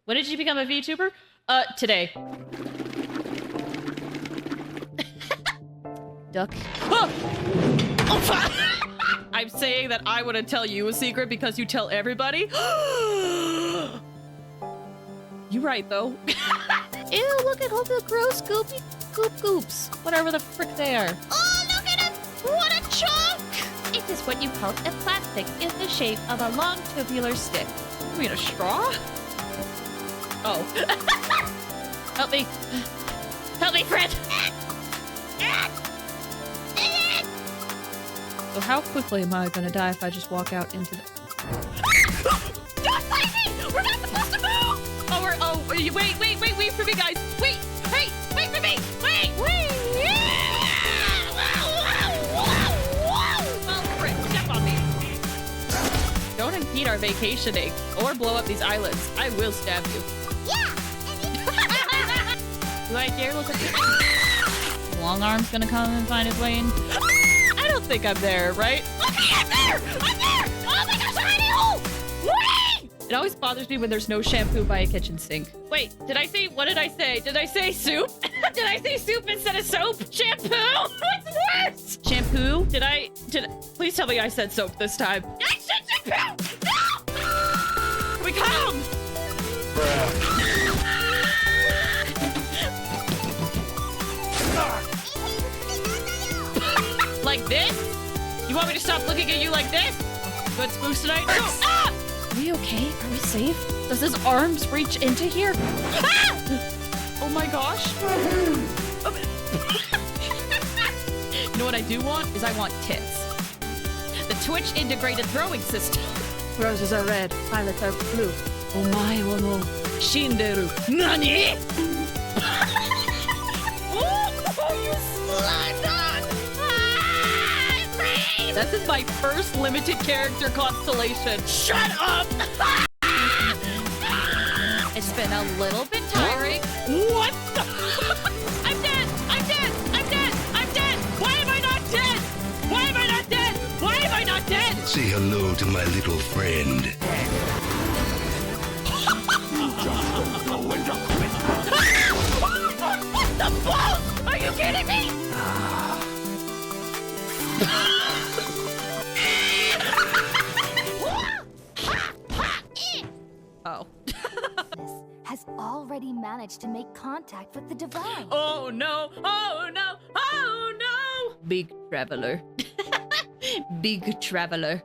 When did you become a VTuber? Today. Duck. Oh! I'm saying that I wouldn't tell you a secret because you tell everybody. You're right, though. Ew, look at all the gross goopy goops. Whatever the frick they are. Oh, look at it! What a chunk! It is what you call a plastic in the shape of a long tubular stick. You mean a straw? Oh. Help me. Help me, friend! So how quickly am I gonna die if I just walk out into the... Don't fight me! We're not supposed to move! Wait for me, guys! Wait for me! Wait! Oh, frick, step on me. Don't impede our vacationing or blow up these islands. I will stab you. Yeah! Do I dare look at this? Long arm's gonna come and find his way in. I don't think I'm there, right? Okay, I'm there! I'm there! Oh my gosh, a hidey hole! Wait! It always bothers me when there's no shampoo by a kitchen sink. Wait, what did I say? Did I say soup? Did I say soup instead of soap? Shampoo? What's worse? Shampoo? Please tell me I said soap this time. I said shampoo! No! We come! Like this? You want me to stop looking at you like this? Good spooks tonight? Ah! Are we okay? Are we safe? Does his arms reach into here? Ah! Oh my gosh. You know what I do want? I want tits. The Twitch integrated throwing system. Roses are red, violets are blue. Omae wo no shinderu. Nani? Oh, you slut! This is my first limited character constellation. Shut up! It's been a little bit tiring. What the? I'm dead! I'm dead! I'm dead! I'm dead! Why am I not dead? Why am I not dead? Why am I not dead? Say hello to my little friend. What the balls? Are you kidding me? Oh. Has already managed to make contact with the divine. Oh no! Oh no! Oh no! Big traveler. Big traveler.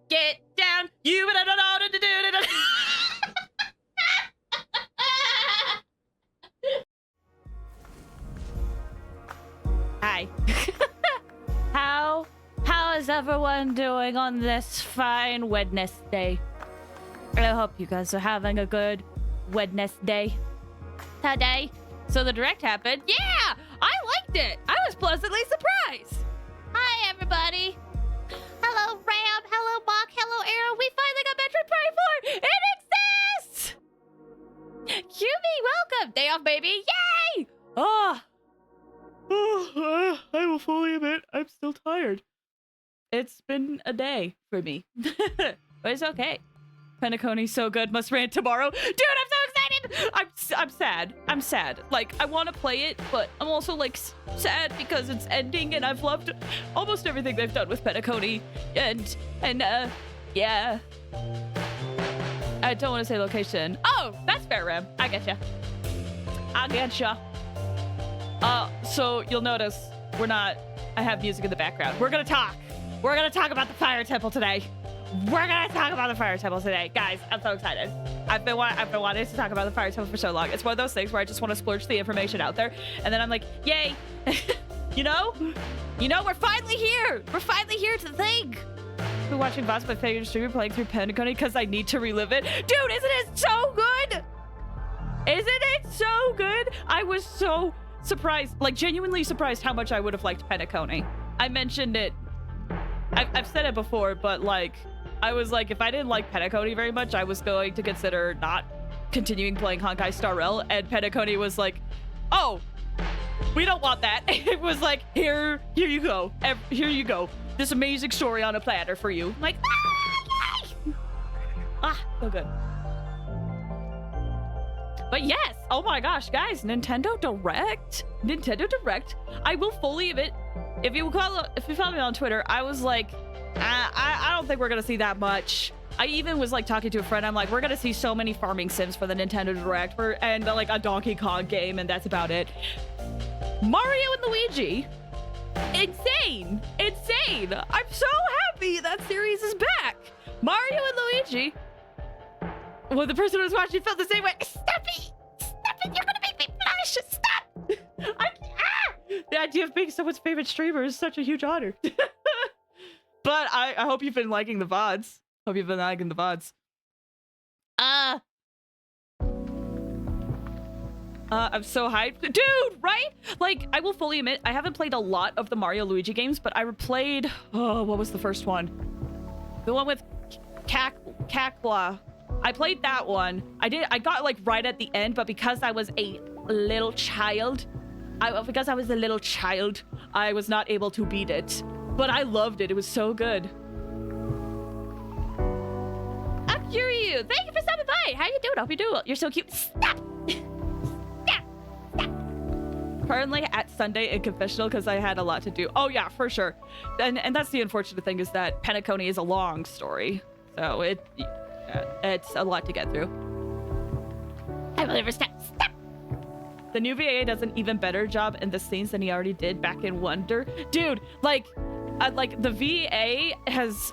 Get down! You don't know how to do it! Hi. How is everyone doing on this fine Wednesday? I hope you guys are having a good Wednesday today. So the direct happened. Yeah, I liked it. I was pleasantly surprised. Hi, everybody. Hello, Ram. Hello, Mock. Hello, Arrow. We finally got Metroid Prime 4. It exists! Yumi, welcome. Day off, baby. Yay! I will fully admit I'm still tired. It's been a day for me. But it's okay. Penaconi's so good, must rant tomorrow. Dude, I'm so excited! I'm sad. I'm sad. Like, I want to play it, but I'm also, like, sad because it's ending, and I've loved almost everything they've done with Penacony. And, yeah. I don't want to say location. Oh, that's fair, Ram. I getcha. So you'll notice I have music in the background. We're gonna talk about the Fire Temple today. Guys, I'm so excited. I've been wanting to talk about the Fire Temple for so long. It's one of those things where I just want to splurge the information out there, and then I'm like, yay. you know, we're finally here. We're finally here to think. I've been watching VODs by Fagan streamer playing through Penacony because I need to relive it. Dude, isn't it so good? I was so surprised, like genuinely surprised how much I would have liked Penacony. I mentioned it. I've said it before, but like, I was like, if I didn't like Penacony very much, I was going to consider not continuing playing Honkai Star Rail, and Penacony was like, oh, we don't want that. It was like, here you go. Here you go. This amazing story on a platter for you. I'm like, yay! So good. But yes, oh my gosh, guys, Nintendo Direct. I will fully admit, if you follow me on Twitter, I was like, I don't think we're gonna see that much. I even was like talking to a friend. I'm like, we're gonna see so many farming sims for the Nintendo Direct, and like a Donkey Kong game, and that's about it. Mario and Luigi, insane. I'm so happy that series is back. Mario and Luigi. Well, the person who was watching felt the same way. Stop it! You're gonna make me blush! Stop! The idea of being someone's favorite streamer is such a huge honor. But I hope you've been liking the VODs. I'm so hyped. Dude, right? Like, I will fully admit, I haven't played a lot of the Mario Luigi games, but I replayed... Oh, what was the first one? The one with Cacla. I played that one. I got like right at the end, but because I was a little child, I was not able to beat it. But I loved it. It was so good. I'm Kiryu. Thank you for stopping by. How you doing? I hope you're doing well. You're so cute. Stop. Currently at Sunday in confessional because I had a lot to do. Oh yeah, for sure. And that's the unfortunate thing is that Penacony is a long story. So it's a lot to get through. I will never stop. The new VA does an even better job in the scenes than he already did back in Wonder. Dude, like the VA has,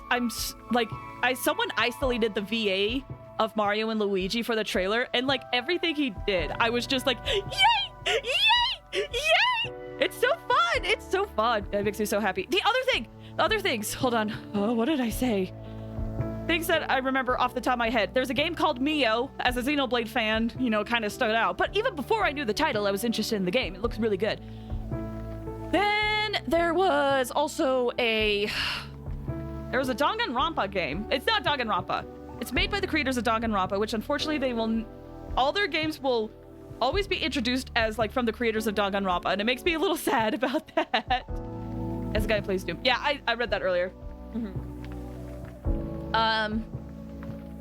someone isolated the VA of Mario and Luigi for the trailer, and like everything he did, I was just like, yay! It's so fun. That makes me so happy. The other things, hold on. Oh, what did I say? Things that I remember off the top of my head. There's a game called Mio. As a Xenoblade fan, kind of stood out. But even before I knew the title, I was interested in the game. It looks really good. Then there was also a Danganronpa game. It's not Danganronpa. It's made by the creators of Danganronpa, which unfortunately all their games will always be introduced as like from the creators of Danganronpa, and it makes me a little sad about that. As a guy who plays Doom. Yeah, I read that earlier.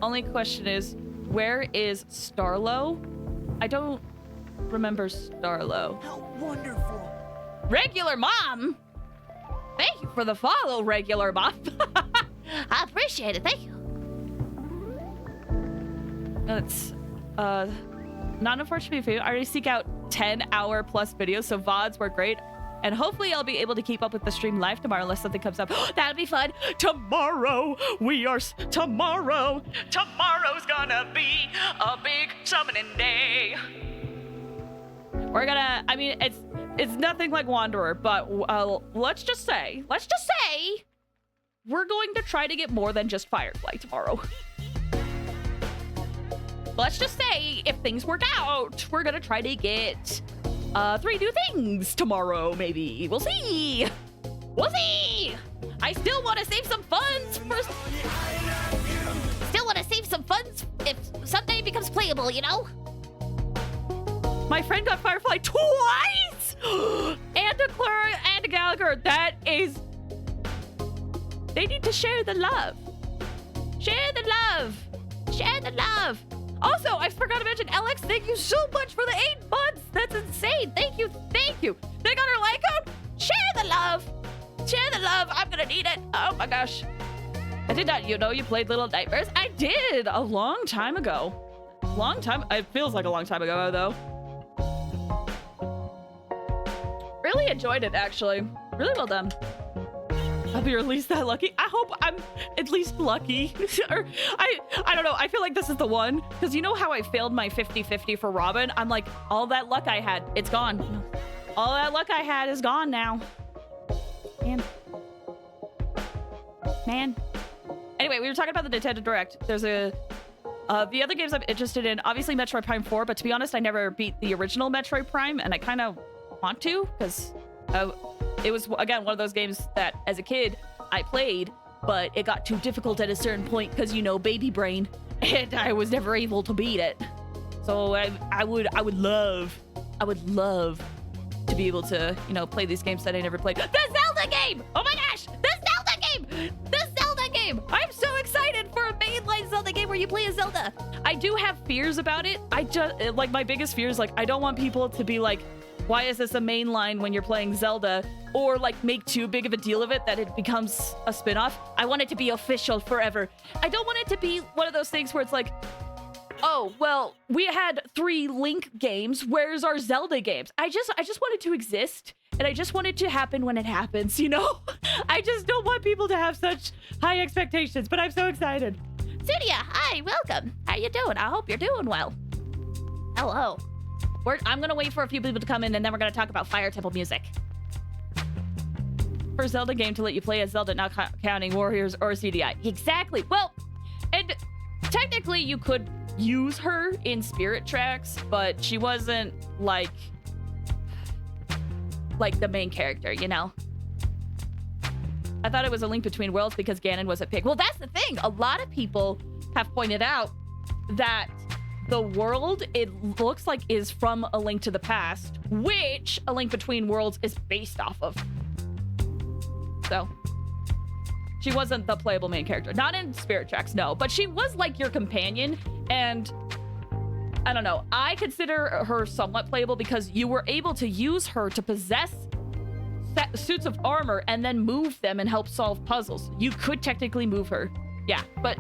Only question is, where is Starlo? I don't remember Starlo. How wonderful. Regular Mom! Thank you for the follow, Regular Mom. I appreciate it. Thank you. That's, not unfortunately for you. I already seek out 10-hour plus videos, so VODs were great. And hopefully I'll be able to keep up with the stream live tomorrow unless something comes up. That'll be fun. Tomorrow's gonna be a big summoning day. We're gonna, it's nothing like Wanderer, but let's just say, we're going to try to get more than just Firefly tomorrow. Let's just say, if things work out, we're gonna try to get 3 new things tomorrow, maybe. We'll see. I still want to save some funds for... if someday it becomes playable, My friend got Firefly twice! And a Clara and a Gallagher. That is... They need to share the love. Share the love. Also, I forgot to mention, Alex, thank you so much for the 8 months. That's insane. Thank you. They got her like code. Share the love. I'm gonna need it. Oh my gosh. I did not, you played Little Nightmares? I did a long time ago. It feels like a long time ago, though. Really enjoyed it, actually. Really well done. I'll be at least that lucky. I hope I'm at least lucky. Or I don't know. I feel like this is the one. Because you know how I failed my 50-50 for Robin? I'm like, all that luck I had, it's gone. All that luck I had is gone now. Man. Anyway, we were talking about the Nintendo Direct. There's the other games I'm interested in. Obviously, Metroid Prime 4. But to be honest, I never beat the original Metroid Prime. And I kind of want to. Because... it was, again, one of those games that, as a kid, I played, but it got too difficult at a certain point because, baby brain, and I was never able to beat it. So I would love to be able to, play these games that I never played. The Zelda game! Oh my gosh! The Zelda game! I'm so excited for a mainline Zelda game game where you play as Zelda. I do have fears about it. I just, like, my biggest fear is, like, I don't want people to be like, why is this a main line when you're playing Zelda? Or, like, make too big of a deal of it that it becomes a spin-off. I want it to be official forever. I don't want it to be one of those things where it's like, oh, well, we had 3 Link games. Where's our Zelda games? I just want it to exist, and I just want it to happen when it happens, you know? I just don't want people to have such high expectations, but I'm so excited. Studia, hi, welcome. How you doing? I hope you're doing well. Hello. I'm gonna wait for a few people to come in, and then we're gonna talk about Fire Temple music. For Zelda game to let you play as Zelda, not counting Warriors or CDI. Exactly. Well, and technically you could use her in Spirit Tracks, but she wasn't like the main character, you know? I thought it was a Link Between Worlds because Ganon was a pig. Well, that's the thing. A lot of people have pointed out that the world, it looks like, is from A Link to the Past, which A Link Between Worlds is based off of. So, she wasn't the playable main character. Not in Spirit Tracks, no. But she was, like, your companion, and I don't know. I consider her somewhat playable because you were able to use her to possess suits of armor and then move them and help solve puzzles. You could technically move her. Yeah, but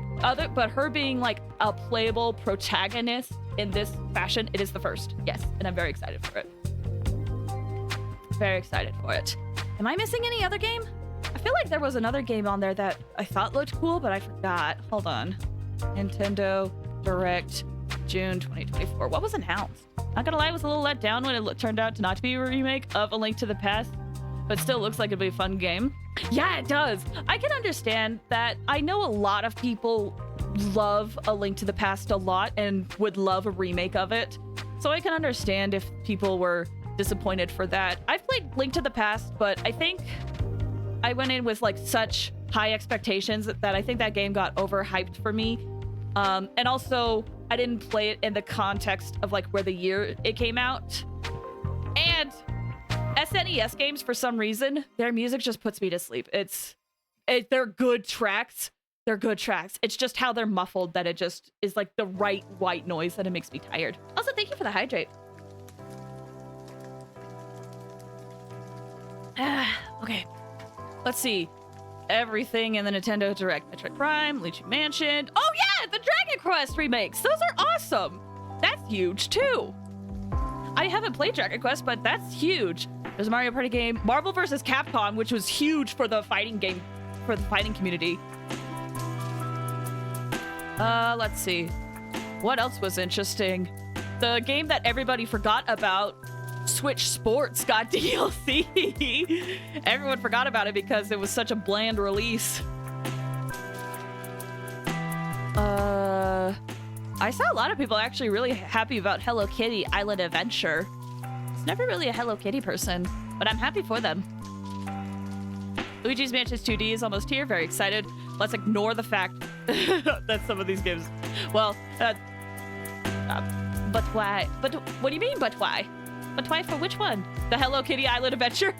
her being, like, a playable protagonist in this fashion, it is the first. Yes, and I'm very excited for it. Very excited for it. Am I missing any other game? I feel like there was another game on there that I thought looked cool, but I forgot. Hold on. Nintendo Direct, June 2024. What was announced? Not gonna lie, I was a little let down when it turned out to not be a remake of A Link to the Past, but still looks like it'd be a fun game. Yeah, it does. I can understand that. I know a lot of people love A Link to the Past a lot and would love a remake of it. So I can understand if people were disappointed for that. I've played Link to the Past, but I think I went in with, like, such high expectations that I think that game got overhyped for me. And also, I didn't play it in the context of, like, where the year it came out. And SNES games, for some reason, their music just puts me to sleep. They're good tracks. They're good tracks. It's just how they're muffled that it just is, like, the right white noise that it makes me tired. Also, thank you for the hydrate. Okay. Let's see. Everything in the Nintendo Direct. Metroid Prime, Luigi Mansion. Oh yeah, the Dragon Quest remakes. Those are awesome. That's huge too. I haven't played Dragon Quest, but that's huge. There's a Mario Party game. Marvel vs. Capcom, which was huge for the fighting game, for the fighting community. Let's see. What else was interesting? The game that everybody forgot about, Switch Sports, got DLC. Everyone forgot about it because it was such a bland release. I saw a lot of people actually really happy about Hello Kitty Island Adventure. I was never really a Hello Kitty person, but I'm happy for them. Luigi's Mansion 2D is almost here. Very excited. Let's ignore the fact that some of these games... Well, but why? But what do you mean, but why? But why for which one? The Hello Kitty Island Adventure?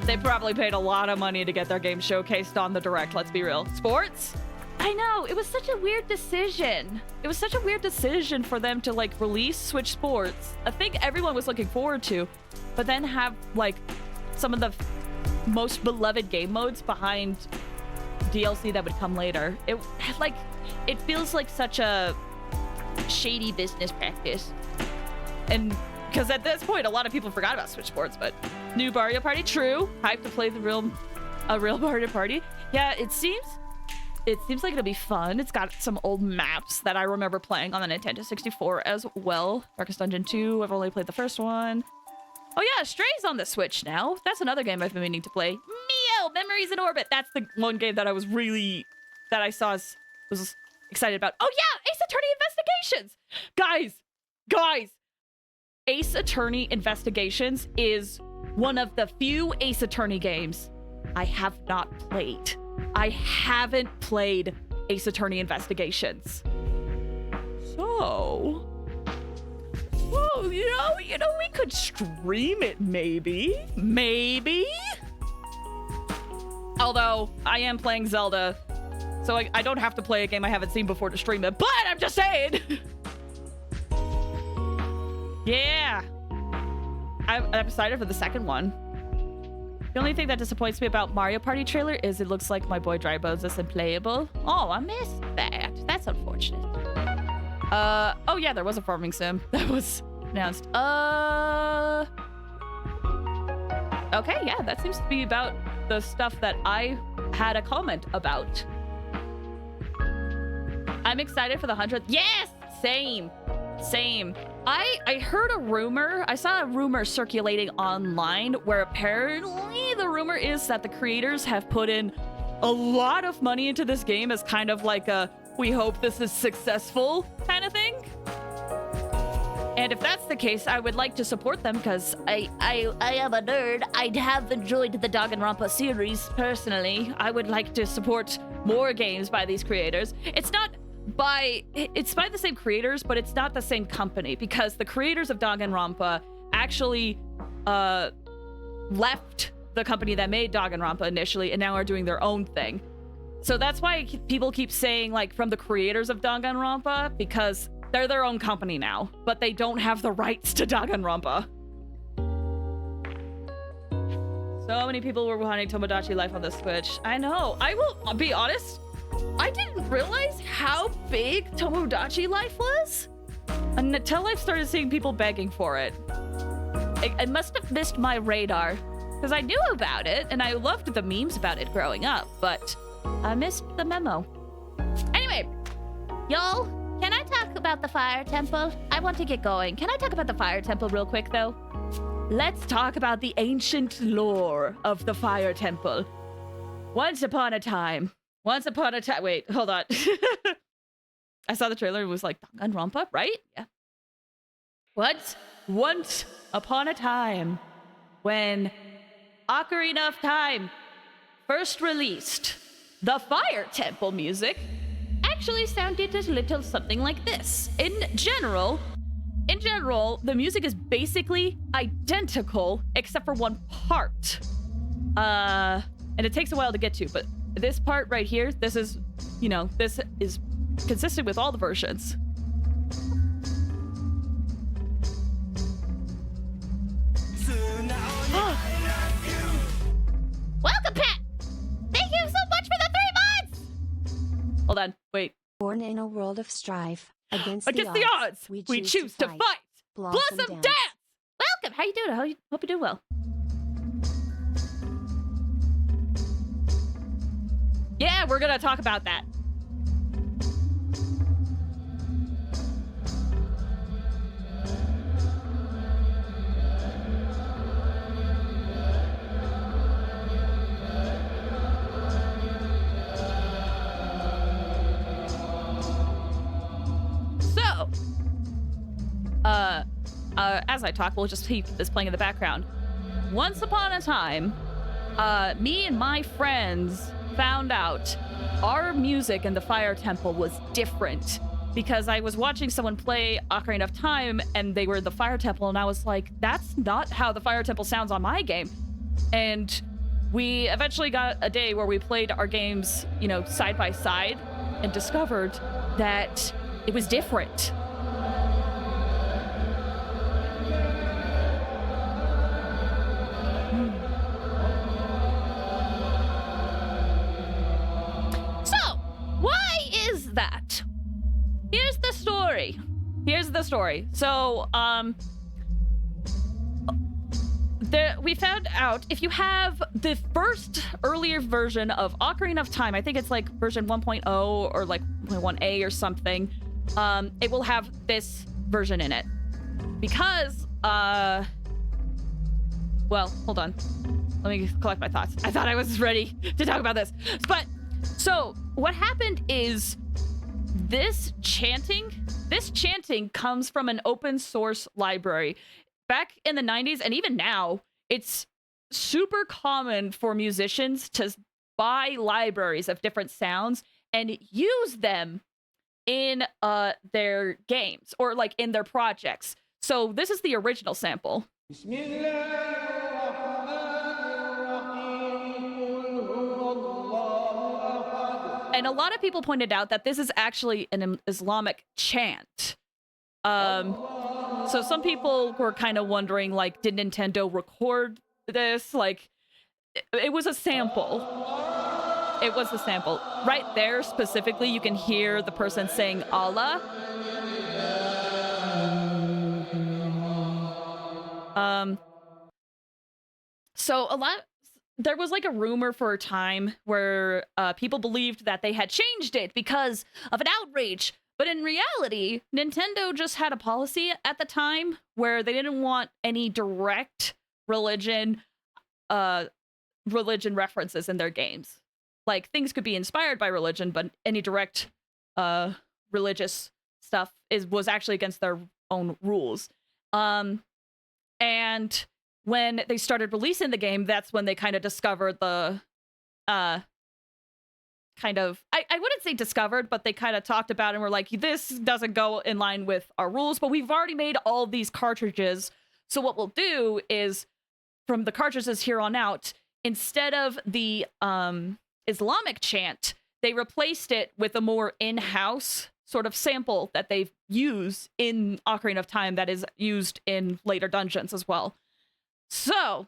They probably paid a lot of money to get their game showcased on the Direct, let's be real. Sports? I know, it was such a weird decision. It was such a weird decision for them to, like, release Switch Sports. I think everyone was looking forward to, but then have, like, some of the most beloved game modes behind DLC that would come later. It feels like such a shady business practice. And because at this point, a lot of people forgot about Switch Sports, but new Mario Party, true. Hyped to play a real Mario Party. Yeah, it seems like it'll be fun. It's got some old maps that I remember playing on the Nintendo 64 as well. Darkest Dungeon 2, I've only played the first one. Oh yeah, Stray's on the Switch now. That's another game I've been meaning to play. Neo, Memories in Orbit. That's the one game that I was excited about. Oh yeah, Ace Attorney Investigations. Guys. Ace Attorney Investigations is one of the few Ace Attorney games I have not played. I haven't played Ace Attorney Investigations. So, well, you know, we could stream it maybe. Although I am playing Zelda, so So I don't have to play a game I haven't seen before to stream it, but I'm just saying. Yeah. I'm excited for the second one. The only thing that disappoints me about Mario Party trailer is it looks like my boy Dry Bones isn't playable. Oh, I missed that. That's unfortunate. Oh yeah, there was a farming sim that was announced. Okay, yeah, that seems to be about the stuff that I had a comment about. I'm excited for the 100th. Yes! Same. I heard a rumor. I saw a rumor circulating online where apparently the rumor is that the creators have put in a lot of money into this game as kind of like a, we hope this is successful kind of thing. And if that's the case, I would like to support them because I am a nerd. I have enjoyed the Danganronpa series personally. I would like to support more games by these creators. It's by the same creators, but it's not the same company because the creators of Danganronpa actually left the company that made Danganronpa initially and now are doing their own thing. So that's why people keep saying like from the creators of Danganronpa, because they're their own company now, but they don't have the rights to Danganronpa. So many people were wanting Tomodachi Life on the Switch. I know. I will be honest. I didn't realize how big Tomodachi Life was until I started seeing people begging for it. I must have missed my radar because I knew about it and I loved the memes about it growing up, but I missed the memo. Anyway, y'all, can I talk about the Fire Temple? I want to get going. Can I talk about the Fire Temple real quick, though? Let's talk about the ancient lore of the Fire Temple. Once upon a time, wait, hold on. I saw the trailer, it was like Danganronpa, right? Yeah. Once upon a time, when Ocarina of Time first released, the Fire Temple music actually sounded a little something like this. In general, the music is basically identical except for one part. And it takes a while to get to, but this part right here, this is consistent with all the versions. Welcome, Pat! Thank you so much for the 3 months! Hold on, wait. Born in a world of strife, against the odds, we choose to fight. Blossom dance! Welcome! How you doing? Hope you're doing well. Yeah, we're gonna talk about that. So, as I talk, we'll just keep this playing in the background. Once upon a time, me and my friends found out our music in the Fire Temple was different because I was watching someone play Ocarina of Time and they were in the Fire Temple and I was like, that's not how the Fire Temple sounds on my game. And we eventually got a day where we played our games, side by side and discovered that it was different. That. Here's the story. So, we found out if you have the first earlier version of Ocarina of Time, I think it's like version 1.0 or like 1A or something, it will have this version in it. Because, well, hold on. Let me collect my thoughts. I thought I was ready to talk about this. But, so, what happened is this chanting comes from an open source library. Back in the 90s, and even now, it's super common for musicians to buy libraries of different sounds and use them in their games or like in their projects. So this is the original sample. And a lot of people pointed out that this is actually an Islamic chant. So some people were kind of wondering, like, did Nintendo record this? Like, it was a sample. It was a sample. Right there, specifically, you can hear the person saying Allah. So there was like a rumor for a time where people believed that they had changed it because of an outrage. But in reality, Nintendo just had a policy at the time where they didn't want any direct religion references in their games. Like, things could be inspired by religion, but any direct religious stuff was actually against their own rules. And when they started releasing the game, that's when they kind of discovered the I wouldn't say discovered, but they kind of talked about it and were like, this doesn't go in line with our rules, but we've already made all these cartridges. So what we'll do is, from the cartridges here on out, instead of the Islamic chant, they replaced it with a more in-house sort of sample that they use in Ocarina of Time that is used in later dungeons as well. So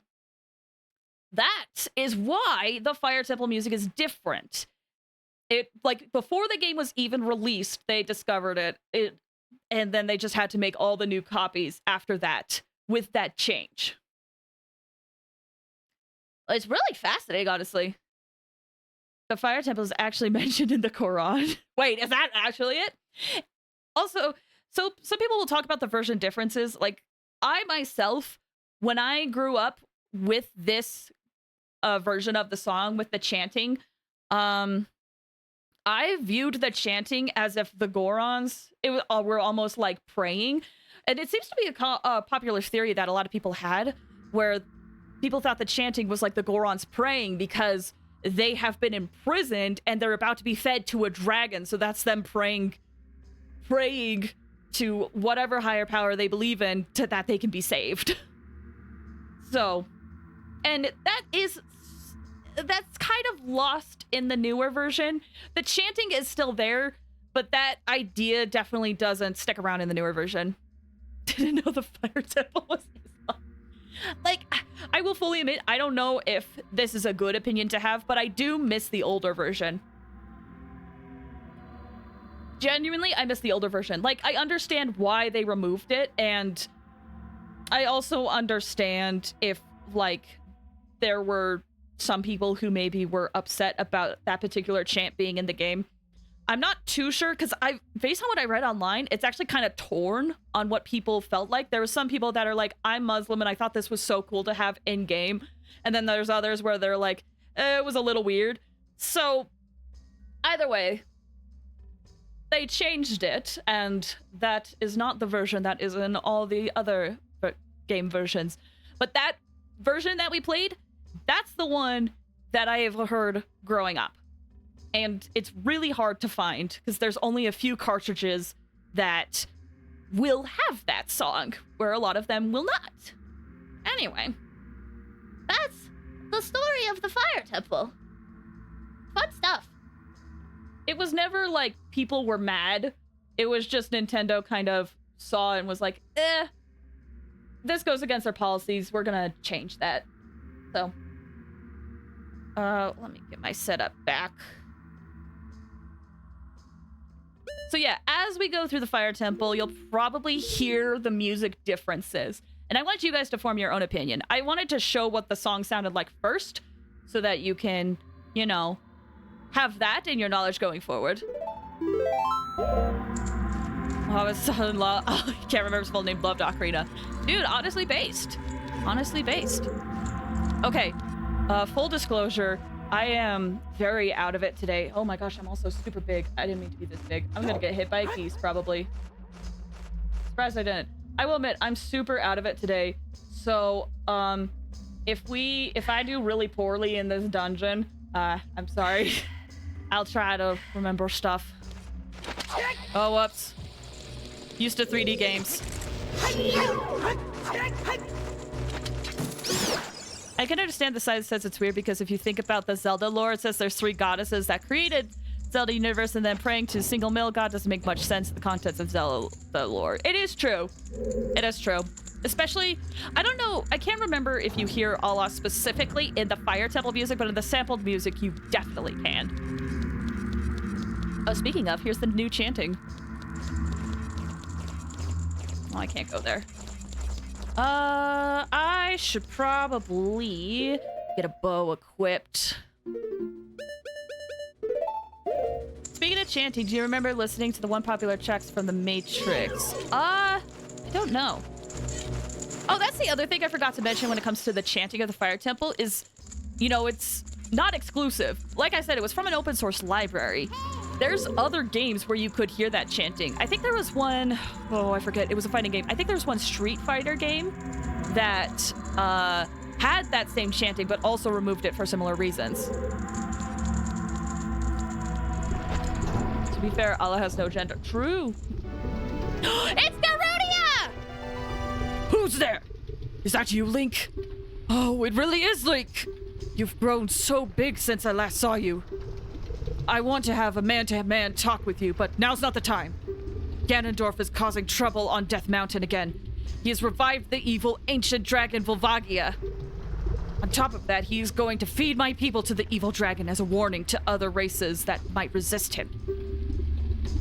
that is why the Fire Temple music is different. It, like, before the game was even released, they discovered it, and then they just had to make all the new copies after that with that change. It's really fascinating, honestly. The Fire Temple is actually mentioned in the Quran. Wait, is that actually it? Also, so some people will talk about the version differences. Like, I myself, when I grew up with this version of the song with the chanting, I viewed the chanting as if the Gorons were almost like praying. And it seems to be a popular theory that a lot of people had, where people thought the chanting was like the Gorons praying because they have been imprisoned and they're about to be fed to a dragon. So that's them praying to whatever higher power they believe in, to that they can be saved. So, and that's kind of lost in the newer version. The chanting is still there, but that idea definitely doesn't stick around in the newer version. Didn't know the Fire Temple was Islam. Like, I will fully admit, I don't know if this is a good opinion to have, but I do miss the older version. Genuinely, I miss the older version. Like, I understand why they removed it, and I also understand if, like, there were some people who maybe were upset about that particular chant being in the game. I'm not too sure, because based on what I read online, it's actually kind of torn on what people felt like. There were some people that are like, I'm Muslim and I thought this was so cool to have in game. And then there's others where they're like, it was a little weird. So either way, they changed it, and that is not the version that is in all the other game versions. But that version that we played, that's the one that I have heard growing up. And it's really hard to find because there's only a few cartridges that will have that song, where a lot of them will not. Anyway, That's the story of the Fire Temple. Fun stuff. it was never like people were mad. It was just Nintendo kind of saw and was like, this goes against our policies. We're gonna change that. So, let me get my setup back. So yeah, as we go through the Fire Temple, you'll probably hear the music differences. And I want you guys to form your own opinion. I wanted to show what the song sounded like first, so that you can, you know, have that in your knowledge going forward. Oh, his son-in-law. Oh, I can't remember his full name. Loved Ocarina. Dude, honestly based. Honestly based. Okay, full disclosure. I am very out of it today. Oh my gosh, I'm also super big. I didn't mean to be this big. I'm gonna get hit by a keys, probably. Surprised I didn't. I will admit, I'm super out of it today. So, if I do really poorly in this dungeon, I'm sorry. I'll try to remember stuff. Oh, whoops. Used to 3D games. I can understand the side that says it's weird, because if you think about the Zelda lore, it says there's 3 goddesses that created Zelda universe and then praying to a single male god doesn't make much sense in the context of Zelda lore. It is true. It is true. Especially, I don't know, I can't remember if you hear Allah specifically in the Fire Temple music, but in the sampled music, you definitely can. Oh, speaking of, here's the new chanting. Oh, I can't go there. I should probably get a bow equipped. Speaking of chanting, do you remember listening to the one popular tracks from The Matrix? I don't know. Oh, that's the other thing I forgot to mention when it comes to the chanting of the Fire Temple is, you know, it's not exclusive. Like I said, it was from an open source library. There's other games where you could hear that chanting. I think there was one, oh, I forget. It was a fighting game. I think there was one Street Fighter game that had that same chanting, but also removed it for similar reasons. To be fair, Allah has no gender. True. It's Garudia! Who's there? Is that you, Link? Oh, it really is Link. You've grown so big since I last saw you. I want to have a man-to-man talk with you, but now's not the time. Ganondorf is causing trouble on Death Mountain again. He has revived the evil ancient dragon Volvagia. On top of that, he's going to feed my people to the evil dragon as a warning to other races that might resist him.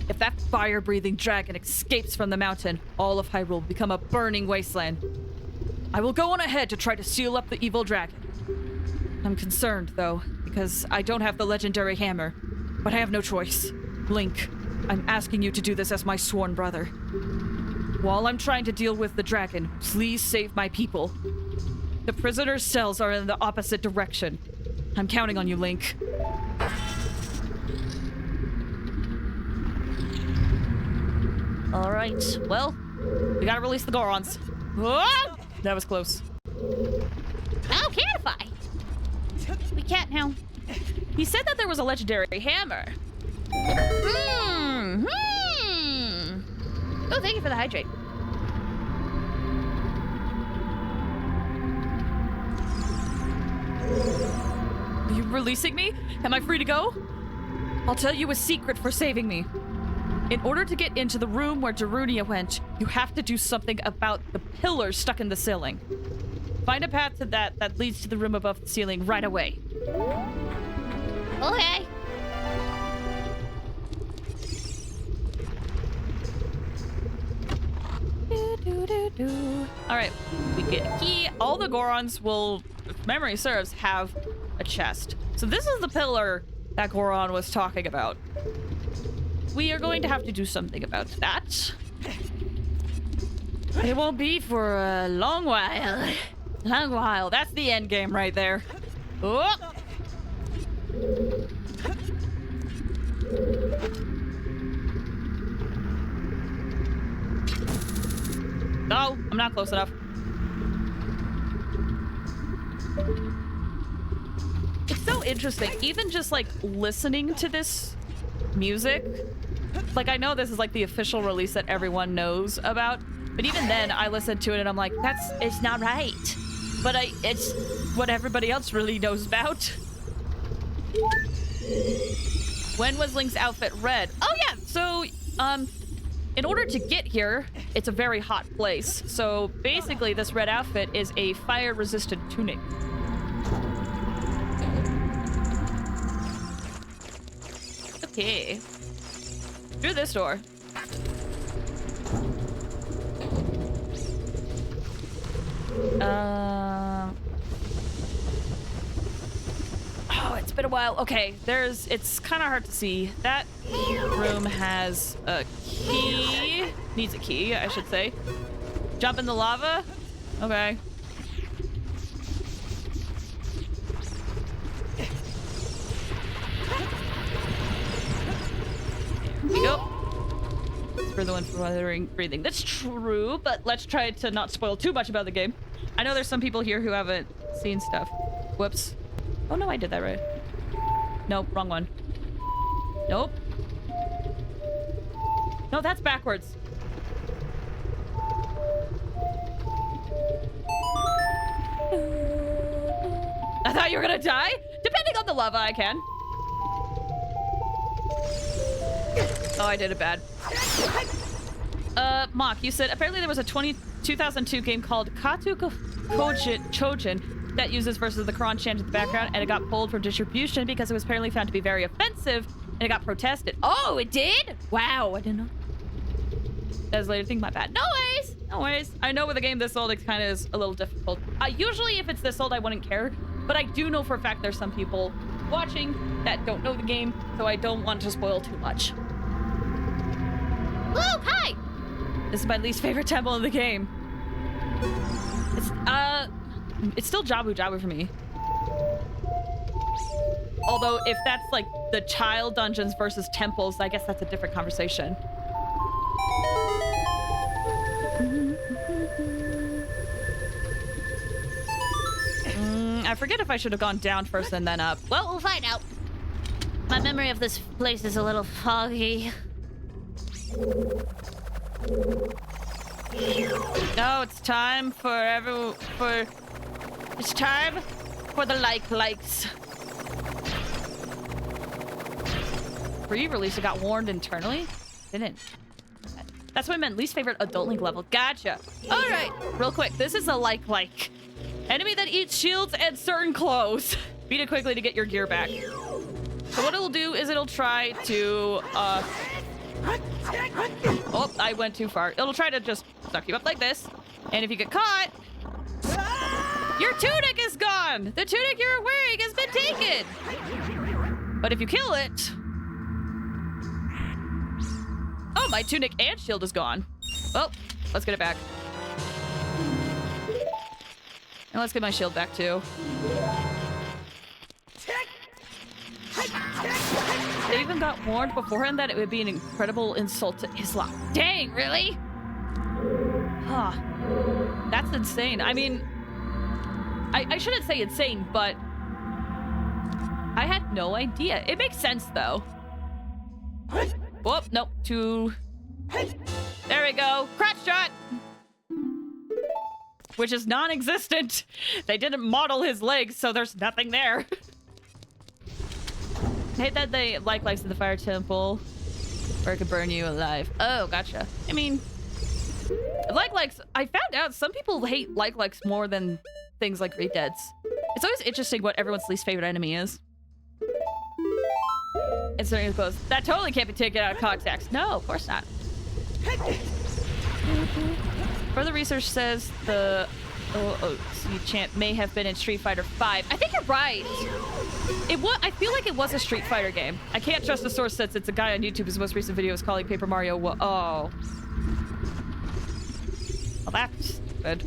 If that fire-breathing dragon escapes from the mountain, all of Hyrule will become a burning wasteland. I will go on ahead to try to seal up the evil dragon. I'm concerned, though, because I don't have the legendary hammer, but I have no choice. Link, I'm asking you to do this as my sworn brother. While I'm trying to deal with the dragon, please save my people. The prisoners' cells are in the opposite direction. I'm counting on you, Link. All right, well, we gotta release the Gorons. Whoa! That was close. How can I? We can't now. He said that there was a legendary hammer. Oh, thank you for the hydrate. Are you releasing me? Am I free to go? I'll tell you a secret for saving me. In order to get into the room where Darunia went, you have to do something about the pillars stuck in the ceiling. Find a path to that leads to the room above the ceiling right away. Okay. All right, we get a key. All the Gorons will, if memory serves, have a chest. So this is the pillar that Goron was talking about. We are going to have to do something about that. It won't be for a long while. Long while. That's the end game right there. Oh! No, I'm not close enough. It's so interesting. Even just like listening to this music, like I know this is like the official release that everyone knows about, but even then I listen to it and I'm like, it's not right. But it's what everybody else really knows about. When was Link's outfit red? Oh yeah, so in order to get here, it's a very hot place. So basically this red outfit is a fire-resistant tunic. Okay. Through this door. Oh, it's been a while. Okay, it's kind of hard to see. That room has a key. Needs a key, I should say. Jump in the lava? Okay. There we go. It's for the one for weathering breathing. That's true, but let's try to not spoil too much about the game. I know there's some people here who haven't seen stuff. Whoops. Oh no, I did that right. Nope, wrong one. Nope. No, that's backwards. I thought you were gonna die? Depending on the lava, I can. Oh, I did it bad. Mock, you said apparently there was a 2002 game called Chojin that uses Verses of the Quran chant in the background, and it got pulled from distribution because it was apparently found to be very offensive, and it got protested. Oh, it did? Wow, I didn't know. That's later thing, my bad. No worries, no worries. I know with a game this old, it kind of is a little difficult. Usually if it's this old, I wouldn't care, but I do know for a fact there's some people watching that don't know the game, so I don't want to spoil too much. Luke, hi! This is my least favorite temple in the game. It's still Jabu Jabu for me. Although, if that's like the child dungeons versus temples, I guess that's a different conversation. I forget if I should have gone down first and then up. Well, we'll find out. My memory of this place is a little foggy. No, it's time for it's time for the likes. Pre-release, it got warned internally? Didn't. That's what I meant. Least favorite adult link level. Gotcha. All right, real quick. This is a like. Enemy that eats shields and certain clothes. Beat it quickly to get your gear back. So what it'll do is it'll try to, oh, I went too far. It'll try to just suck you up like this. And if you get caught, your tunic is gone. The tunic you're wearing has been taken. But if you kill it, oh, my tunic and shield is gone. Well, let's get it back. And let's get my shield back too. They even got warned beforehand that it would be an incredible insult to Islam. Dang, really? Huh. That's insane. I mean, I shouldn't say insane, but I had no idea. It makes sense, though. Whoop, nope, there we go. Crotch shot! Which is non-existent. They didn't model his legs, so there's nothing there. I hate that they likes in the fire temple, or it could burn you alive. Oh, gotcha. I mean, likes. I found out some people hate likes more than things like Great Deads. It's always interesting what everyone's least favorite enemy is. And so he goes, that totally can't be taken out of context. No, of course not. Further research says the OOC chant may have been in Street Fighter V. I think you're right. I feel like it was a Street Fighter game. I can't trust the source since it's a guy on YouTube whose most recent video is calling Paper Mario. Oh. Well, that's good.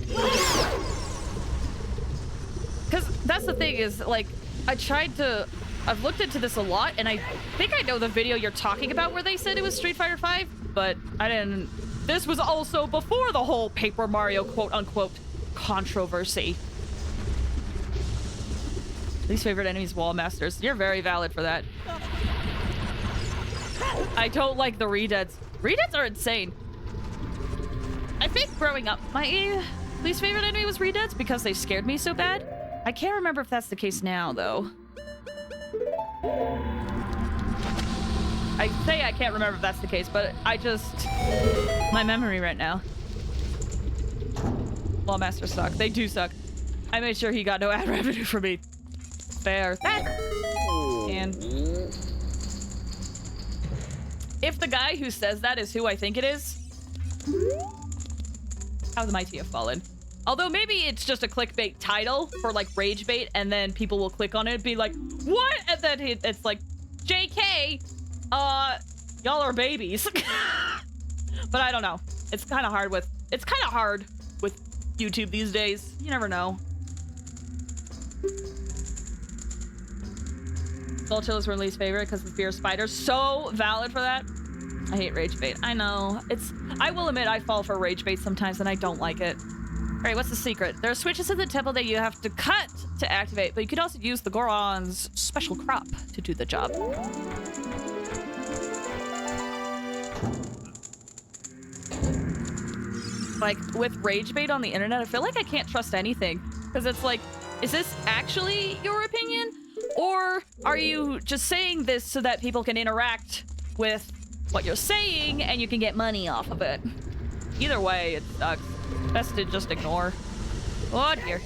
Because that's the thing is, like, I've looked into this a lot, and I think I know the video you're talking about where they said it was Street Fighter V, but I didn't. This was also before the whole Paper Mario quote-unquote controversy. Least favorite enemies, Wall Masters. You're very valid for that. I don't like the redeads. Redeads are insane. I think growing up, my least favorite enemy was redeads because they scared me so bad. I can't remember if that's the case now, though. I say I can't remember if that's the case, but my memory right now. Wall Masters suck. They do suck. I made sure he got no ad revenue for me. Fair. And if the guy who says that is who I think it is, how the mighty have fallen. Although maybe it's just a clickbait title for like rage bait, and then people will click on it and be like, what? And then it's like, JK, y'all are babies. But I don't know. It's kind of hard with YouTube these days. You never know. Soul Chillers were least favorite because of the fear of spiders. So valid for that. I hate rage bait. I know. I will admit I fall for rage bait sometimes and I don't like it. Alright, what's the secret? There are switches in the temple that you have to cut to activate, but you could also use the Goron's special crop to do the job. Like, with rage bait on the internet, I feel like I can't trust anything. Because it's like, is this actually your opinion? Or are you just saying this so that people can interact with what you're saying, and you can get money off of it. Either way, it sucks. Best to just ignore. Oh dear.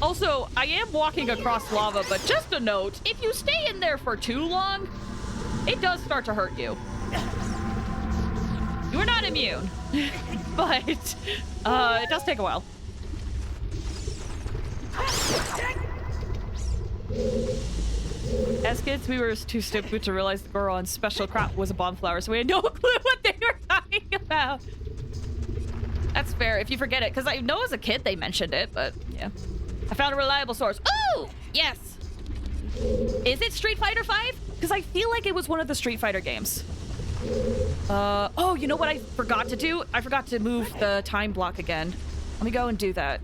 Also, I am walking across lava, but just a note, if you stay in there for too long, it does start to hurt you. You are not immune, but it does take a while. As kids, we were too stupid to realize the Goron's special crop was a bomb flower, so we had no clue what they were talking about. That's fair if you forget it, because I know as a kid they mentioned it, but yeah. I found a reliable source. Ooh! Yes! Is it Street Fighter 5? Because I feel like it was one of the Street Fighter games. Oh, you know what I forgot to do? I forgot to move the time block again. Let me go and do that.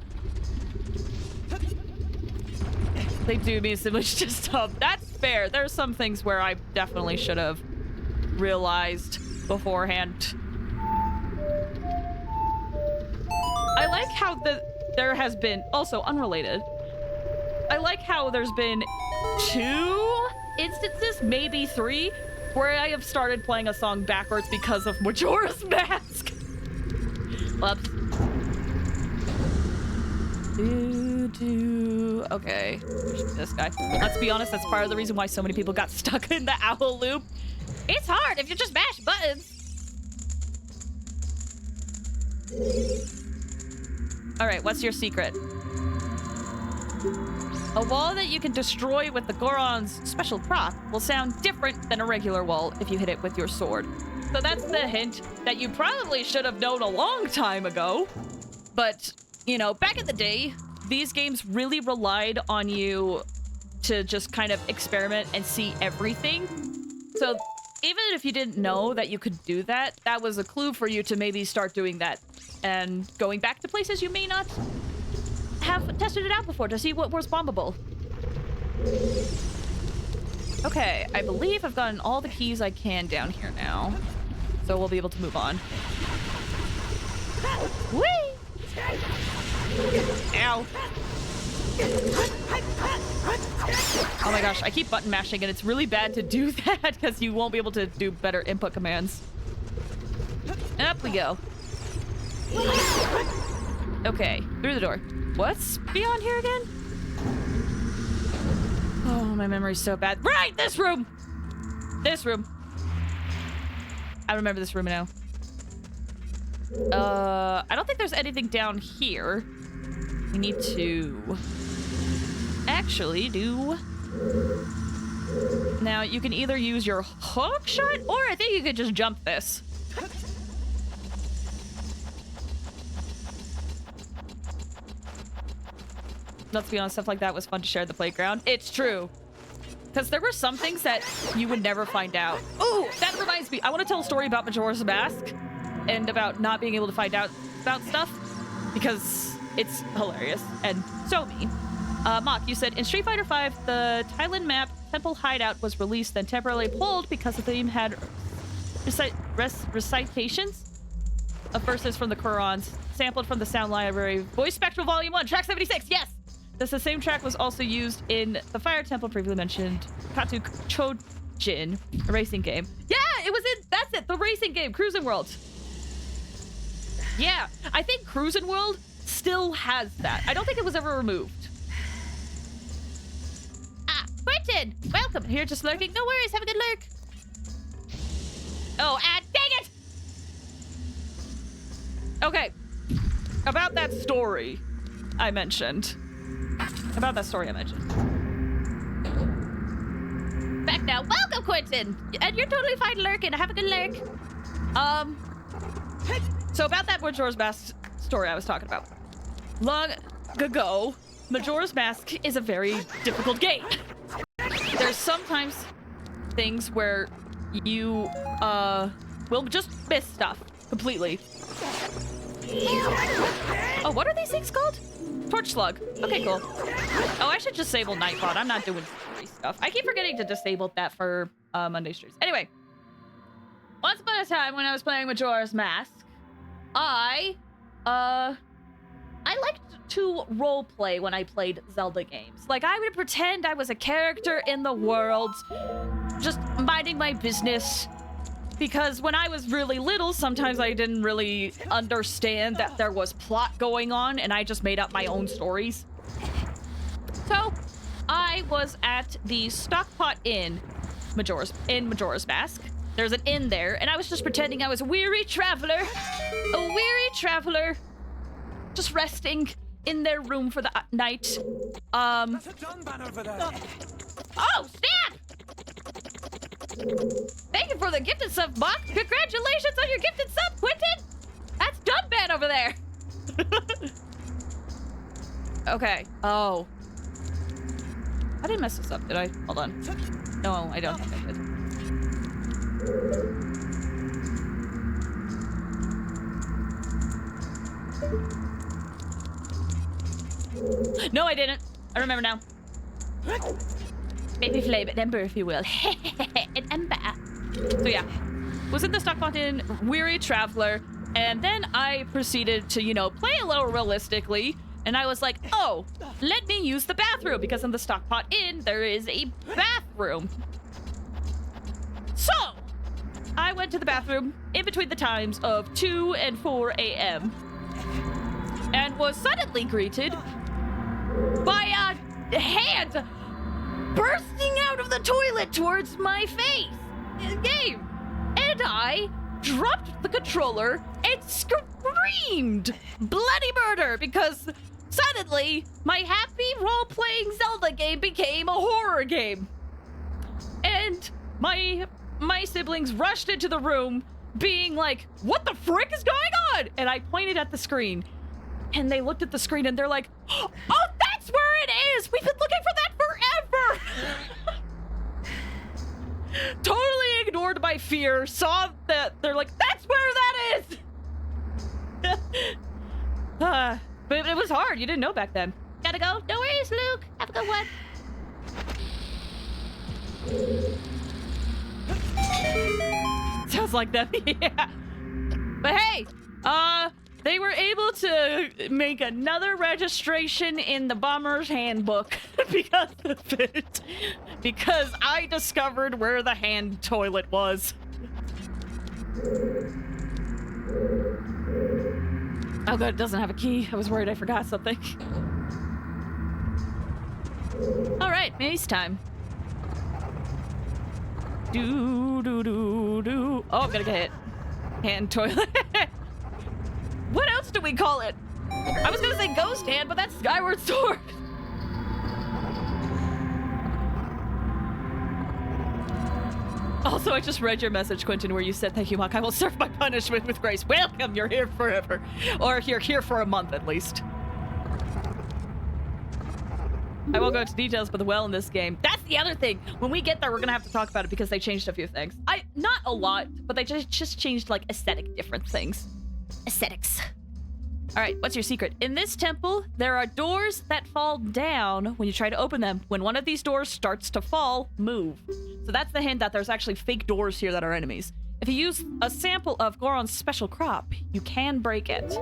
They do mean so much to stop. That's fair. There's some things where I definitely should have realized beforehand. I like how there has been, also unrelated, I like how there's been 2 instances, maybe 3, where I have started playing a song backwards because of Majora's Mask. Whoops. Okay, this guy. Let's be honest, that's part of the reason why so many people got stuck in the owl loop. It's hard if you just mash buttons. All right, what's your secret? A wall that you can destroy with the Goron's special prop will sound different than a regular wall if you hit it with your sword. So that's the hint that you probably should have known a long time ago. But, you know, back in the day, these games really relied on you to just kind of experiment and see everything. So even if you didn't know that you could do that, that was a clue for you to maybe start doing that and going back to places you may not have tested it out before to see what was bombable. Okay, I believe I've gotten all the keys I can down here now. So we'll be able to move on. Whee! Ow. Oh my gosh, I keep button mashing and it's really bad to do that because you won't be able to do better input commands. Up we go. Okay, through the door. What's beyond here again? Oh, my memory's so bad. Right, this room! This room. I remember this room now. I don't think there's anything down here. We need to actually do... Now, you can either use your hook shot, or I think you could just jump this. Let's be honest, stuff like that was fun to share at the playground. It's true. Because there were some things that you would never find out. Ooh, that reminds me. I want to tell a story about Majora's Mask and about not being able to find out about stuff because it's hilarious and so mean. Mock, you said in Street Fighter V, the Thailand map Temple Hideout was released, then temporarily pulled because the theme had recitations of verses from the Qurans, sampled from the sound library. Voice Spectral Volume 1, track 76, yes! The same track was also used in the Fire Temple previously mentioned, Katu Chojin, a racing game. Yeah, it was in, that's it, the racing game, Cruisin' World. Yeah, I think Cruisin' World still has that. I don't think it was ever removed. Ah, Quentin, welcome. Here, just lurking. No worries, have a good lurk. Oh, and dang it! Okay, about that story I mentioned. Back now, welcome, Quentin. And you're totally fine lurking. Have a good lurk. So about that Majora's Mask story I was talking about. Long ago, Majora's Mask is a very difficult game. There's sometimes things where you, will just miss stuff completely. Oh, what are these things called? Torch slug. Okay, cool. Oh, I should disable Nightbot. I'm not doing story stuff. I keep forgetting to disable that for Monday streams. Anyway, once upon a time when I was playing Majora's Mask, I liked to role play when I played Zelda games. Like, I would pretend I was a character in the world, just minding my business. Because when I was really little, sometimes I didn't really understand that there was plot going on, and I just made up my own stories. So, I was at the Stockpot Inn, Majora's Mask. There's an inn there, and I was just pretending I was a weary traveler. A weary traveler. Just resting in their room for the night. There's a Dunban over there. Oh, snap! Thank you for the gifted sub, Buck. Congratulations on your gifted sub, Quentin. That's Dunban over there. Okay. Oh. I didn't mess this up, did I? Hold on. No, I don't think I did. No, I didn't. I remember now. Baby flame and ember, if you will. An ember. So yeah, was in the Stockpot Inn, weary traveler, and then I proceeded to, you know, play a little realistically, and I was like, oh, let me use the bathroom, because in the Stockpot Inn, there is a bathroom. So, I went to the bathroom in between the times of 2 and 4 a.m. and was suddenly greeted by a hand bursting out of the toilet towards my face in the game. And I dropped the controller and screamed bloody murder because suddenly my happy role-playing Zelda game became a horror game. And my siblings rushed into the room being like, what the frick is going on? And I pointed at the screen. And they looked at the screen and they're like, oh, that's where it is! We've been looking for that forever! Totally ignored my fear, saw that, they're like, that's where that is! But it was hard, you didn't know back then. Gotta go. No worries, Luke. Have a good one. Sounds like them, yeah. But hey, they were able to make another registration in the Bomber's Handbook because of it. Because I discovered where the hand toilet was. Oh good, it doesn't have a key. I was worried I forgot something. Alright, maze time. Do. Oh, I'm gonna get hit. Hand toilet. What else do we call it? I was gonna say ghost hand, but that's Skyward Sword. Also, I just read your message, Quentin, where you said, thank you, Mark. I will serve my punishment with grace. Welcome, you're here forever. Or you're here for a month, at least. I won't go into details, but the well in this game. That's the other thing. When we get there, we're gonna have to talk about it because they changed a few things. Not a lot, but they just changed, like, aesthetic different things. Aesthetics. All right, what's your secret? In this temple, there are doors that fall down when you try to open them. When one of these doors starts to fall, move. So that's the hint that there's actually fake doors here that are enemies. If you use a sample of Goron's special crop, you can break it.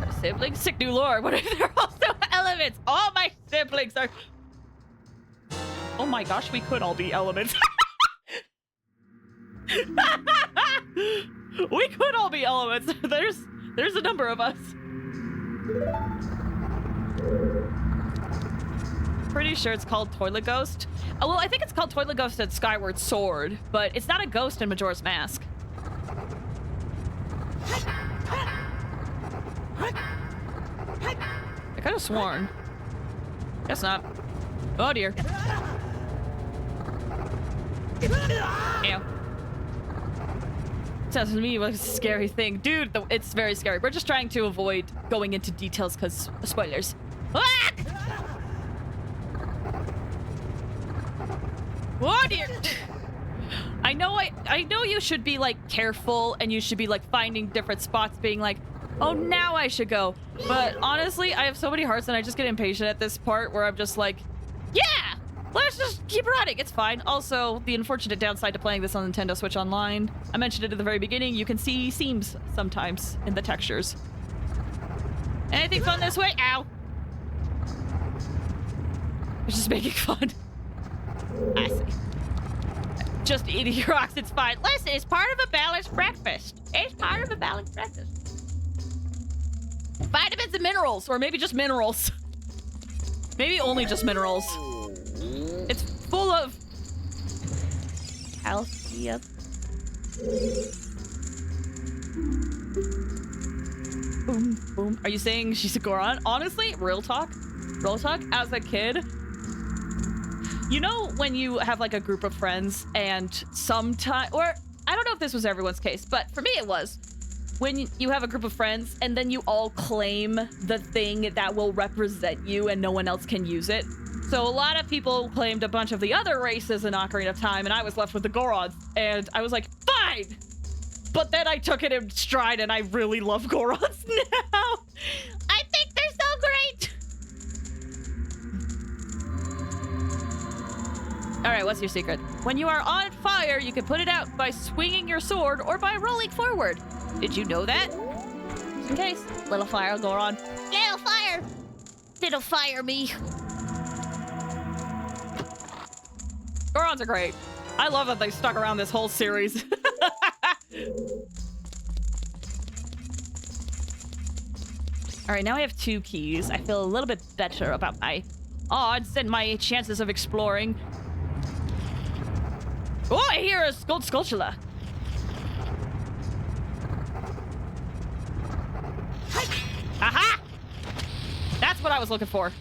Our siblings? Sick new lore. What if they're also elements? All my siblings are... Oh my gosh, we could all be elements. We could all be elements. There's a number of us. Pretty sure it's called Toilet Ghost. Oh, well, I think it's called Toilet Ghost at Skyward Sword, but it's not a ghost in Majora's Mask. I could have sworn. Guess not. Oh dear. Ew. Sounds to me like a scary thing. Dude, it's very scary. We're just trying to avoid going into details because spoilers. Ah! Oh dear. I know you should be like careful and you should be like finding different spots being like, oh, now I should go. But honestly, I have so many hearts and I just get impatient at this part where I'm just like, yeah, let's just keep running. It's fine. Also, the unfortunate downside to playing this on Nintendo Switch Online, I mentioned it at the very beginning, you can see seams sometimes in the textures. Anything fun this way? Ow. It's just making fun. I see. Just eating rocks, it's fine. Listen, it's part of a balanced breakfast. It's part of a balanced breakfast. Vitamins and minerals, or maybe just minerals. Maybe only just minerals. It's full of calcium. Boom, boom. Are you saying she's a Goron? Honestly, real talk, as a kid, you know when you have like a group of friends and sometime, or I don't know if this was everyone's case, but for me it was, when you have a group of friends and then you all claim the thing that will represent you and no one else can use it. So a lot of people claimed a bunch of the other races in Ocarina of Time, and I was left with the Gorons, and I was like, fine! But then I took it in stride, and I really love Gorons now. I think they're so great! All right, what's your secret? When you are on fire, you can put it out by swinging your sword or by rolling forward. Did you know that? Just in case. Little fire, Goron. Little fire. Little fire me. Gorons are great. I love that they stuck around this whole series. All right, now I have 2 keys. I feel a little bit better about my odds and my chances of exploring. Oh, I hear a gold Skulltula. Aha! That's what I was looking for.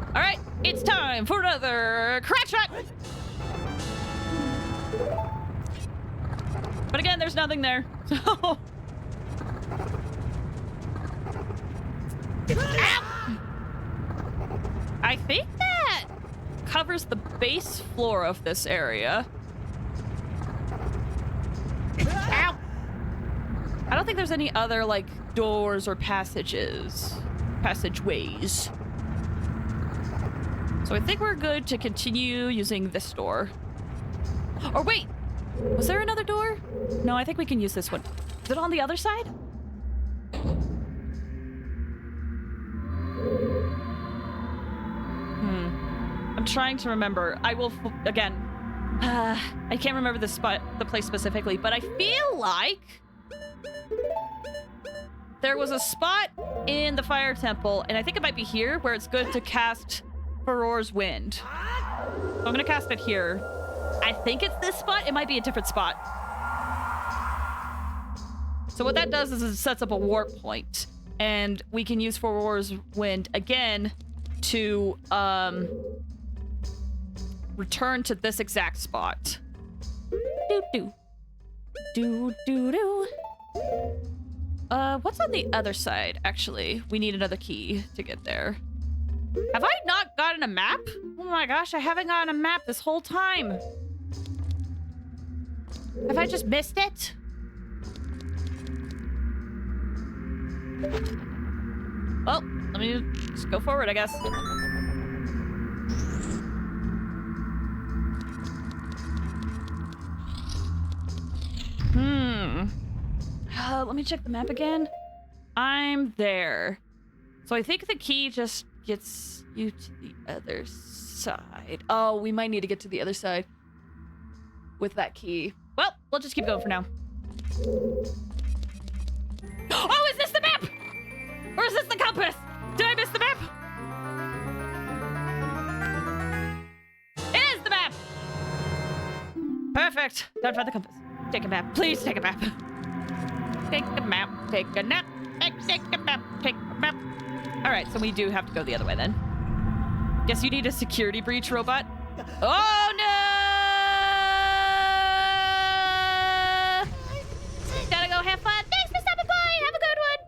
All right, it's time for another crack shot. But again, there's nothing there, so. Ow! I think that covers the base floor of this area. Ow! I don't think there's any other, like, doors or passageways. So I think we're good to continue using this door. Or wait, was there another door? No, I think we can use this one. Is it on the other side? I'm trying to remember. I will, again, I can't remember the place specifically, but I feel like there was a spot in the fire temple, and I think it might be here, where it's good to cast Farore's Wind. So I'm gonna cast it here. I think it's this spot. It might be a different spot. So what that does is it sets up a warp point, and we can use Farore's Wind again to return to this exact spot. What's on the other side, actually? We need another key to get there. Have I not gotten a map? Oh my gosh, I haven't gotten a map this whole time. Have I just missed it? Well, let me just go forward, I guess. Let me check the map again. I'm there. So I think the key just gets you to the other side. Oh, we might need to get to the other side with that key. Well, we'll just keep going for now. Oh, is this the map? Or is this the compass? Did I miss the map? It is the map! Perfect. Don't find the compass. Take a map. Please take a map. Take a map. Take a nap. Take a map. Take a map. All right, so we do have to go the other way then. Guess you need a security breach, robot. Oh, no! Gotta go have fun. Thanks for stopping by. Have a good one.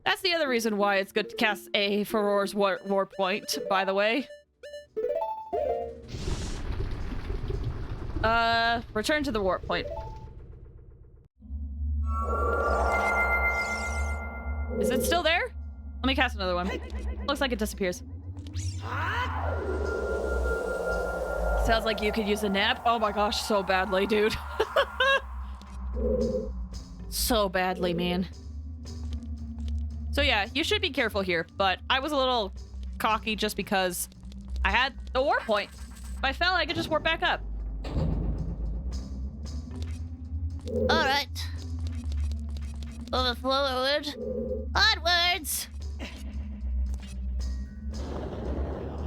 That's the other reason why it's good to cast a Farore's Warp Point, by the way. Return to the warp point. Is it still there? Let me cast another one. Looks like it disappears. Sounds like you could use a nap. Oh my gosh, so badly, dude. So badly, man. So yeah, you should be careful here, but I was a little cocky just because I had the warp point. If I fell, I could just warp back up. All right. Move forward. Onwards.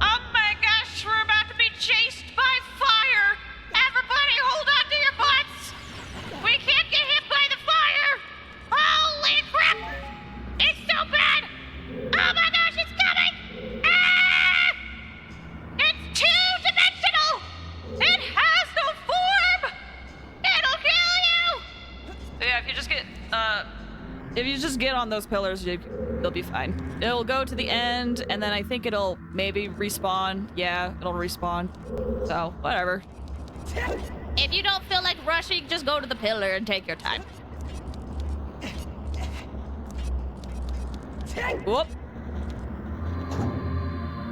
Oh my gosh, we're about to be chased by fire! Everybody hold on to your butts! We can't get hit by the fire! Holy crap! It's so bad! Oh my gosh, it's coming! Ah! It's two-dimensional! It has no form! It'll kill you! So yeah, if you just get on those pillars, you'll be fine. It'll go to the end, and then I think it'll maybe respawn. Yeah, it'll respawn. So, whatever. If you don't feel like rushing, just go to the pillar and take your time. Whoop.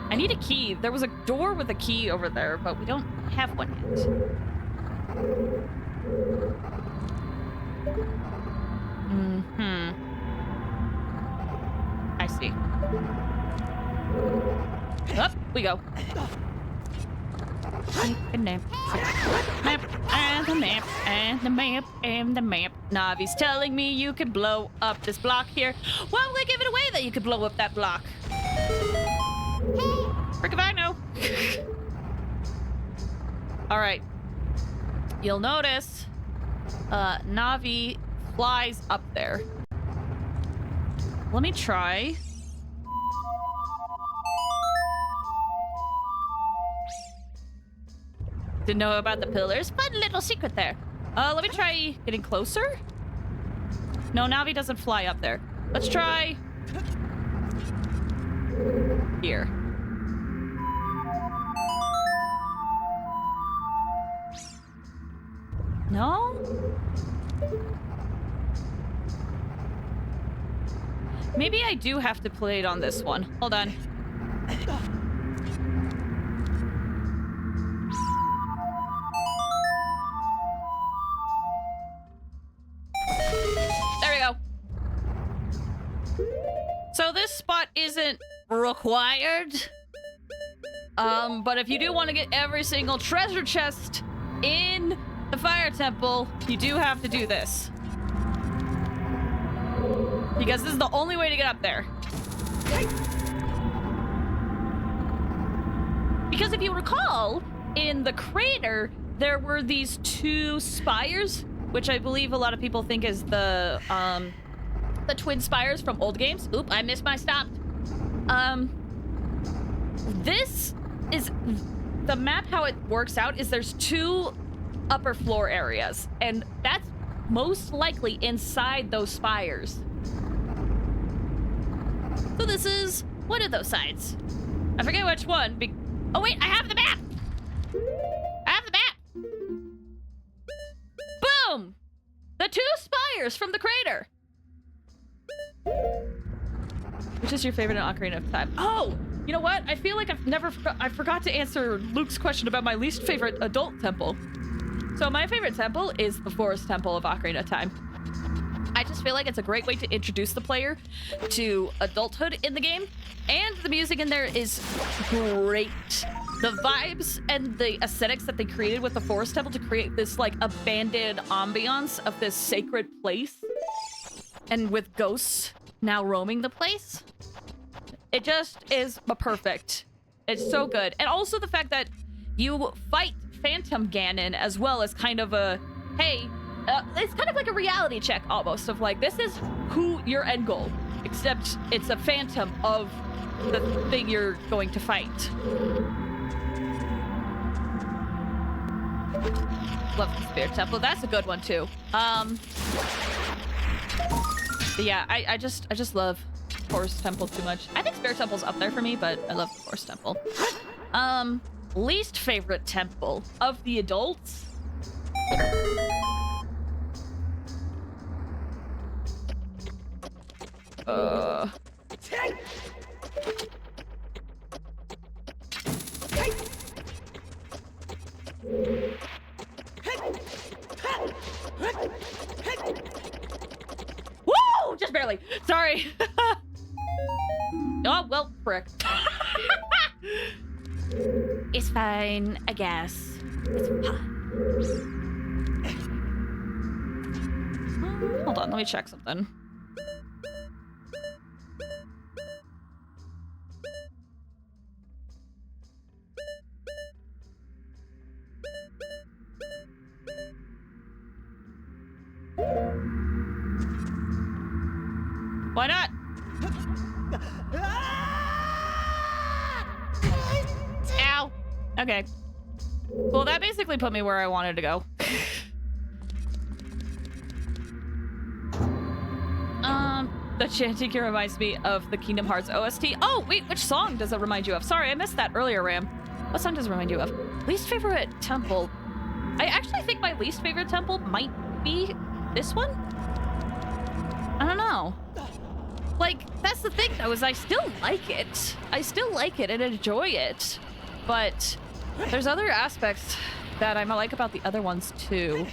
I need a key. There was a door with a key over there, but we don't have one yet. I see. Up we go. Take a nap. Map and the map and the map and the map. Navi's telling me you can blow up this block here. Well, they give it away that you could blow up that block. Frick if I know. All right. You'll notice Navi flies up there. Let me try. Didn't know about the pillars. Fun little secret there. Let me try getting closer. No, Navi doesn't fly up there. Let's try here. No? Maybe I do have to play it on this one. Hold on. There we go. So this spot isn't required. But if you do want to get every single treasure chest in the fire temple, you do have to do this. Because this is the only way to get up there. Because if you recall, in the crater, there were these two spires, which I believe a lot of people think is the twin spires from old games. Oop, I missed my stop. This is the map. How it works out is there's two upper floor areas, and that's most likely inside those spires. So this is one of those sides. I forget which one. Oh wait, I have the map! I have the map! Boom! The two spires from the crater! Which is your favorite in Ocarina of Time? Oh! You know what? I feel like I forgot to answer Luke's question about my least favorite adult temple. So my favorite temple is the Forest Temple of Ocarina of Time. I just feel like it's a great way to introduce the player to adulthood in the game. And the music in there is great. The vibes and the aesthetics that they created with the Forest Temple to create this like abandoned ambiance of this sacred place. And with ghosts now roaming the place. It just is perfect. It's so good. And also the fact that you fight Phantom Ganon as well as kind of a, hey, it's kind of like a reality check almost of like, this is who your end goal, except it's a phantom of the thing you're going to fight. Love the Spirit Temple. That's a good one too. But yeah, I just love Forest Temple too much. I think Spirit Temple's up there for me, but I love Forest Temple. Least favorite temple of the adults. Woo! Just barely. Sorry. Oh, well, frick. It's fine, I guess. It's fine. Hold on, let me check something. Why not? Ow. Okay. Well, that basically put me where I wanted to go. The chanting here reminds me of the Kingdom Hearts OST. Oh, wait, which song does it remind you of? Sorry, I missed that earlier, Ram. What song does it remind you of? Least favorite temple. I actually think my least favorite temple might be this one. I don't know. Like, that's the thing, though, is I still like it. I still like it and enjoy it. But there's other aspects that I like about the other ones, too.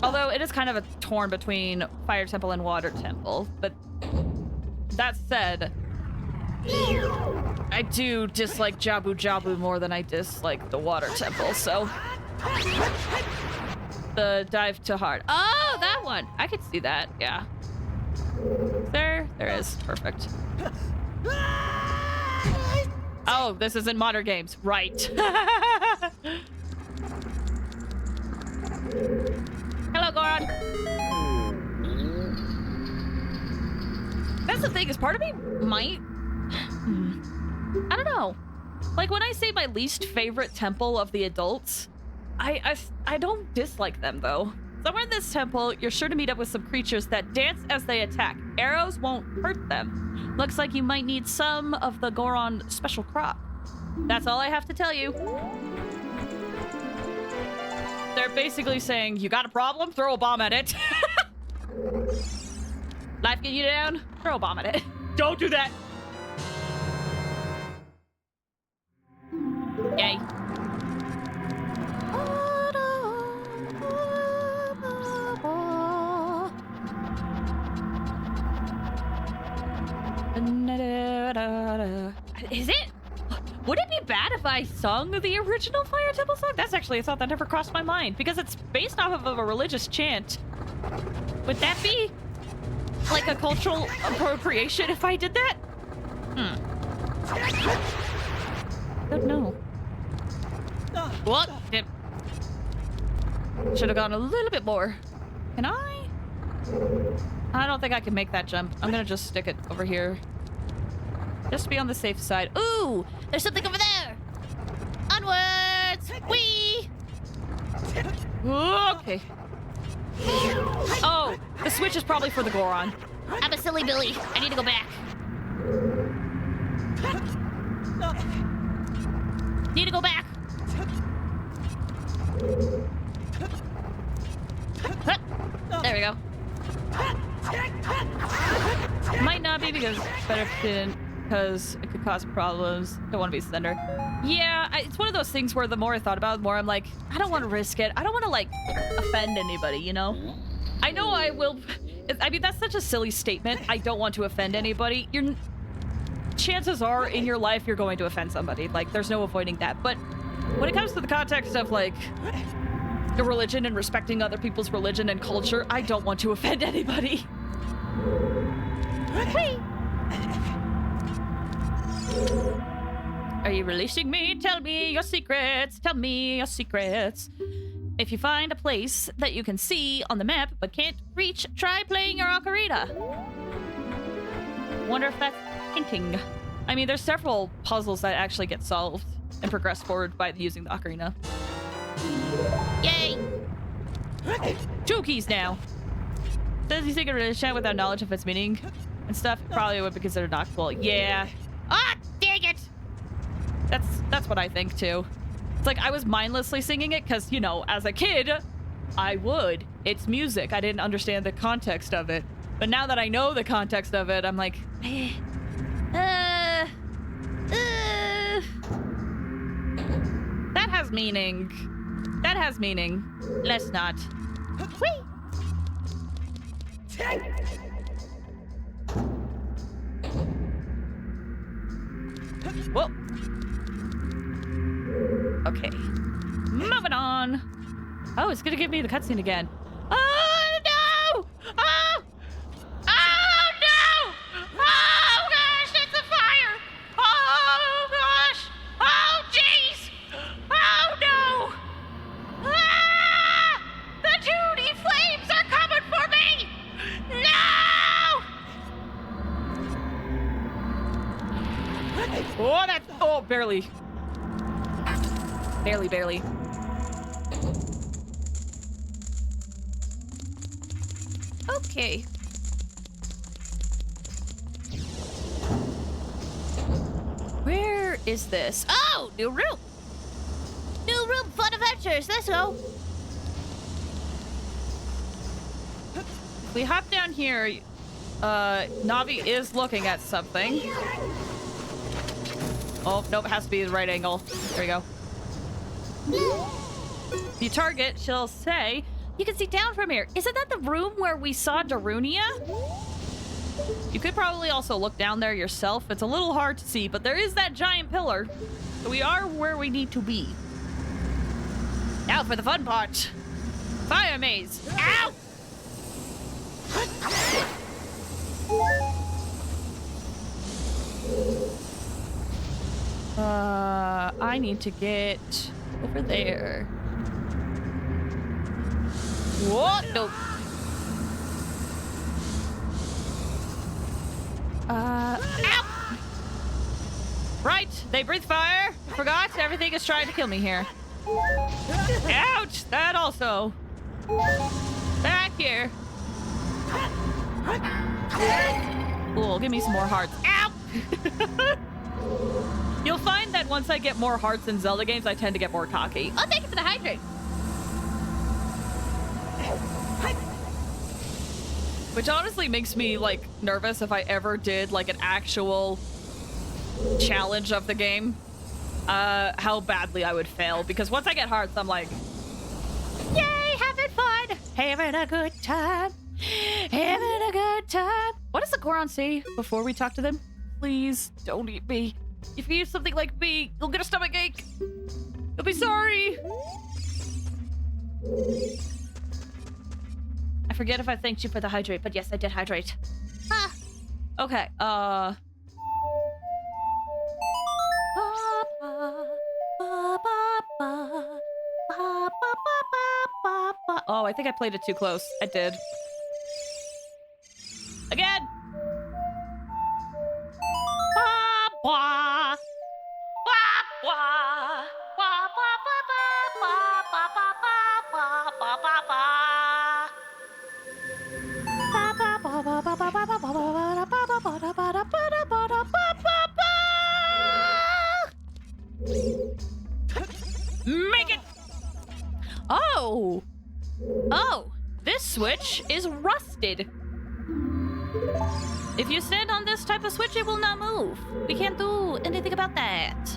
Although it is kind of a torn between Fire Temple and Water Temple. But that said, I do dislike Jabu Jabu more than I dislike the Water Temple, so... The dive too hard. Oh, that one! I could see that, yeah. There is. Perfect. Oh, this isn't modern games. Right. Hello, Goron. That's the thing, is part of me might... I don't know. Like, when I say my least favorite temple of the adults, I don't dislike them, though. Somewhere in this temple, you're sure to meet up with some creatures that dance as they attack. Arrows won't hurt them. Looks like you might need some of the Goron special crop. That's all I have to tell you. They're basically saying, you got a problem? Throw a bomb at it. Life get you down? Throw a bomb at it. Don't do that. Yay. Is it? Would it be bad if I sung the original Fire Temple song? That's actually a thought that never crossed my mind, because it's based off of a religious chant. Would that be like a cultural appropriation if I did that? I don't know. What? Should have gone a little bit more. Can I? I don't think I can make that jump. I'm gonna just stick it over here. Just to be on the safe side. Ooh! There's something over there! Onwards! Whee! Okay. Oh, the switch is probably for the Goron. I'm a silly Billy. I need to go back. Need to go back. There we go. Might not be because it could cause problems. Don't want to be Slender. Yeah, it's one of those things where the more I thought about it, the more I'm like, I don't want to risk it. I don't want to, like, offend anybody, you know? I know I will... I mean, that's such a silly statement. I don't want to offend anybody. Chances are, in your life, you're going to offend somebody. Like, there's no avoiding that. But when it comes to the context of, like, the religion and respecting other people's religion and culture, I don't want to offend anybody. Whee! Are you releasing me? Tell me your secrets. Tell me your secrets. If you find a place that you can see on the map but can't reach, try playing your ocarina. Wonder if that's hinting. I mean, there's several puzzles that actually get solved and progress forward by using the ocarina. Yay! 2 keys now. Says you think a chant without knowledge of its meaning and stuff probably would be considered nocturnal. Yeah. Ah, dang it! That's what I think too. It's like I was mindlessly singing it because, you know, as a kid, I would. It's music. I didn't understand the context of it. But now that I know the context of it, I'm like, that has meaning. That has meaning. Let's not. Whee! Whoa. Okay. Moving on. Oh, it's gonna give me the cutscene again. Oh, no! Oh! Oh, no! Oh, gosh, it's a fire! Oh, gosh! Oh, jeez! Oh, no! Ah! The 2D flames are coming for me! No! Oh, that's... Oh, barely. Barely. Okay. Where is this? Oh, new room. New room, fun adventures. Let's go. If we hop down here, Navi is looking at something. Oh, nope, it has to be the right angle. There we go. The target shall say, you can see down from here. Isn't that the room where we saw Darunia? You could probably also look down there yourself. It's a little hard to see, but there is that giant pillar. So we are where we need to be. Now for the fun part. Fire maze. Ow! I need to get over there. What? Nope. Ow! Right, they breathe fire. I forgot, everything is trying to kill me here. Ouch! That also. Back here. Cool, give me some more hearts. Ow! You'll find that once I get more hearts in Zelda games, I tend to get more cocky. Oh, thank you for the hydrate. Which honestly makes me, like, nervous if I ever did, like, an actual challenge of the game. How badly I would fail. Because once I get hearts, I'm like, yay, having fun! Having a good time! Having a good time! What does the Goron say before we talk to them? Please, don't eat me. If you eat something like me, you'll get a stomach ache. You'll be sorry. I forget if I thanked you for the hydrate, but yes, I did hydrate. Huh. Okay, Oh, I think I played it too close. I did. Again! Make it! Oh! Oh! This switch is rusted. If you stand on this type of switch, it will not move. We can't do anything about that.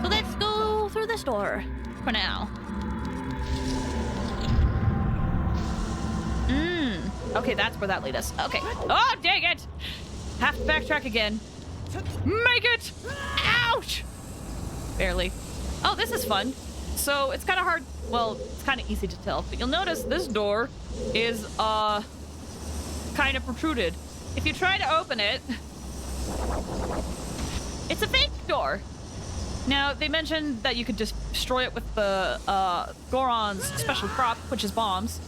So let's go through this door for now. Okay, that's where that lead us. Okay. Oh, dang it! Have to backtrack again. Make it! Ouch! Barely. Oh, this is fun. So it's kind of hard. Well, it's kind of easy to tell. But you'll notice this door is, kind of protruded. If you try to open it, it's a fake door. Now, they mentioned that you could just destroy it with the, Goron's special prop, which is bombs.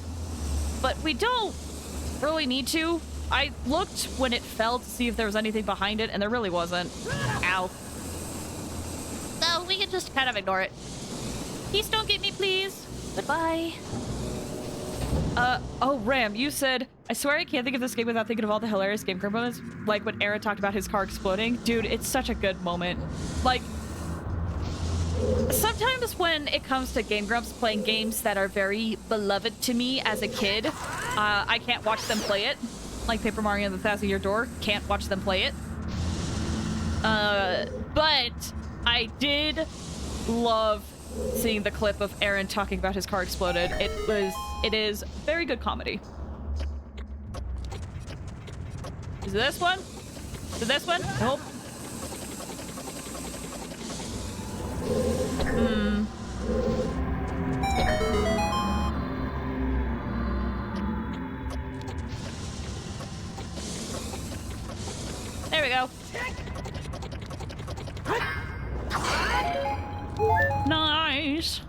But we don't really need to. I looked when it fell to see if there was anything behind it, and there really wasn't. Ow. So we can just kind of ignore it. Please don't get me, please. Goodbye. Oh, Ram, you said, I swear I can't think of this game without thinking of all the hilarious Game Grumps moments, like when Aaron talked about his car exploding. Dude, it's such a good moment. Like, sometimes when it comes to Game Grumps playing games that are very beloved to me as a kid, I can't watch them play it. Like Paper Mario and the Thousand Year Door, can't watch them play it. But I did love seeing the clip of Aaron talking about his car exploded. It is very good comedy. Is it this one? Is it this one? Nope. Hmm. There we go. Nice.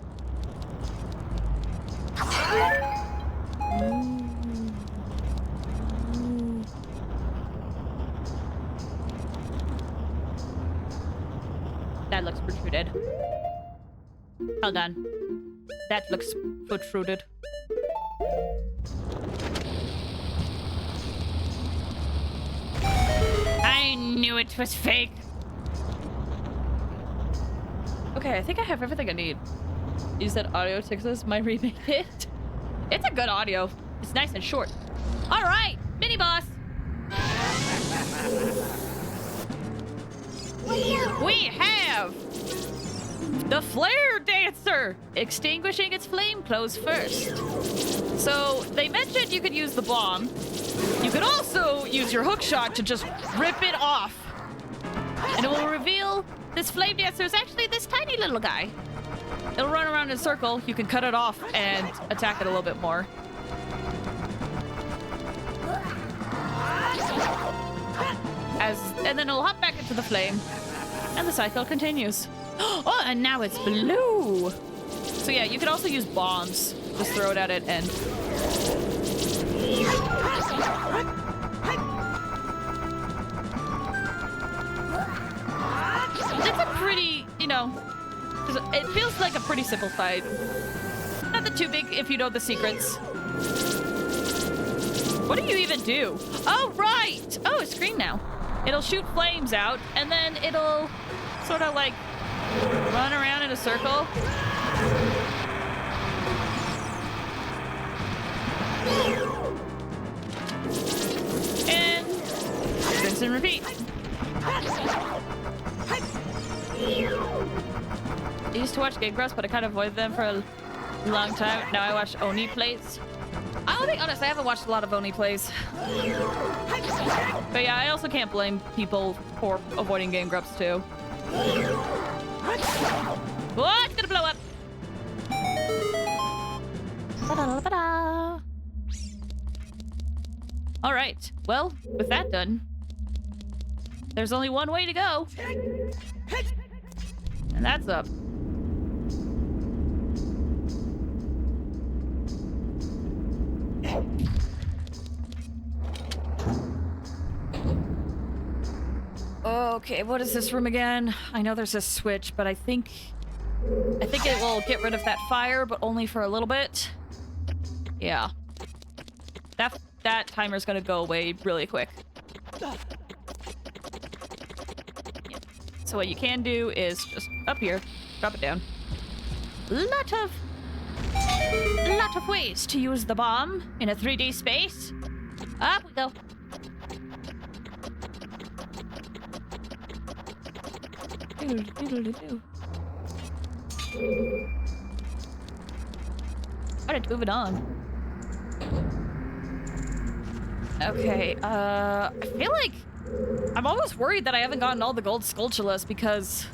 That looks protruded. Hold on. That looks protruded. I knew it was fake. Okay, I think I have everything I need. Use that audio Texas might remake it. It's a good audio. It's nice and short. All right, mini boss. We have the flare dancer. Extinguishing its flame clothes first. So they mentioned you could use the bomb. You could also use your hook shot to just rip it off. And it will reveal this flame dancer is actually this tiny little guy. It'll run around in a circle. You can cut it off and attack it a little bit more. And then it'll hop back into the flame. And the cycle continues. Oh, and now it's blue. So yeah, you could also use bombs. Just throw it at it and... It's a pretty, you know... It feels like a pretty simple fight. Nothing too big if you know the secrets. What do you even do? Oh, right! Oh, it's green now. It'll shoot flames out, and then it'll sort of like run around in a circle. And rinse and repeat. I used to watch Game Grumps, but I kind of avoided them for a long time. Now I watch Oni plays. I'll be honest, I haven't watched a lot of Oni plays. But yeah, I also can't blame people for avoiding Game Grumps too. Oh, it's gonna blow up! Alright, well, with that done, there's only one way to go. And that's up. Okay, what is this room again? I know there's a switch, but I think it will get rid of that fire, but only for a little bit. Yeah. That timer's gonna go away really quick. Yeah. So what you can do is just up here, drop it down. Lot of ways to use the bomb in a 3D space. Up we go. Alright, moving on. Okay, I feel like I'm almost worried that I haven't gotten all the gold Skulltulas because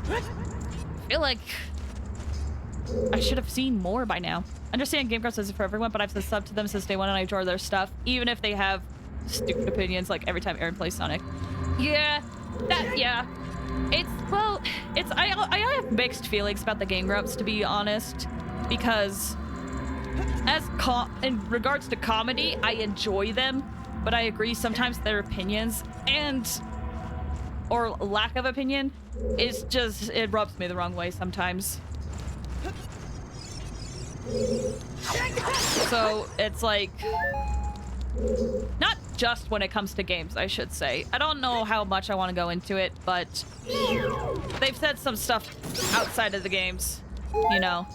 I feel like I should have seen more by now. Understand Game Grumps isn't for everyone, but I've said sub to them since day one and I enjoy their stuff, even if they have stupid opinions like every time Aaron plays Sonic. Yeah, I have mixed feelings about the Game Grumps, to be honest, because in regards to comedy, I enjoy them, but I agree sometimes their opinions or lack of opinion is just, it rubs me the wrong way sometimes. So it's like, not just when it comes to games, I should say. I don't know how much I want to go into it, but they've said some stuff outside of the games, you know.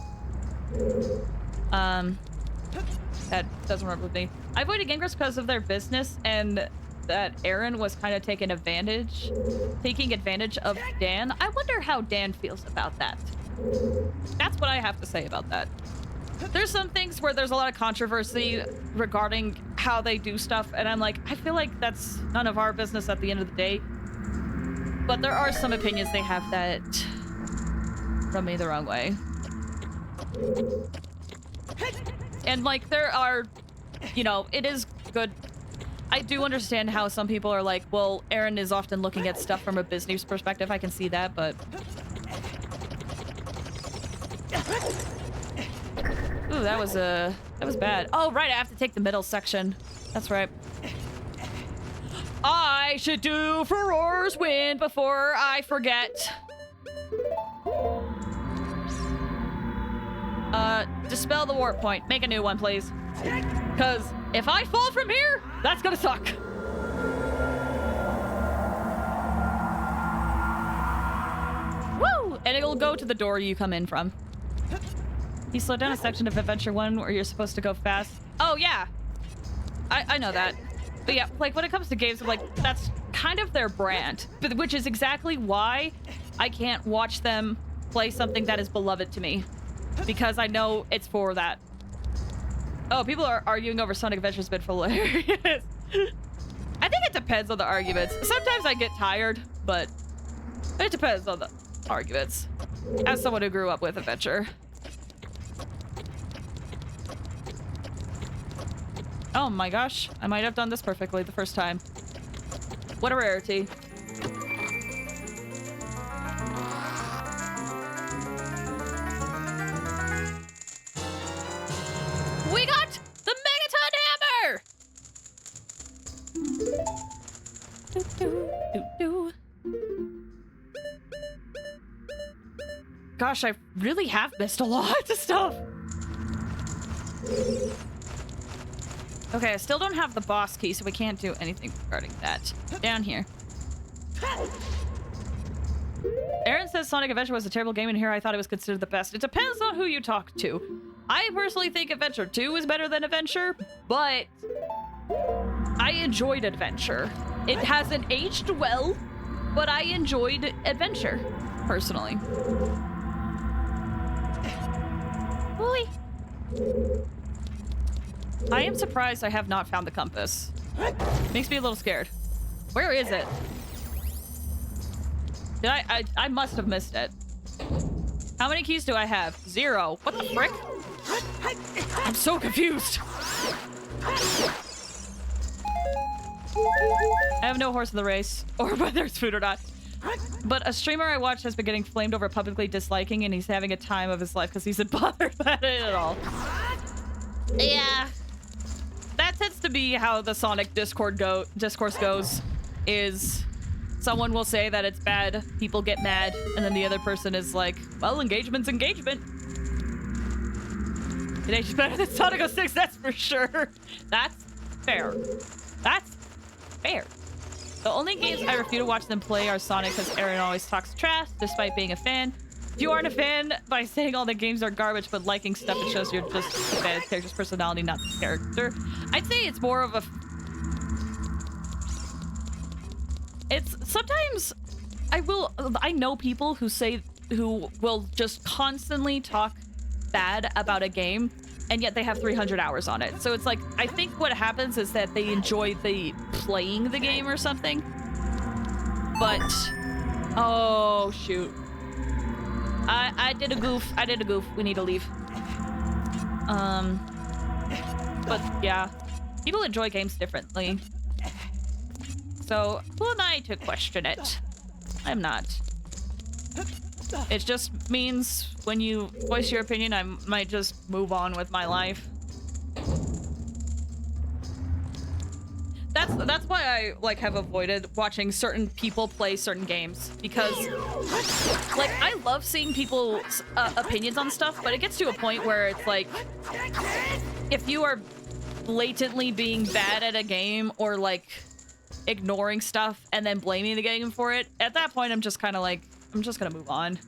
That doesn't work with me. I avoided Game Grumps because of their business and that Aaron was kind of taking advantage of Dan. I wonder how Dan feels about that. That's what I have to say about that. There's some things where there's a lot of controversy regarding how they do stuff, and I'm like, I feel like that's none of our business at the end of the day. But there are some opinions they have that rub me the wrong way. And, like, there are, you know, it is good. I do understand how some people are like, well, Aaron is often looking at stuff from a business perspective. I can see that, but... Ooh, that was bad. Oh, right, I have to take the middle section. That's right. I should do Furor's Wind before I forget. Dispel the warp point. Make a new one, please. Because if I fall from here, that's gonna suck. Woo! And it'll go to the door you come in from. You slowed down a section of Adventure 1 where you're supposed to go fast. Oh, yeah. I know that. But yeah, like, when it comes to games, like, that's kind of their brand. But, which is exactly why I can't watch them play something that is beloved to me. Because I know it's for that. Oh, people are arguing over Sonic Adventure's been hilarious. I think it depends on the arguments. Sometimes I get tired, but it depends on the arguments. As someone who grew up with Adventure. Oh my gosh, I might have done this perfectly the first time. What a rarity. We got the Megaton Hammer! Doo, doo, doo, doo. Gosh, I really have missed a lot of stuff. Okay, I still don't have the boss key, so we can't do anything regarding that. Down here. Aaron says Sonic Adventure was a terrible game, and here I thought it was considered the best. It depends on who you talk to. I personally think Adventure 2 is better than Adventure, but I enjoyed Adventure. It hasn't aged well, but I enjoyed Adventure, personally. Ooh. I am surprised I have not found the compass. Makes me a little scared. Where is it? Did I must have missed it. How many keys do I have? 0. What the frick? I'm so confused. I have no horse in the race, or whether it's food or not. But a streamer I watched has been getting flamed over publicly disliking, and he's having a time of his life because he's not bothered by it at all. Yeah. That tends to be how the Sonic discourse goes, is someone will say that it's bad, people get mad, and then the other person is like, well, engagement's engagement. It aged better than Sonic 06, that's for sure. That's fair. That's fair. The only games I refuse to watch them play are Sonic because Aaron always talks trash, despite being a fan. If you aren't a fan by saying all the games are garbage, but liking stuff, it shows you're just a fan of the character's personality, not the character. I'd say it's more of a... It's sometimes... I know people who will just constantly talk bad about a game, and yet they have 300 hours on it. So it's like, I think what happens is that they enjoy playing the game or something. But... Oh, shoot. I did a goof. We need to leave. But yeah, people enjoy games differently. So who am I to question it? I'm not. It just means when you voice your opinion, I might just move on with my life. That's why I like have avoided watching certain people play certain games, because like I love seeing people's opinions on stuff, but it gets to a point where it's like if you are blatantly being bad at a game or like ignoring stuff and then blaming the game for it, at that point I'm just kind of like, I'm just gonna move on.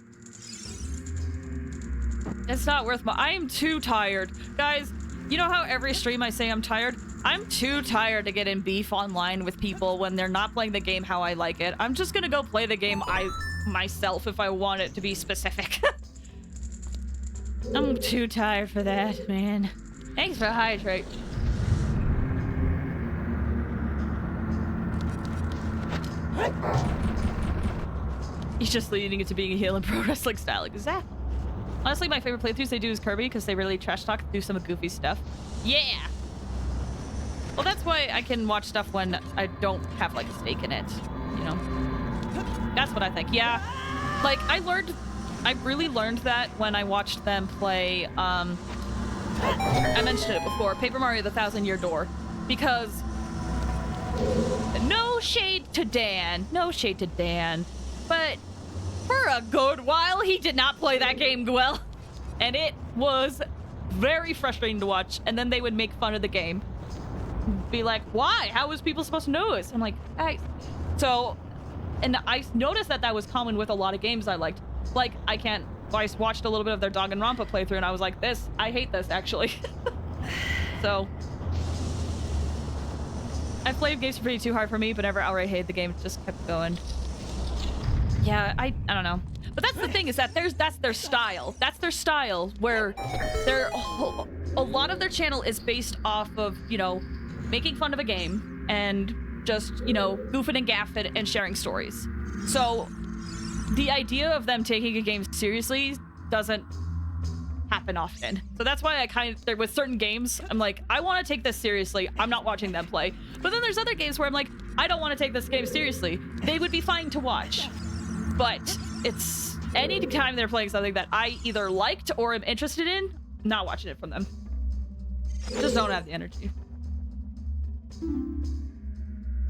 It's not worth I am too tired. Guys, you know how every stream I say I'm tired? I'm too tired to get in beef online with people when they're not playing the game how I like it. I'm just gonna go play the game myself if I want it to be specific. I'm too tired for that, man. Thanks for hydrate. He's just leading it to being a heel in pro wrestling style. Exactly. Honestly, my favorite playthroughs they do is Kirby because they really trash talk, do some goofy stuff. Yeah. Well, that's why I can watch stuff when I don't have like a stake in it. You know. That's what I think. Yeah. Like I really learned that when I watched them play. I mentioned it before. Paper Mario: The Thousand Year Door, because no shade to Dan, but for a good while he did not play that game well, and it was very frustrating to watch. And then they would make fun of the game, be like, "Why? How was people supposed to know this?" I'm like, and I noticed that was common with a lot of games I liked. Like I watched a little bit of their Danganronpa playthrough, and I was like, I hate this actually. So. I played games pretty too hard for me, but never outright hated the game. It just kept going. Yeah, I don't know. But that's the thing, is that that's their style. That's their style, where a lot of their channel is based off of, you know, making fun of a game and just, you know, goofing and gaffing and sharing stories. So the idea of them taking a game seriously doesn't happen often. So that's why with certain games, I'm like, I want to take this seriously. I'm not watching them play. But then there's other games where I'm like, I don't want to take this game seriously. They would be fine to watch. But it's any time they're playing something that I either liked or am interested in, not watching it from them. Just don't have the energy.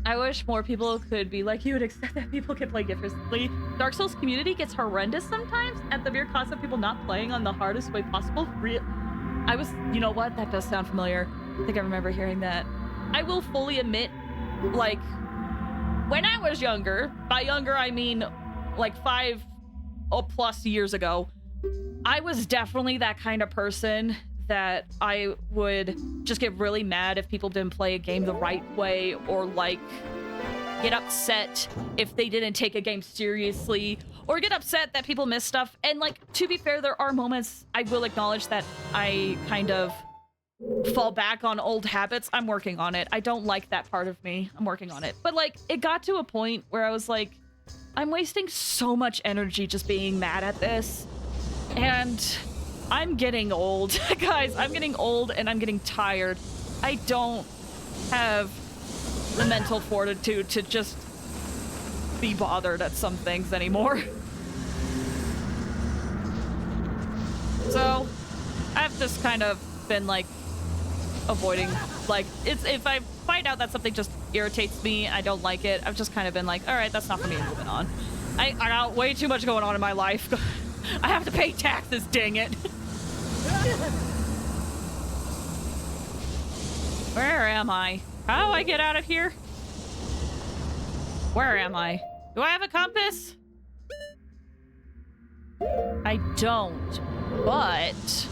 I wish more people could be like you and accept that people can play differently. Dark Souls community gets horrendous sometimes at the mere cost of people not playing on the hardest way possible. You know what? That does sound familiar. I think I remember hearing that. I will fully admit, like, when I was younger, by younger I mean like 5+ years ago, I was definitely that kind of person that I would just get really mad if people didn't play a game the right way, or like get upset if they didn't take a game seriously, or get upset that people miss stuff. And like, to be fair, there are moments I will acknowledge that I kind of fall back on old habits. I'm working on it. I don't like that part of me. I'm working on it. But like, it got to a point where I was like, I'm wasting so much energy just being mad at this. And I'm getting old. Guys, I'm getting old and I'm getting tired. I don't have the mental fortitude to just be bothered at some things anymore. So, I've just kind of been like avoiding, like, if I find out that something just irritates me, I don't like it, I've just kind of been like, all right, that's not for me, moving on. I got way too much going on in my life. I have to pay taxes, dang it. Where am I? How do I get out of here? Where am I? Do I have a compass? I don't, but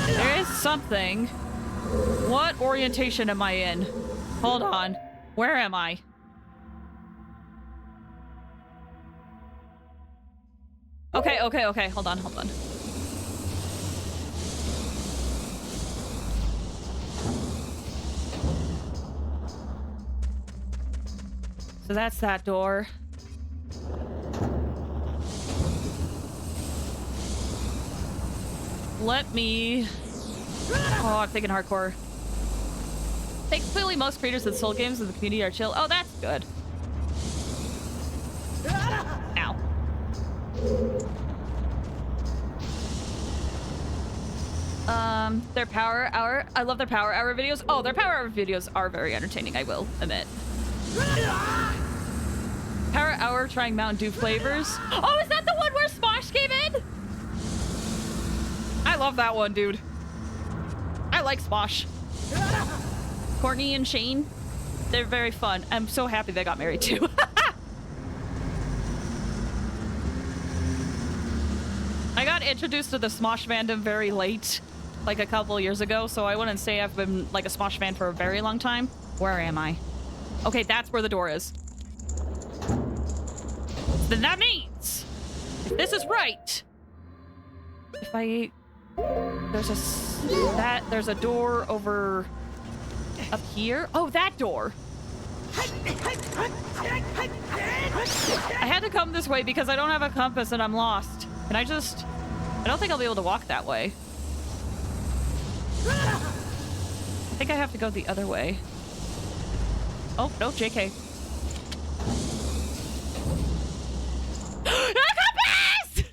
there is something. What orientation am I in? Hold on. Where am I? Okay. Hold on. So that's that door. Let me... Oh, I'm thinking hardcore. Thankfully, most creators of Soul games in the community are chill. Oh, that's good. Ow. Their Power Hour. I love their Power Hour videos. Oh, their Power Hour videos are very entertaining, I will admit. Power Hour trying Mountain Dew flavors. Oh, is that the one where Smosh came in? I love that one, dude. I like Smosh. Courtney and Shane, they're very fun. I'm so happy they got married too. I got introduced to the Smosh fandom very late, like a couple years ago, so I wouldn't say I've been like a Smosh fan for a very long time. Where am I? Okay, that's where the door is. Then that means, if this is right, if I... There's a door over up here. Oh, that door. I had to come this way because I don't have a compass and I'm lost. Can I just... I don't think I'll be able to walk that way. I think I have to go the other way. Oh, no, JK. A compass!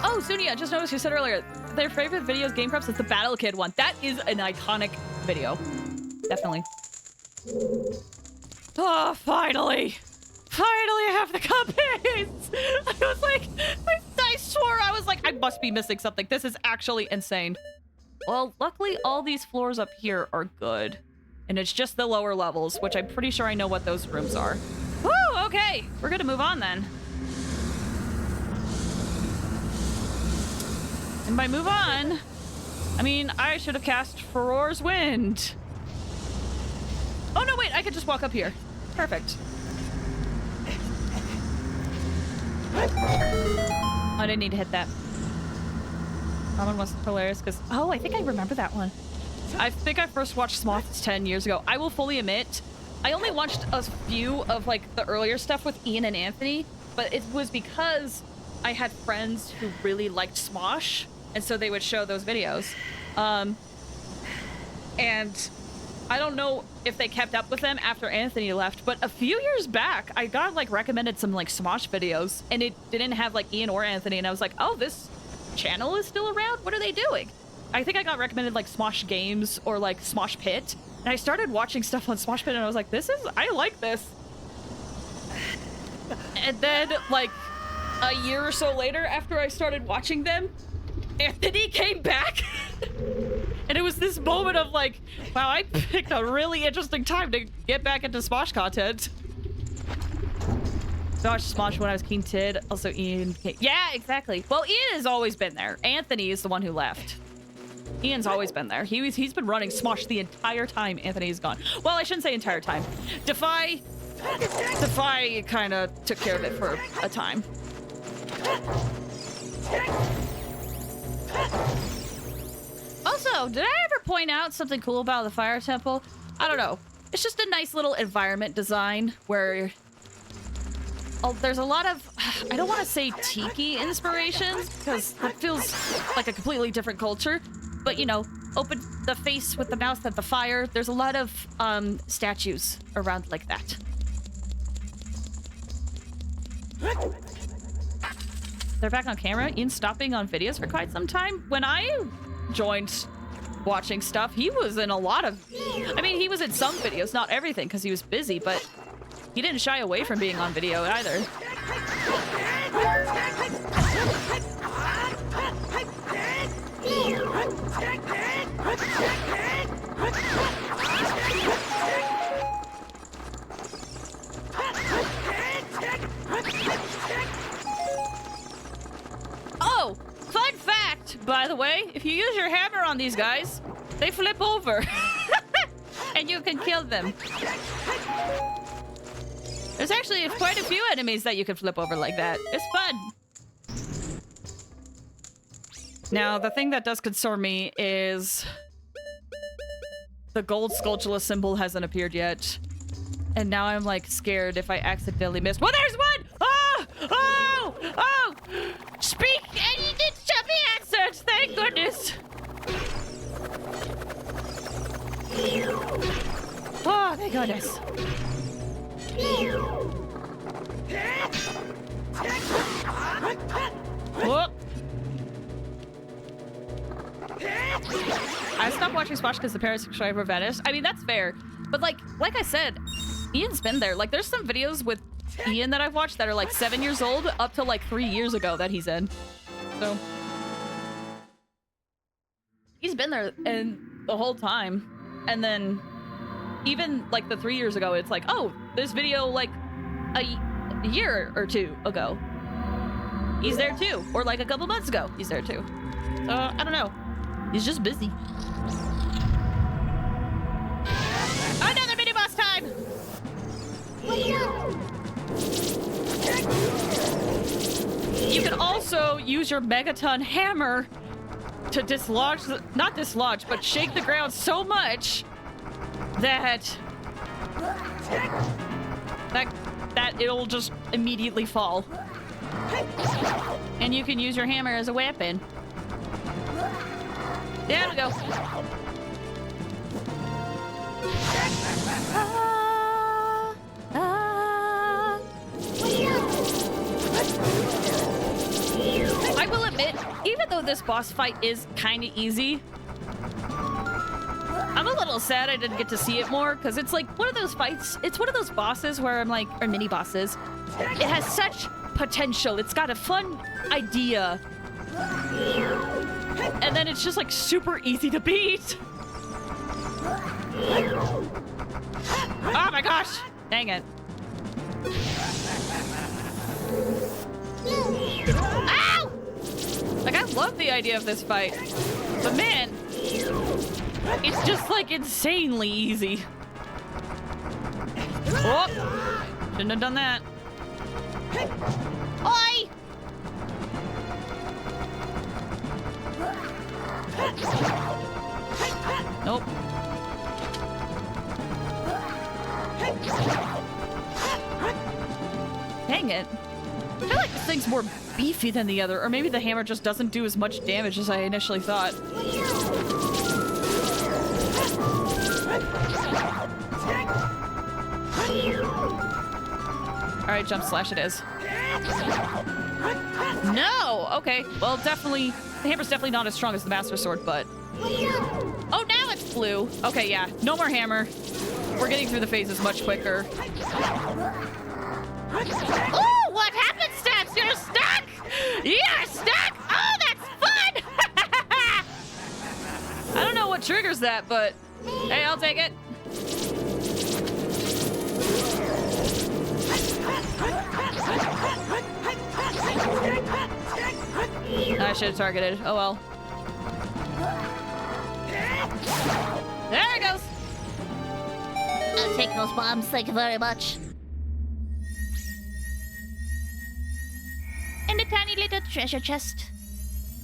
Oh, Sunia, just noticed you said earlier their favorite videos, Game Preps, is the Battle Kid one. That is an iconic video. Definitely. Oh, finally! Finally, I have the compass! I was like, I swore I was like, I must be missing something. This is actually insane. Well, luckily, all these floors up here are good. And it's just the lower levels, which I'm pretty sure I know what those rooms are. Woo, okay. We're gonna move on then. And by move on, I mean, I should have cast Furor's Wind. Oh, no, wait, I could just walk up here. Perfect. Oh, I didn't need to hit that. That one was hilarious because... Oh, I think I remember that one. I think I first watched Smoths 10 years ago. I will fully admit, I only watched a few of, like, the earlier stuff with Ian and Anthony, but it was because I had friends who really liked Smosh, and so they would show those videos. And I don't know if they kept up with them after Anthony left, but a few years back, I got, like, recommended some, like, Smosh videos, and it didn't have, like, Ian or Anthony, and I was like, oh, this channel is still around? What are they doing? I think I got recommended, like, Smosh Games or, like, Smosh Pit, and I started watching stuff on Smosh Pit, and I was like, I like this. And then, like, a year or so later, after I started watching them, Anthony came back. And it was this moment of like, wow, I picked a really interesting time to get back into Smosh content. I watched Smosh when I was King Tid. Also Ian. Yeah, exactly. Well, Ian has always been there. Anthony is the one who left. Ian's always been there. He's been running Smosh the entire time Anthony's gone. Well, I shouldn't say entire time. Defy kind of took care of it for a time. Also, did I ever point out something cool about the Fire Temple? I don't know. It's just a nice little environment design where there's a lot of, I don't want to say tiki inspirations because that feels like a completely different culture, but you know, open the face with the mouth at the fire. There's a lot of statues around like that. They're back on camera. Ian's stopping on videos for quite some time. When I joined watching stuff, he was in a lot of... I mean, he was in some videos, not everything, because he was busy, but he didn't shy away from being on video either. Oh, fun fact, by the way, if you use your hammer on these guys, they flip over. And you can kill them. There's actually quite a few enemies that you can flip over like that. It's fun. Now, the thing that does concern me is the gold Skulltula symbol hasn't appeared yet. And now I'm like scared if I accidentally miss. Well, there's one! Oh! Oh! Oh! Speak and it shall be answered! Thank goodness! Oh, thank goodness. Whoop. I stopped watching Smosh because the parents subscriber vanished. I mean, that's fair. But like I said, Ian's been there. Like, there's some videos with Ian that I've watched that are like 7 years old up to like 3 years ago that he's in. So he's been there and the whole time. And then even like the 3 years ago, it's like, oh, this video like a year or two ago, he's there too. Or like a couple months ago, he's there too. So I don't know. He's just busy. Another mini boss time! You can also use your Megaton hammer to dislodge, not dislodge, but shake the ground so much that it'll just immediately fall. And you can use your hammer as a weapon. There we go. I will admit, even though this boss fight is kind of easy, I'm a little sad I didn't get to see it more, because it's like one of those fights, it's one of those bosses where I'm like, or mini bosses, it has such potential, it's got a fun idea, and then it's just like super easy to beat. Oh my gosh! Dang it. Ow! Like, I love the idea of this fight, but man, it's just like insanely easy. Oh! Shouldn't have done that. Oi! Nope. Dang it. I feel like this thing's more beefy than the other, or maybe the hammer just doesn't do as much damage as I initially thought. Alright, jump slash it is. No! Okay, well, definitely, the hammer's definitely not as strong as the Master Sword, but... Oh, now it's blue! Okay, yeah, no more hammer. We're getting through the phases much quicker. Oh, what happened, Stabs? You're stuck! You're stuck! Oh, that's fun! I don't know what triggers that, but hey, I'll take it. I should have targeted. Oh well. There it goes. I'll take those bombs, thank you very much. And a tiny little treasure chest.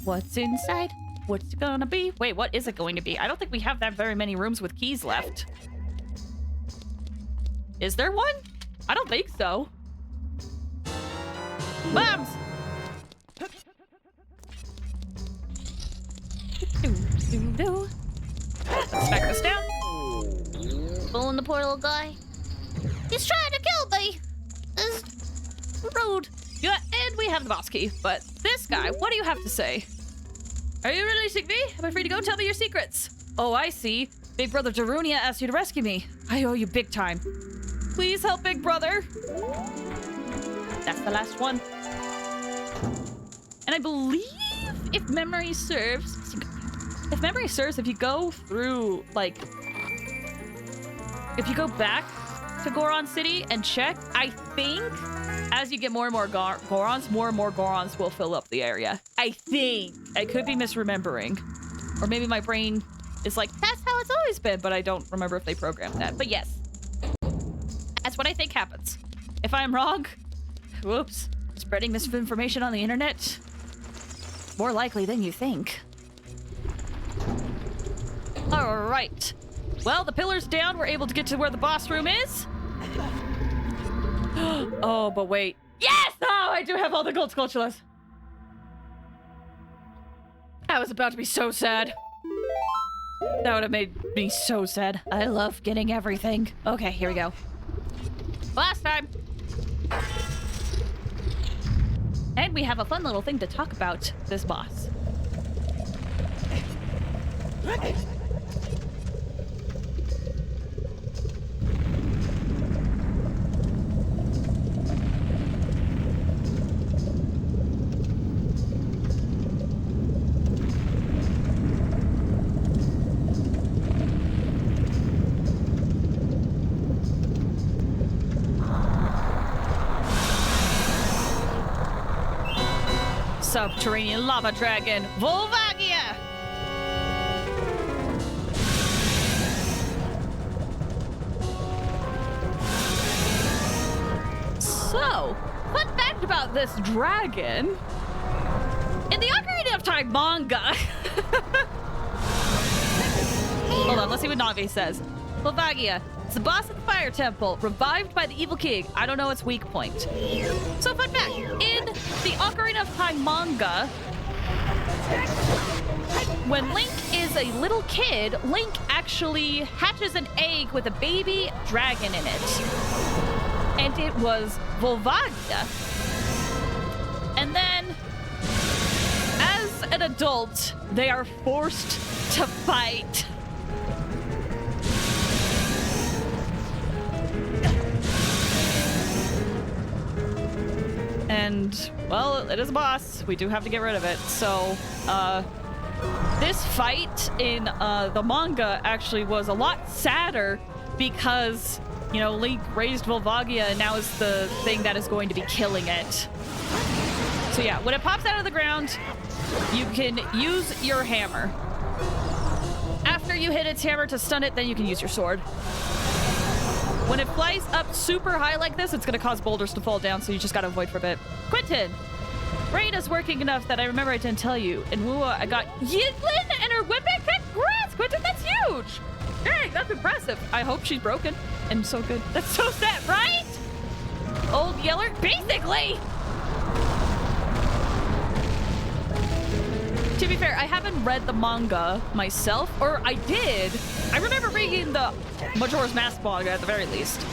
What's inside? What's it gonna be? Wait, what is it going to be? I don't think we have that very many rooms with keys left. Is there one? I don't think so. Bombs! Let's back this down. Pulling the poor little guy. He's trying to kill me. This rude. Yeah, and we have the boss key. But this guy, what do you have to say? Are you releasing me? Am I free to go? Tell me your secrets. Oh, I see. Big Brother Darunia asked you to rescue me. I owe you big time. Please help Big Brother. That's the last one. And I believe, if memory serves, if you go through, like, if you go back to Goron City and check, I think as you get more and more Gorons, more and more Gorons will fill up the area. I think. I could be misremembering. Or maybe my brain is like, that's how it's always been, but I don't remember if they programmed that. But yes, that's what I think happens. If I'm wrong, whoops, spreading misinformation on the internet, more likely than you think. All right. Well, the pillar's down. We're able to get to where the boss room is. Oh, but wait. Yes! Oh, I do have all the gold Skulltulas. I was about to be so sad. That would have made me so sad. I love getting everything. Okay, here we go. Last time. And we have a fun little thing to talk about this boss. Subterranean lava dragon, Volvagia! So, fun fact about this dragon. In the Ocarina of Time manga, Hold on, let's see what Nave says. Volvagia, it's the boss of the Fire Temple, revived by the Evil King. I don't know its weak point. So, fun fact, in the Ocarina of Time manga, when Link is a little kid, Link actually hatches an egg with a baby dragon in it. And it was Volvagia. And then, as an adult, they are forced to fight. And, well, it is a boss. We do have to get rid of it. So, this fight in the manga actually was a lot sadder because, you know, Link raised Volvagia and now is the thing that is going to be killing it. So yeah, when it pops out of the ground, you can use your hammer. After you hit its hammer to stun it, then you can use your sword. When it flies up super high like this, it's going to cause boulders to fall down, so you just got to avoid for a bit. Quentin! Brain is working enough that I remember I didn't tell you. In Wua, I got Yidlin and her whippet. Congrats, Quentin, that's huge! Dang, that's impressive. I hope she's broken and so good. That's so sad, right? Old Yeller, basically! To be fair, I haven't read the manga myself, or I did. I remember reading the Majora's Mask manga at the very least.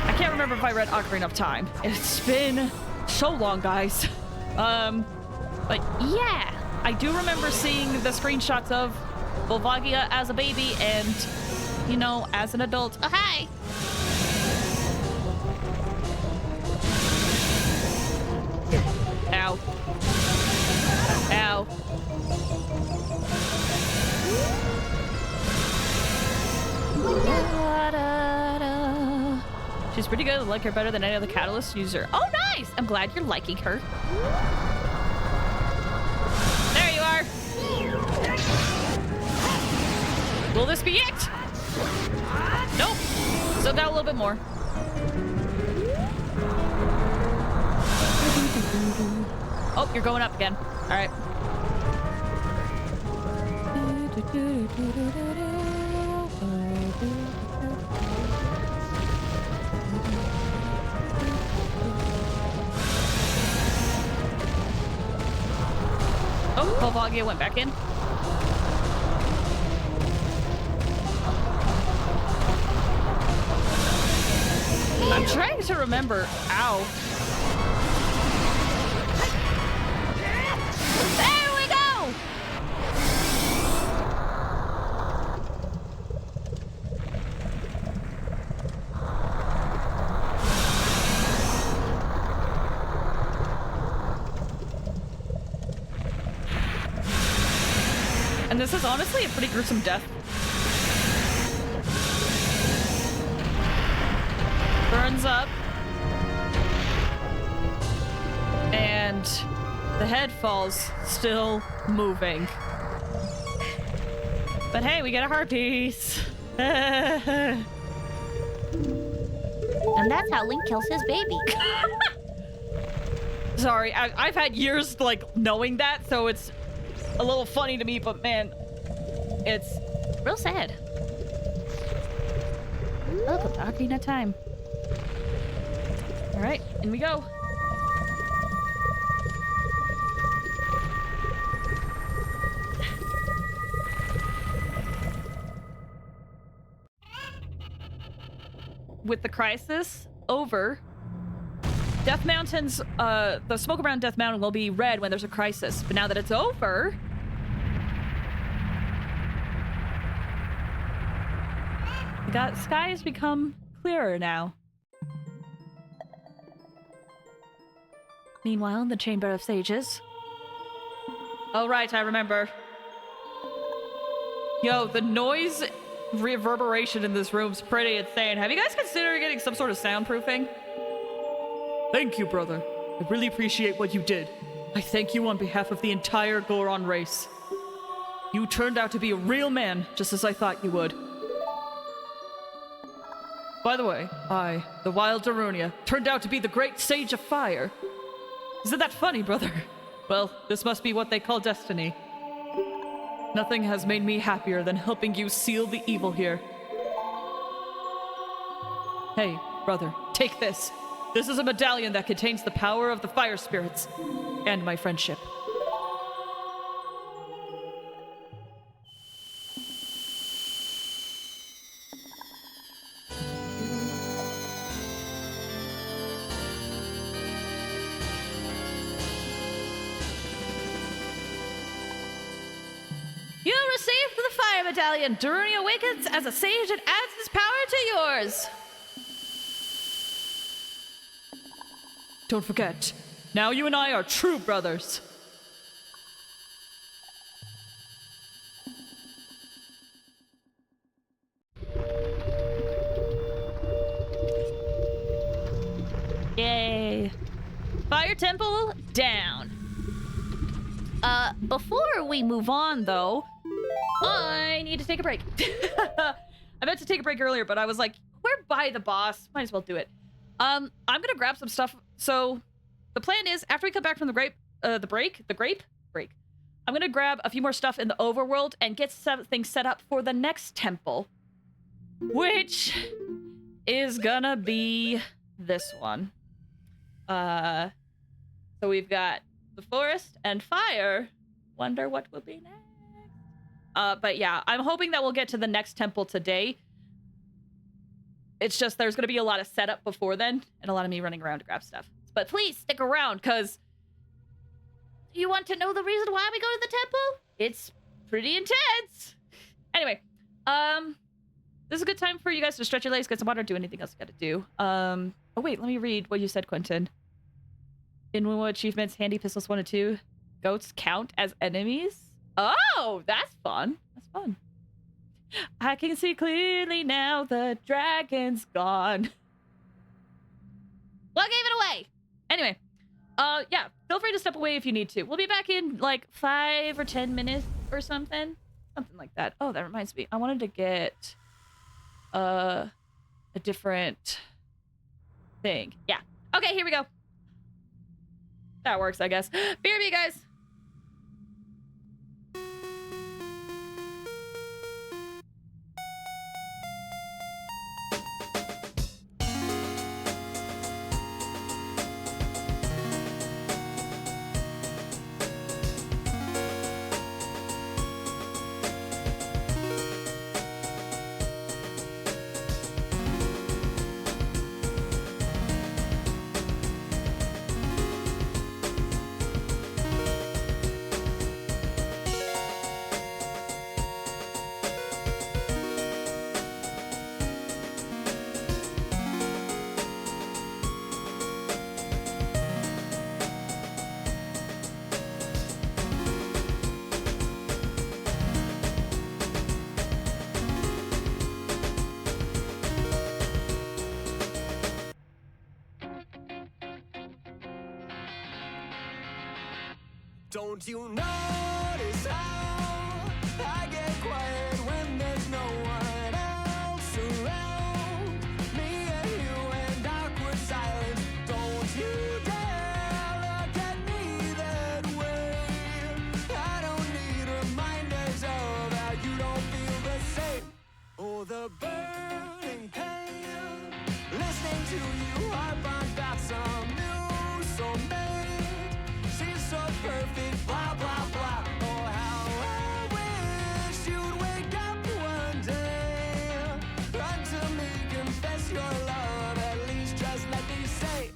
I can't remember if I read Ocarina of Time. It's been so long, guys. But yeah, I do remember seeing the screenshots of Volvagia as a baby and, you know, as an adult. Oh, hi! Ow. Ow. She's pretty good. I like her better than any other Catalyst user. Oh, nice! I'm glad you're liking her. There you are. Will this be it? Nope. Still got a little bit more. Oh, you're going up again. All right. Oh, Volvagia went back in. I'm trying to remember. Ow. There we go! And this is honestly a pretty gruesome death. Burns up. And the head falls, still moving. But hey, we get a heart piece. And that's how Link kills his baby. Sorry, I've had years, like, knowing that, so it's a little funny to me, but man, it's real sad. Welcome to Ocarina time. Alright, in we go. With the crisis over, Death Mountain's, the smoke around Death Mountain will be red when there's a crisis. But now that it's over, the sky has become clearer now. Meanwhile, in the Chamber of Sages. Oh, right, I remember. Yo, the noise reverberation in this room's pretty insane. Have you guys considered getting some sort of soundproofing? Thank you, brother. I really appreciate what you did. I thank you on behalf of the entire Goron race. You turned out to be a real man, just as I thought you would. By the way, I, the Wild Darunia, turned out to be the great Sage of Fire. Isn't that funny, brother? Well, this must be what they call destiny. Nothing has made me happier than helping you seal the evil here. Hey, brother, take this. This is a medallion that contains the power of the fire spirits and my friendship. You received the fire medallion. During he awakens as a sage and adds his power to yours. Don't forget, now you and I are true brothers. Yay. Fire temple down. Before we move on, though, I need to take a break. I meant to take a break earlier, but I was like, we're by the boss. Might as well do it. I'm gonna grab some stuff. So the plan is, after we come back from the grape break, I'm gonna grab a few more stuff in the overworld and get things set up for the next temple, which is gonna be this one. So we've got the forest and fire. Wonder what will be next. But yeah, I'm hoping that we'll get to the next temple today. It's just there's going to be a lot of setup before then and a lot of me running around to grab stuff. But please stick around, because you want to know the reason why we go to the temple? It's pretty intense. Anyway, this is a good time for you guys to stretch your legs, get some water, do anything else you got to do. Oh wait, let me read what you said, Quentin. In Winwo achievements, handy pistols 1 and 2. Goats count as enemies? Oh, that's fun. That's fun. I can see clearly now the dragon's gone. Well, I gave it away. Anyway, yeah, feel free to step away if you need to. We'll be back in like 5 or 10 minutes or something. Something like that. Oh, that reminds me. I wanted to get a different thing. Yeah. Okay, here we go. That works, I guess. BRB, guys. Don't you notice how I get quiet when there's no one else around? Me and you and awkward silence. Don't you dare look at me that way. I don't need reminders of how you don't feel the same. Oh, the burning pain. Listening to you harp on about some new soulmate. She's so perfect, blah, blah, blah. Oh, how I wish you'd wake up one day. Run to me, confess your love. At least just let me say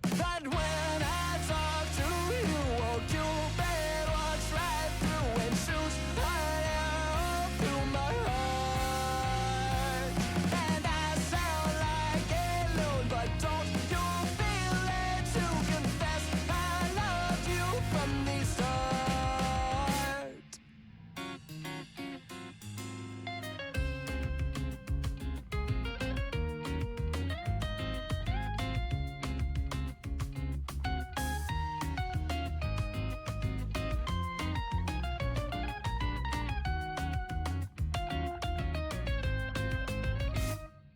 that when I talk to you, won't you bet walks right through and shoots right out through my heart. And I sound like a loon, but don't you feel it to confess I loved you from the start?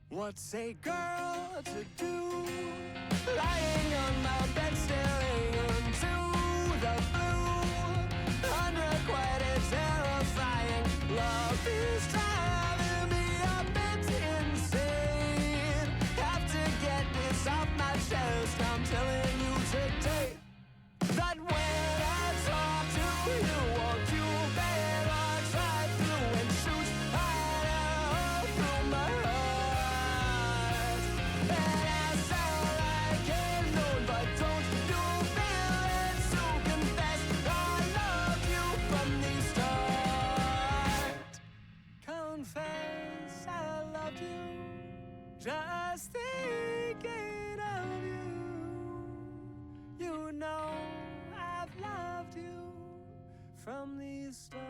What's a girl to do? Lying on my bed, staring into the blue. Unrequited, terrified. Just thinking of you. You know I've loved you from the start.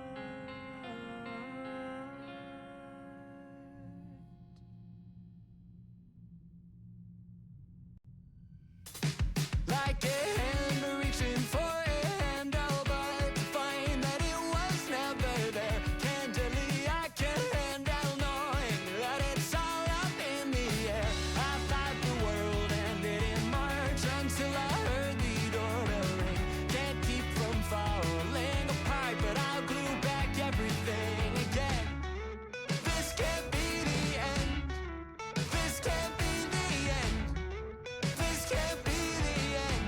Like a hand reaching for a handle, but to find that it was never there. Candidly, I can't handle knowing that it's all up in the air. I thought the world ended in March until I heard the doorbell ring. Can't keep from falling apart, but I'll glue back everything again. This can't be the end. This can't be the end. This can't be the end.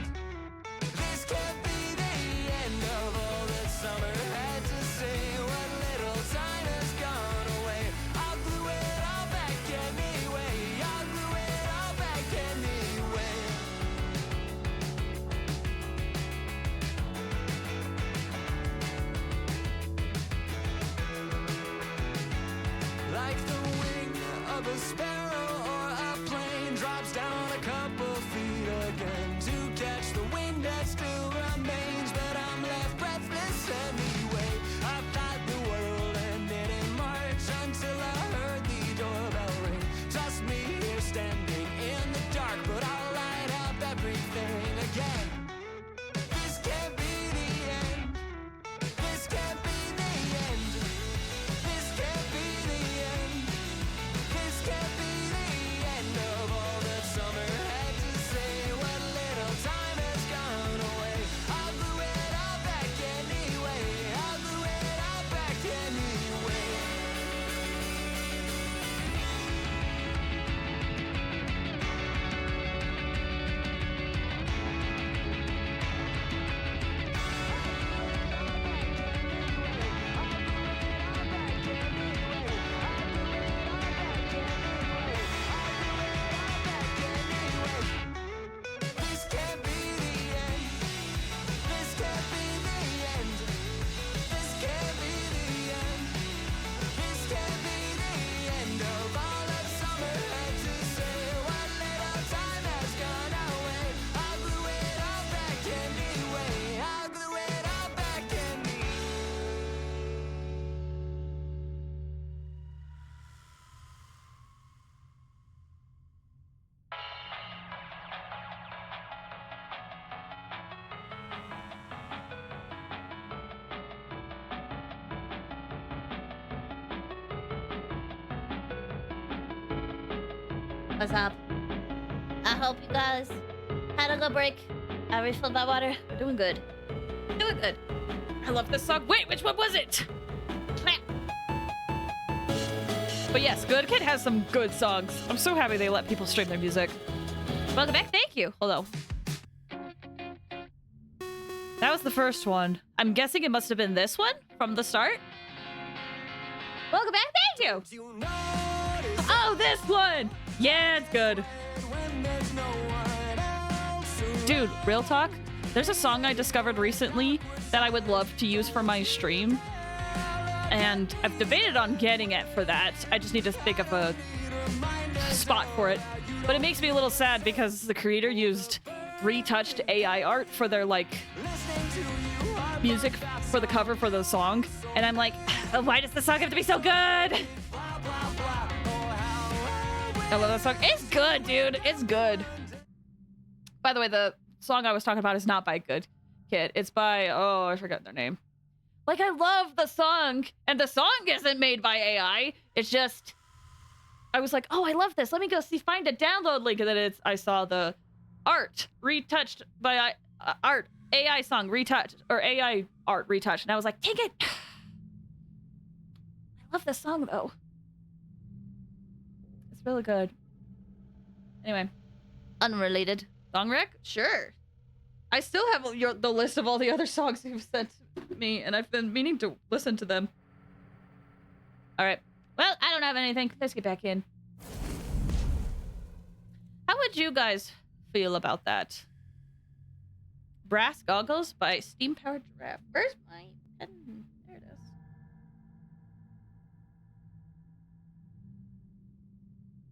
This can't be the end of all that summer had to say. What little time has gone away. I'll glue it all back anyway. I'll glue it all back anyway. Like the wing of a sparrow or a plane drops down a couple feet again to catch the wind that still remains, but I'm left breathless anyway. I thought the world ended in March until I heard the doorbell ring. Just me here standing in the dark, but I'll light up everything again. This can't be the end. This can't be the end. This can't be the end. This can't be the end of all that summer had to say. What little time has gone away. I'll glue it all back anyway. I'll glue it all back anyway. This can't be the end. This can't be the end. This can't be the end. This can't be the end of all that summer had to say. What little time has gone away. I'll glue it all back anyway. I'll glue it all back anyway. What's up? I hope you guys had a good break. I refilled my water. We're doing good. Doing good. I love this song. Wait, which one was it? But yes, Good Kid has some good songs. I'm so happy they let people stream their music. Welcome back. Thank you. Hold on. That was the first one. I'm guessing it must have been this one from the start. Welcome back. Thank you. You notice Oh, this one! Yeah, it's good. when there's no one else around. Dude, real talk. There's a song I discovered recently that I would love to use for my stream. And I've debated on getting it for that. I just need to think of a spot for it. But it makes me a little sad because the creator used retouched AI art for their, like, music for the cover for the song. And I'm like, why does the song have to be so good? I love that song. It's good, dude. It's good. By the way, the song I was talking about is not by Good Kid. It's by, oh, I forgot their name. Like, I love the song, and the song isn't made by AI. It's just, I was like, oh, I love this. Let me go find a download link. And then I saw the art retouched by art, AI song retouched, or AI art retouched. And I was like, dang it. I love this song, though. It's really good. Anyway, unrelated. Song rec? Sure. I still have the list of all the other songs you've sent me, and I've been meaning to listen to them. All right. Well, I don't have anything. Let's get back in. How would you guys feel about that? Brass Goggles by Steam Powered Giraffe. Where's my pen? There it is.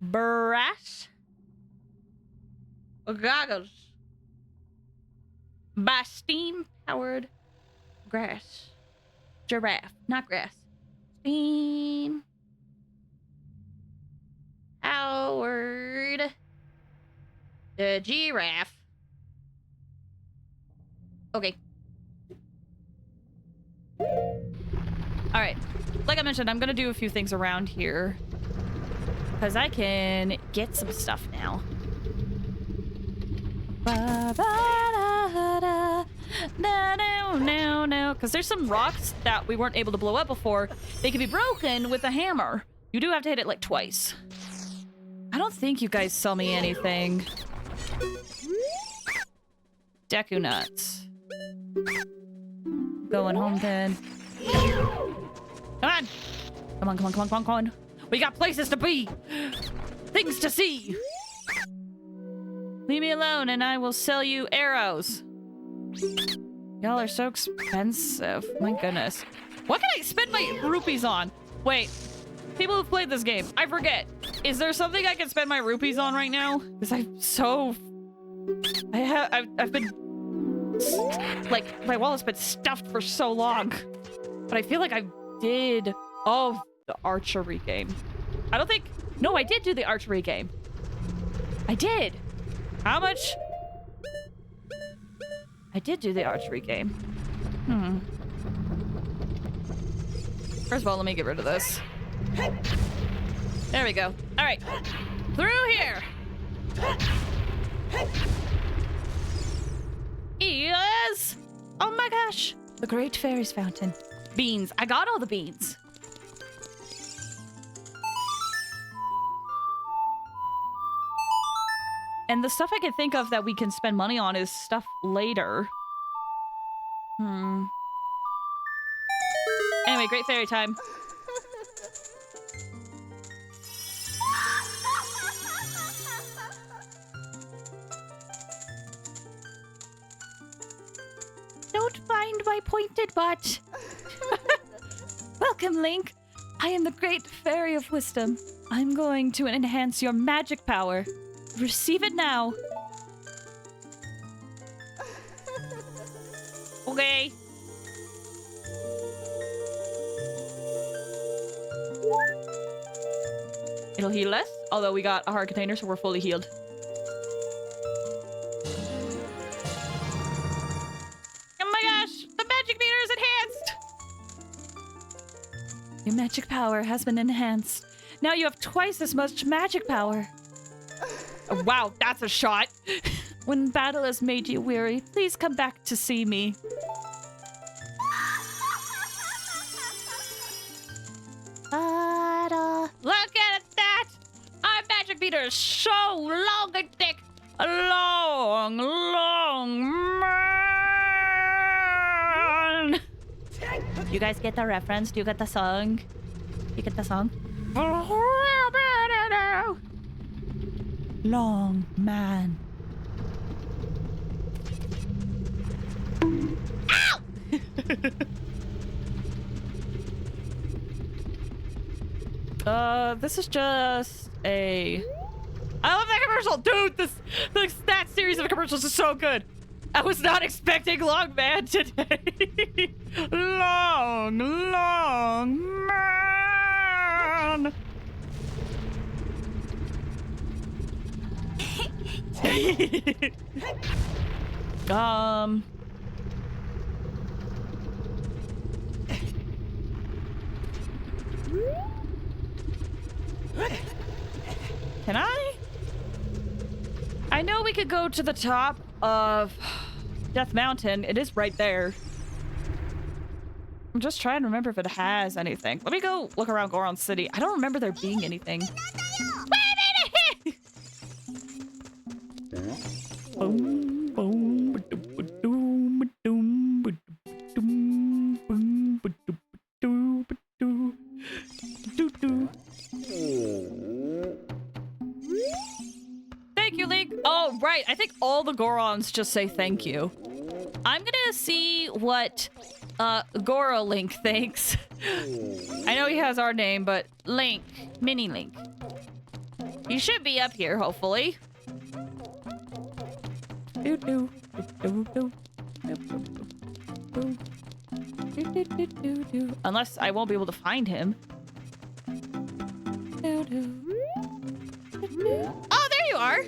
Brass. Goggles. By steam-powered grass. Giraffe, not grass. Steam. Powered. The giraffe. Okay. Alright. Like I mentioned, I'm gonna do a few things around here. Because I can get some stuff now. No. Because there's some rocks that we weren't able to blow up before. They can be broken with a hammer. You do have to hit it like twice. I don't think you guys sell me anything. Deku nuts. Going home then. Come on! Come on. We got places to be! Things to see! Leave me alone and I will sell you arrows. Y'all are so expensive. My goodness. What can I spend my rupees on? Wait. People who've played this game, I forget. Is there something I can spend my rupees on right now? Because I'm so... I've been... Like, my wallet's been stuffed for so long. But I feel like I did... Oh, the archery game. I don't think... No, I did do the archery game. I did. How much? I did do the archery game. First of all, let me get rid of this. There we go. All right. Through here. Yes. Oh my gosh. The Great Fairy's Fountain. Beans. I got all the beans. And the stuff I can think of that we can spend money on is stuff later. Anyway, Great Fairy time. Don't find my pointed butt. Welcome, Link. I am the Great Fairy of Wisdom. I'm going to enhance your magic power. Receive it now. Okay. It'll heal us, although we got a heart container, so we're fully healed. Oh my gosh! The magic meter is enhanced! Your magic power has been enhanced. Now you have twice as much magic power. Oh, wow, that's a shot. When battle has made you weary, please come back to see me. Look at that! Our magic meter is so long and thick. A long man. You guys get the reference? Do you get the song? You get the song? Long man. Ow! This is just a... I love that commercial! Dude, that series of commercials is so good! I was not expecting Long Man today! Long man! Can I? I know we could go to the top of Death Mountain. It is right there. I'm just trying to remember if it has anything. Let me go look around Goron City. I don't remember there being anything. Wait a minute! Thank you, Link. Oh, right. I think all the Gorons just say thank you. I'm gonna see what Goro Link thinks. I know he has our name, but Link, Mini Link. He should be up here, hopefully. Unless I won't be able to find him. Oh, there you are!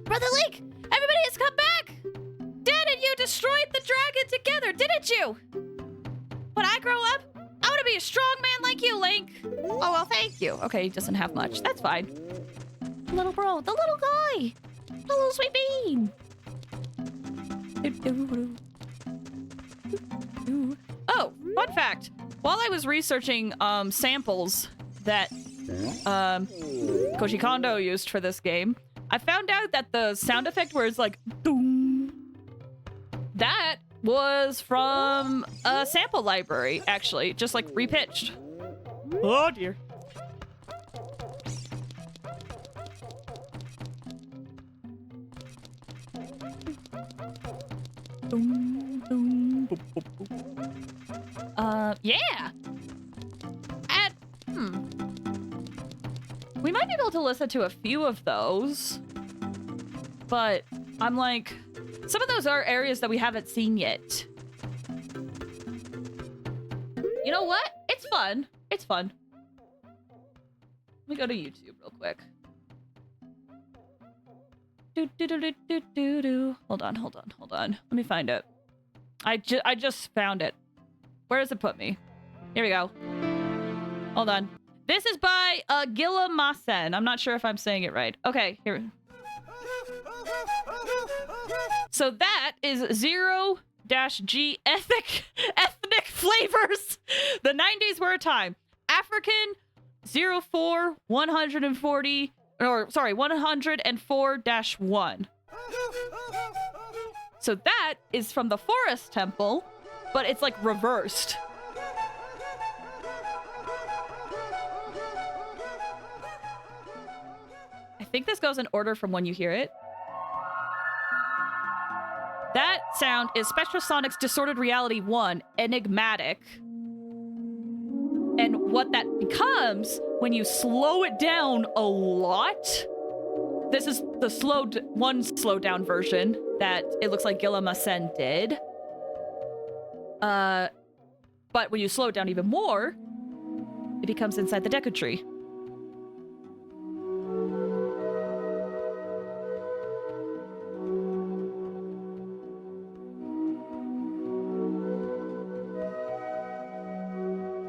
Brother Link! Everybody has come back! Dad and you destroyed the dragon together, didn't you? When I grow up, I want to be a strong man like you, Link. Oh, well, thank you. Okay, he doesn't have much. That's fine. Little bro, the little guy. The little sweet bean. Oh, fun fact. While I was researching samples that Koji Kondo used for this game, I found out that the sound effect where it's like doom, that was from a sample library, actually, just like repitched. Oh dear. Yeah. And we might be able to listen to a few of those, but I'm like, some of those are areas that we haven't seen yet. You know what? It's fun. It's fun. Let me go to YouTube real quick. Hold on. Let me find it. I just found it. Where does it put me? Here we go. Hold on. This is by Gilla Masen. I'm not sure if I'm saying it right. Okay, here. So that is 0-G ethnic flavors. The 90s were a time. African 04 140 or sorry 104-1. So that is from the Forest Temple, but it's like reversed. I think this goes in order from when you hear it. That sound is Spectrasonic's Distorted Reality 1, Enigmatic. And what that becomes when you slow it down a lot. This is the slowed down version that it looks like Gilla Masen did. But when you slow it down even more, it becomes Inside the Deku Tree.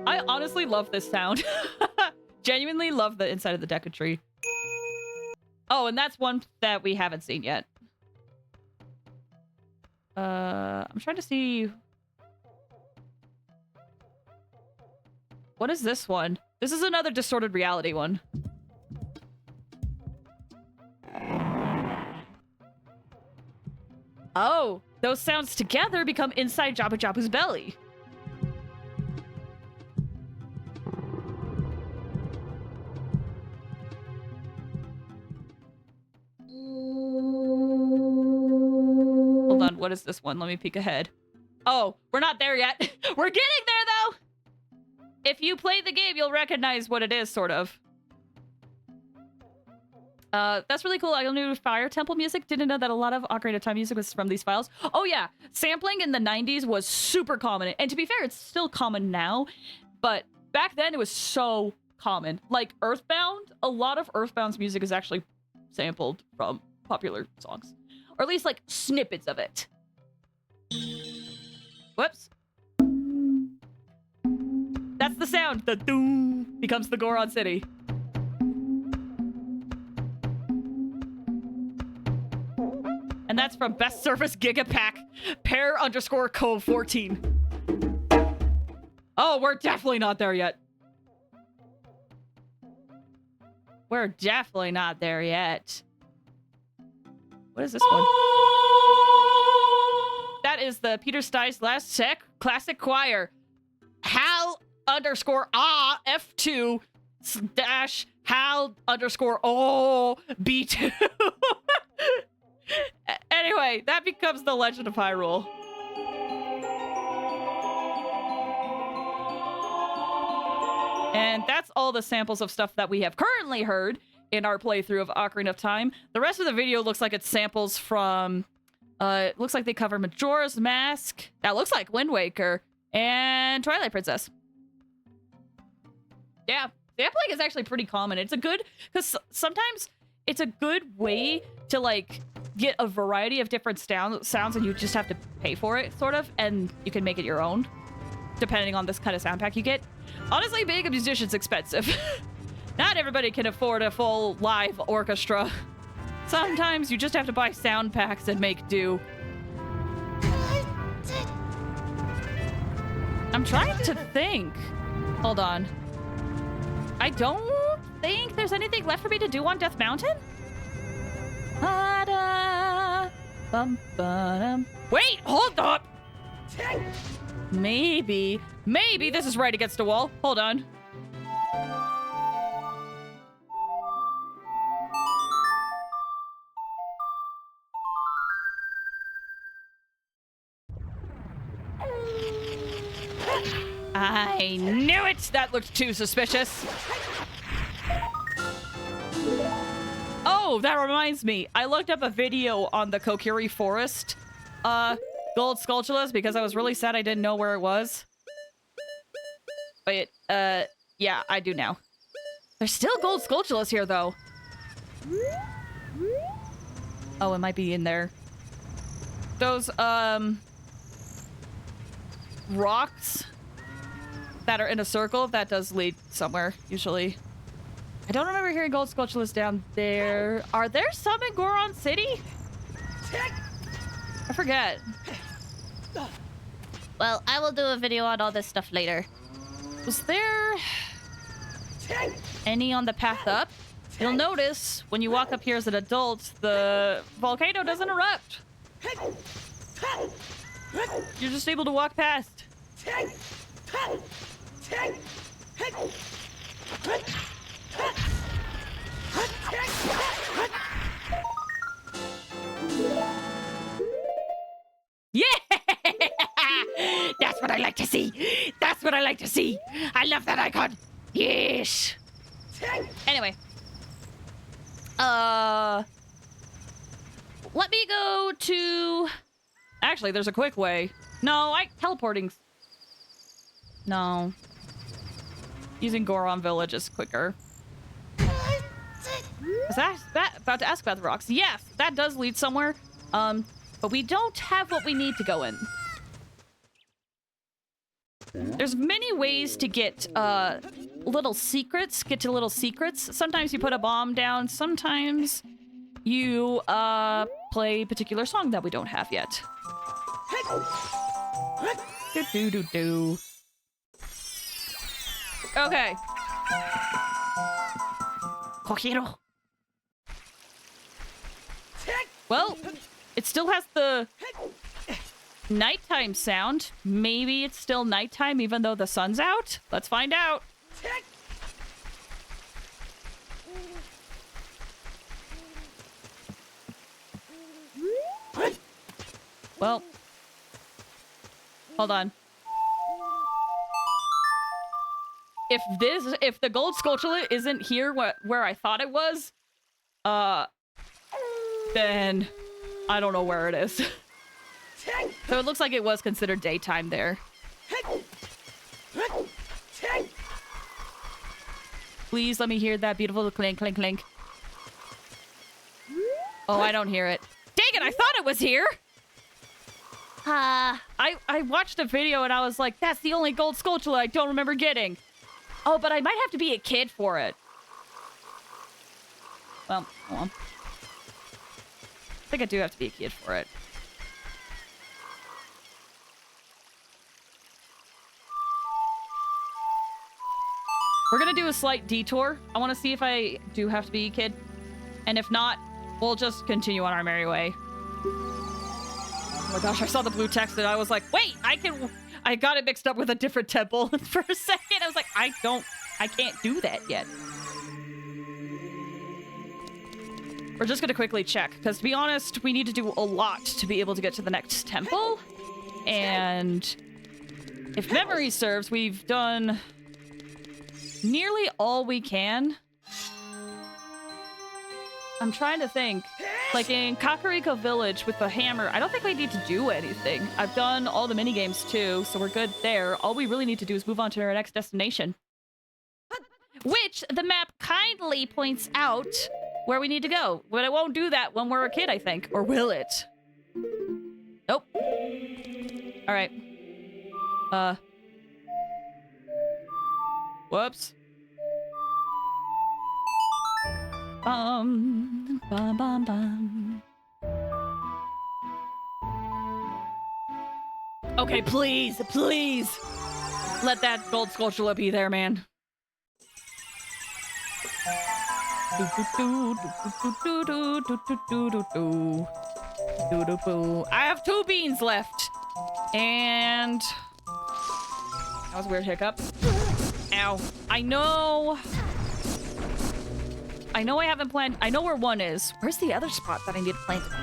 I honestly love this sound. Genuinely love the Inside of the Deku Tree. Oh, and that's one that we haven't seen yet. I'm trying to see. What is this one? This is another Distorted Reality one. Oh, those sounds together become Inside Jabu Jabu's belly. Hold on, what is this one? Let me peek ahead. Oh, we're not there yet. We're getting there, though! If you play the game, you'll recognize what it is, sort of. That's really cool. I knew Fire Temple music. Didn't know that a lot of Ocarina of Time music was from these files. Oh, yeah. Sampling in the 90s was super common. And to be fair, it's still common now. But back then, it was so common. Like, Earthbound, a lot of Earthbound's music is actually sampled from popular songs. Or at least, like, snippets of it. Whoops. That's the sound. The doom becomes the Goron City. And that's from Best Service Gigapack, pair_code 14. Oh, we're definitely not there yet. We're definitely not there yet. What is this one? That is the Peter Stice Last Sec Classic Choir. Hal _ah F2 / Hal _ B2. Anyway, that becomes the Legend of Hyrule. And that's all the samples of stuff that we have currently heard in our playthrough of Ocarina of Time. The rest of the video looks like it's samples from... it looks like they cover Majora's Mask. That looks like Wind Waker. And Twilight Princess. Yeah. Sampling is actually pretty common. It's a good... Because sometimes it's a good way to, like, get a variety of different sounds and you just have to pay for it, sort of. And you can make it your own, depending on this kind of sound pack you get. Honestly, being a musician's expensive. Not everybody can afford a full live orchestra. Sometimes you just have to buy sound packs and make do. I'm trying to think. Hold on. I don't think there's anything left for me to do on Death Mountain. Wait, hold up. Maybe this is right against the wall. Hold on. I knew it! That looked too suspicious. Oh, that reminds me. I looked up a video on the Kokiri Forest gold Skulltulas because I was really sad I didn't know where it was. Wait, yeah, I do now. There's still gold Skulltulas here, though. Oh, it might be in there. Those, rocks that are in a circle, that does lead somewhere, usually. I don't remember hearing gold Skulltulas down there. Are there some in Goron City? I forget. Well, I will do a video on all this stuff later. Was there any on the path up? You'll notice when you walk up here as an adult, the volcano doesn't erupt. You're just able to walk past. Yeah! That's what I like to see. That's what I like to see. I love that icon. Yes. Anyway. Let me go to... Actually, there's a quick way. No, teleporting... No. Using Goron Village is quicker. Was I about to ask about the rocks? Yes, that does lead somewhere. But we don't have what we need to go in. There's many ways to get little secrets. Get to little secrets. Sometimes you put a bomb down. Sometimes you play a particular song that we don't have yet. Do. Okay. Kokiro. Well, it still has the nighttime sound. Maybe it's still nighttime even though the sun's out? Let's find out. Well, hold on. If the gold Skulltula isn't here where I thought it was, then I don't know where it is. So it looks like it was considered daytime there. Please let me hear that beautiful clink, clink, clink. Oh, I don't hear it. Dang it, I thought it was here! I watched a video and I was like, that's the only gold Skulltula I don't remember getting. Oh, but I might have to be a kid for it. Well, hold on. I think I do have to be a kid for it. We're gonna do a slight detour. I want to see if I do have to be a kid. And if not, we'll just continue on our merry way. Oh my gosh, I saw the blue text and I was like, wait, I got it mixed up with a different temple for a second. I was like, I can't do that yet. We're just gonna quickly check, because to be honest, we need to do a lot to be able to get to the next temple. And if memory serves, we've done nearly all we can. I'm trying to think. Like in Kakariko Village with the hammer, I don't think we need to do anything. I've done all the minigames too, so we're good there. All we really need to do is move on to our next destination. Which the map kindly points out where we need to go. But it won't do that when we're a kid, I think. Or will it? Nope. Alright. Whoops. Bum, bum, bum, bum. Okay, please, please. Let that gold sculpture be there, man. I have 2 beans left. And... that was a weird hiccup. Ow. I know I haven't planned... I know where one is. Where's the other spot that I need to plant a bean?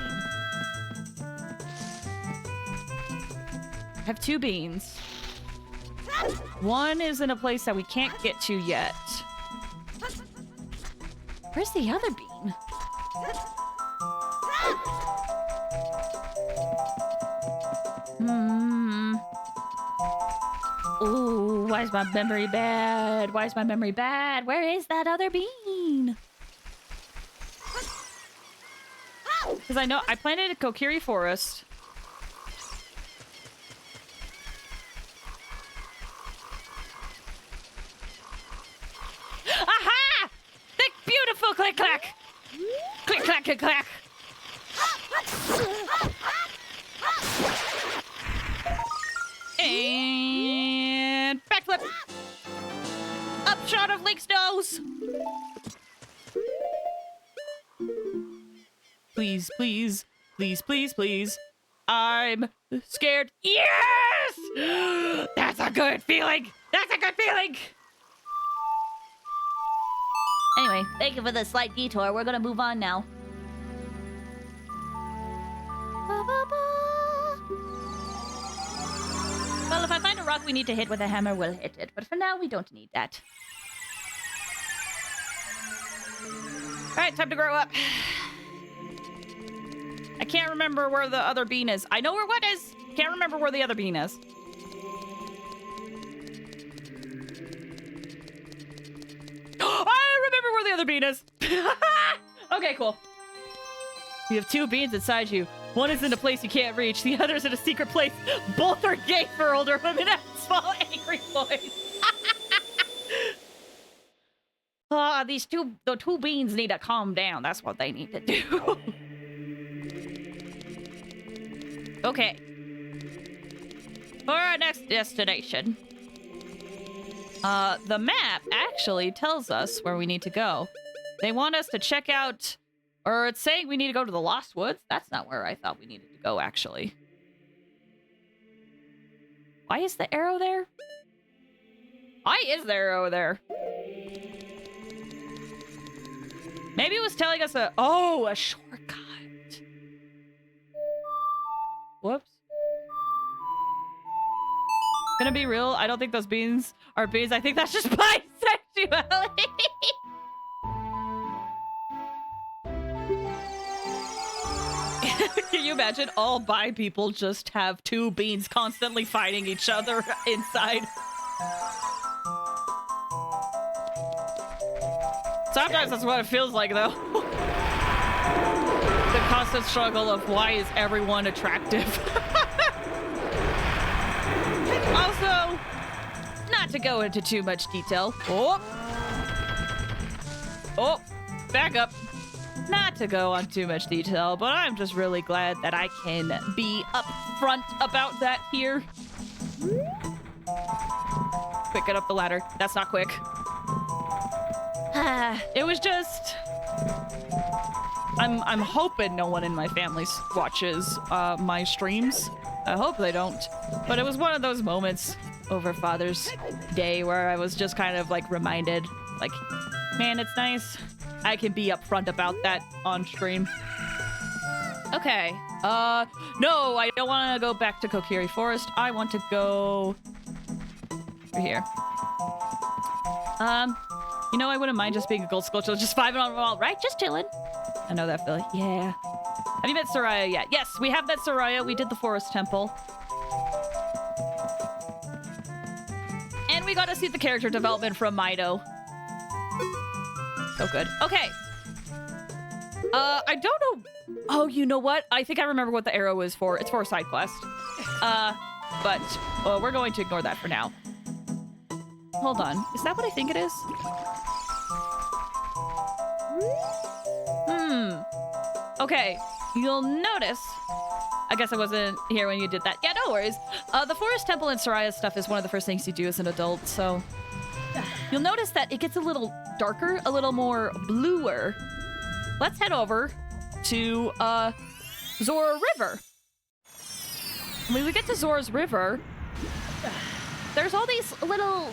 I have 2 beans. One is in a place that we can't get to yet. Where's the other bean? Ooh, why is my memory bad? Why is my memory bad? Where is that other bean? Because I know I planted a Kokiri forest. Aha! The beautiful click clack! Click clack, click clack! And backflip! Upshot of Link's nose! Please, please, please, please, please. I'm scared. Yes! That's a good feeling! That's a good feeling! Anyway, thank you for the slight detour. We're gonna move on now. Well, if I find a rock we need to hit with a hammer, we'll hit it. But for now, we don't need that. Alright, time to grow up. I can't remember where the other bean is. I know where one is. Can't remember where the other bean is. I remember where the other bean is. Okay, cool. You have 2 beans inside you. One is in a place you can't reach. The other is in a secret place. Both are gay for older women and small angry boys. The 2 beans need to calm down. That's what they need to do. Okay. For our next destination. The map actually tells us where we need to go. They want us to check out, or it's saying we need to go to the Lost Woods. That's not where I thought we needed to go, actually. Why is the arrow there? Why is the arrow there? Maybe it was telling us a shortcut. Whoops. Gonna be real, I don't think those beans are beans. I think that's just bisexuality. Can you imagine all bi people just have 2 beans constantly fighting each other inside? Sometimes that's what it feels like, though. The constant struggle of why is everyone attractive? Also, not to go into too much detail. Oh, back up. Not to go on too much detail, but I'm just really glad that I can be upfront about that here. Quick, get up the ladder. That's not quick. It was just... I'm hoping no one in my family watches my streams. I hope they don't. But it was one of those moments over Father's Day where I was just kind of like reminded, like, man, it's nice. I can be upfront about that on stream. Okay. No, I don't want to go back to Kokiri Forest. I want to go over here. You know, I wouldn't mind just being a gold sculpture, just vibing on the wall, right? Just chilling. I know that feeling. Yeah. Have you met Soraya yet? Yes, we have met Soraya. We did the Forest Temple. And we got to see the character development from Mido. So good. Okay. I don't know. Oh, you know what? I think I remember what the arrow is for. It's for a side quest. But we're going to ignore that for now. Hold on. Is that what I think it is? Okay. You'll notice. I guess I wasn't here when you did that. Yeah, no worries. The Forest Temple and Soraya stuff is one of the first things you do as an adult, so... You'll notice that it gets a little darker, a little more bluer. Let's head over to, Zora River. When we get to Zora's River, there's all these little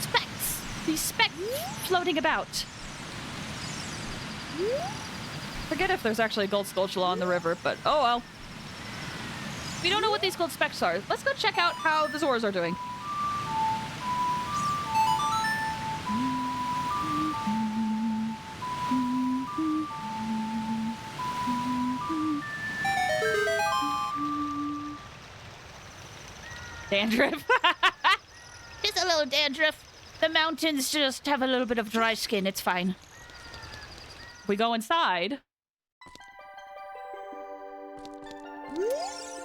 specks. These specks floating about. Forget if there's actually a gold sculpture on the river, but oh well. We don't know what these gold specks are. Let's go check out how the Zoras are doing. Dandruff. Just a little dandruff. The mountains just have a little bit of dry skin. It's fine. We go inside.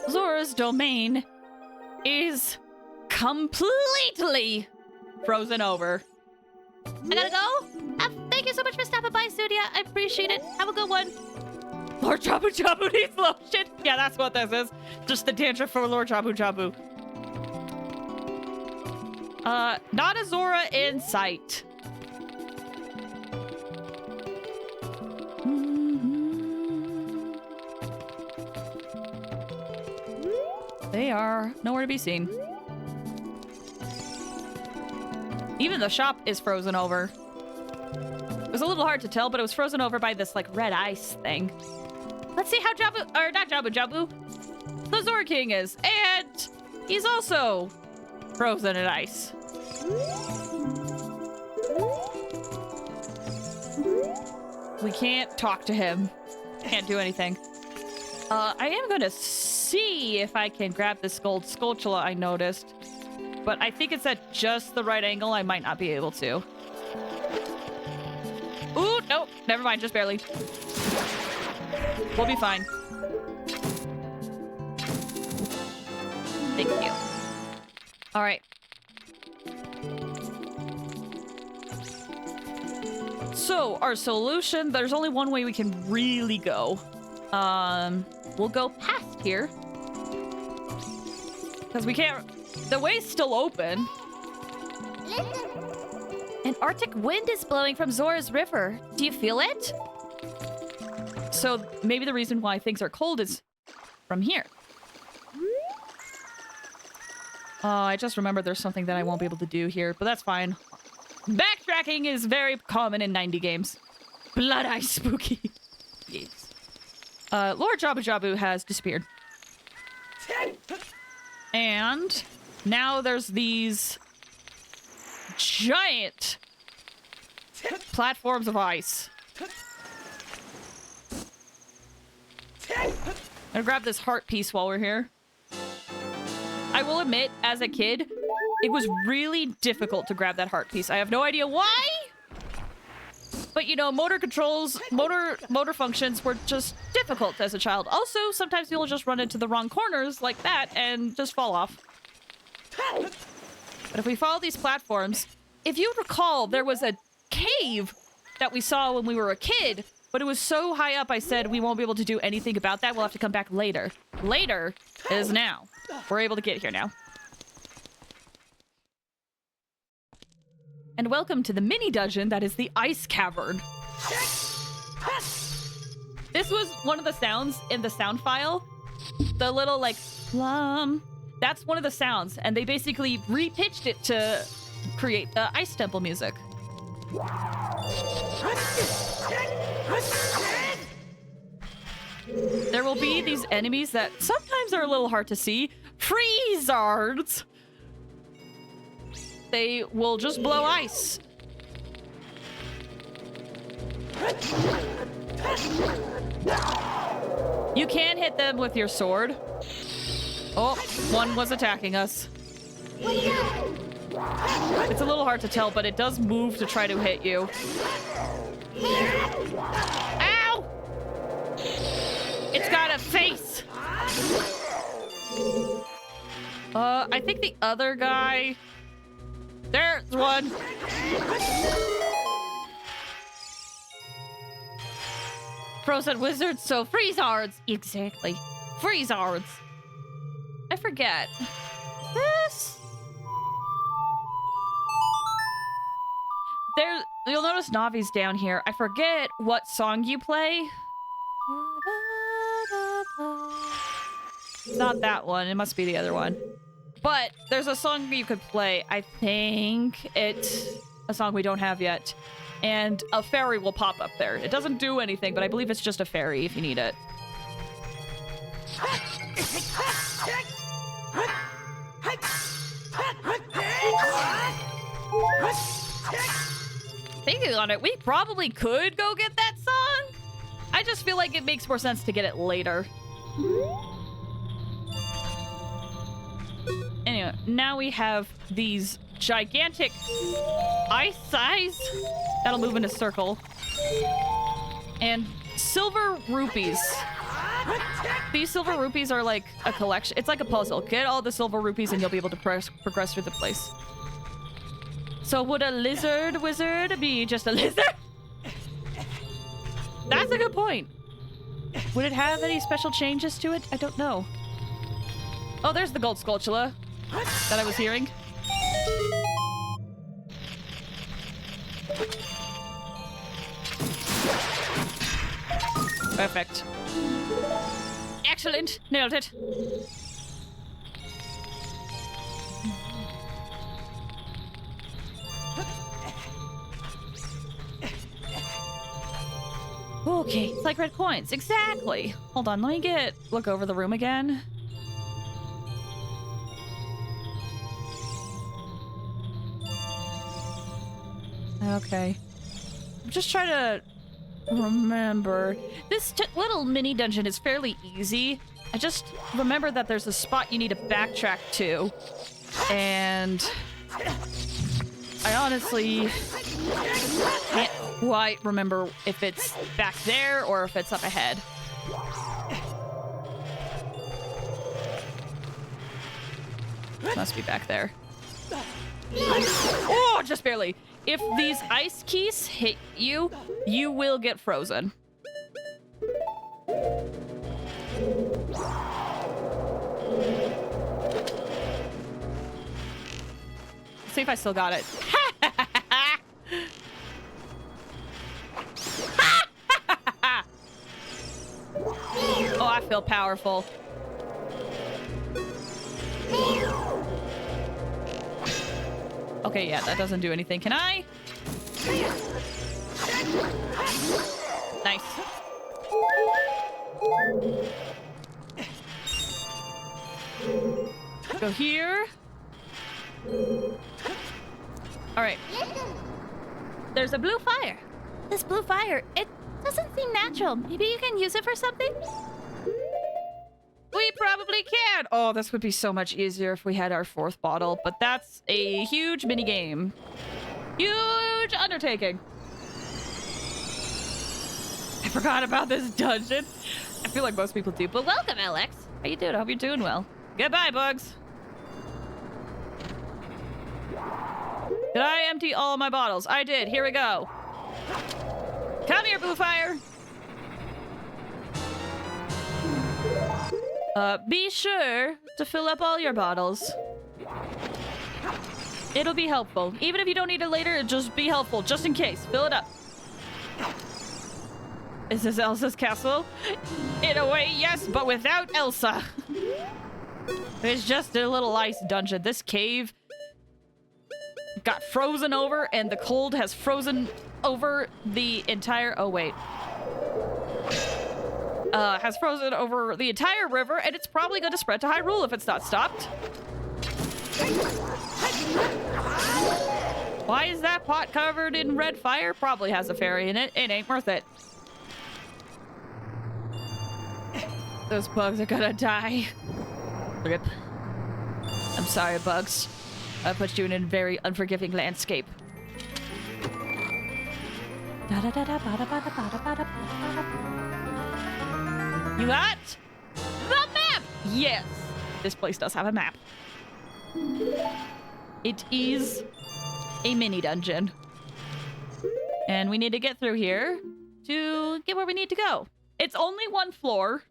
Zora's domain is completely frozen over. I gotta go. Thank you so much for stopping by, Studia. I appreciate it. Have a good one. Lord Jabu Jabu needs lotion. Yeah, that's what this is. Just the dandruff for Lord Jabu Jabu. Not a Zora in sight. They are nowhere to be seen. Even the shop is frozen over. It was a little hard to tell, but it was frozen over by this, like, red ice thing. Let's see how Jabu, or not Jabu Jabu, the Zora King is. And he's also frozen in ice. We can't talk to him. Can't do anything. I am gonna see if I can grab this gold sculptula I noticed. But I think it's at just the right angle. I might not be able to. Ooh, nope. Never mind. Just barely. We'll be fine. Thank you. All right. So, our solution, there's only one way we can really go. We'll go past here. Because we can't... The way's still open. An Arctic wind is blowing from Zora's River. Do you feel it? So, maybe the reason why things are cold is from here. I just remembered there's something that I won't be able to do here, but that's fine. Backtracking is very common in 90 games. Blood Eye Spooky. Yes. Lord Jabu Jabu has disappeared. And now there's these giant platforms of ice. I'm gonna grab this heart piece while we're here. I will admit, as a kid, it was really difficult to grab that heart piece. I have no idea why, but you know, motor controls, motor functions were just difficult as a child. Also, sometimes you'll just run into the wrong corners like that and just fall off. But if we follow these platforms, if you recall, there was a cave that we saw when we were a kid, but it was so high up I said we won't be able to do anything about that. We'll have to come back later. Later is now. We're able to get here now. And welcome to the mini dungeon that is the Ice Cavern. This was one of the sounds in the sound file. The little, like, plum. That's one of the sounds. And they basically repitched it to create the Ice Temple music. There will be these enemies that sometimes are a little hard to see. Freezards! they will just blow ice. You can hit them with your sword. Oh, one was attacking us. It's a little hard to tell, but it does move to try to hit you. Ow! It's got a face. I think the other guy... There's one. Frozen wizards, so freezards. Exactly. Freezards. I forget. This... There, you'll notice Navi's down here. I forget what song you play. It's not that one. It must be the other one. But there's a song you could play. I think it's a song we don't have yet. And a fairy will pop up there. It doesn't do anything, but I believe it's just a fairy if you need it. Thinking on it, we probably could go get that song. I just feel like it makes more sense to get it later. Anyway, now we have these gigantic ice size that'll move in a circle. And silver rupees. These silver rupees are like a collection. It's like a puzzle. Get all the silver rupees and you'll be able to progress through the place. So would a lizard wizard be just a lizard? That's a good point. Would it have any special changes to it? I don't know. Oh, there's the gold Skulltula that I was hearing. Perfect. Excellent. Nailed it. Okay, it's like red coins. Exactly. Hold on, let me look over the room again. Okay. I'm just trying to remember. This little mini dungeon is fairly easy. I just remember that there's a spot you need to backtrack to. And I honestly can't quite remember if it's back there or if it's up ahead. Must be back there. Oh, just barely. If these ice keys hit you, you will get frozen. See if I still got it. Oh, I feel powerful. Okay, yeah, that doesn't do anything. Can I? Nice. Go here. All right. There's a blue fire. This blue fire, it doesn't seem natural. Maybe you can use it for something? We probably can. Oh, this would be so much easier if we had our fourth bottle, but that's a huge mini game. Huge undertaking. I forgot about this dungeon. I feel like most people do, but welcome, Alex. How you doing? I hope you're doing well. Goodbye, bugs. Did I empty all of my bottles? I did. Here we go. Come here, Blue Fire. Be sure to fill up all your bottles. It'll be helpful. Even if you don't need it later, it'll just be helpful, just in case. Fill it up. Is this Elsa's castle? In a way, yes, but without Elsa. It's just a little ice dungeon. This cave got frozen over, and the cold has frozen over the entire... Oh, wait. Has frozen over the entire river, and it's probably going to spread to Hyrule if it's not stopped. Why is that pot covered in red fire? Probably has a fairy in it. It ain't worth it. Those bugs are gonna die. Rip. I'm sorry, bugs. I put you in a very unforgiving landscape. You got the map! Yes! This place does have a map. It is a mini dungeon. And we need to get through here to get where we need to go. It's only one floor,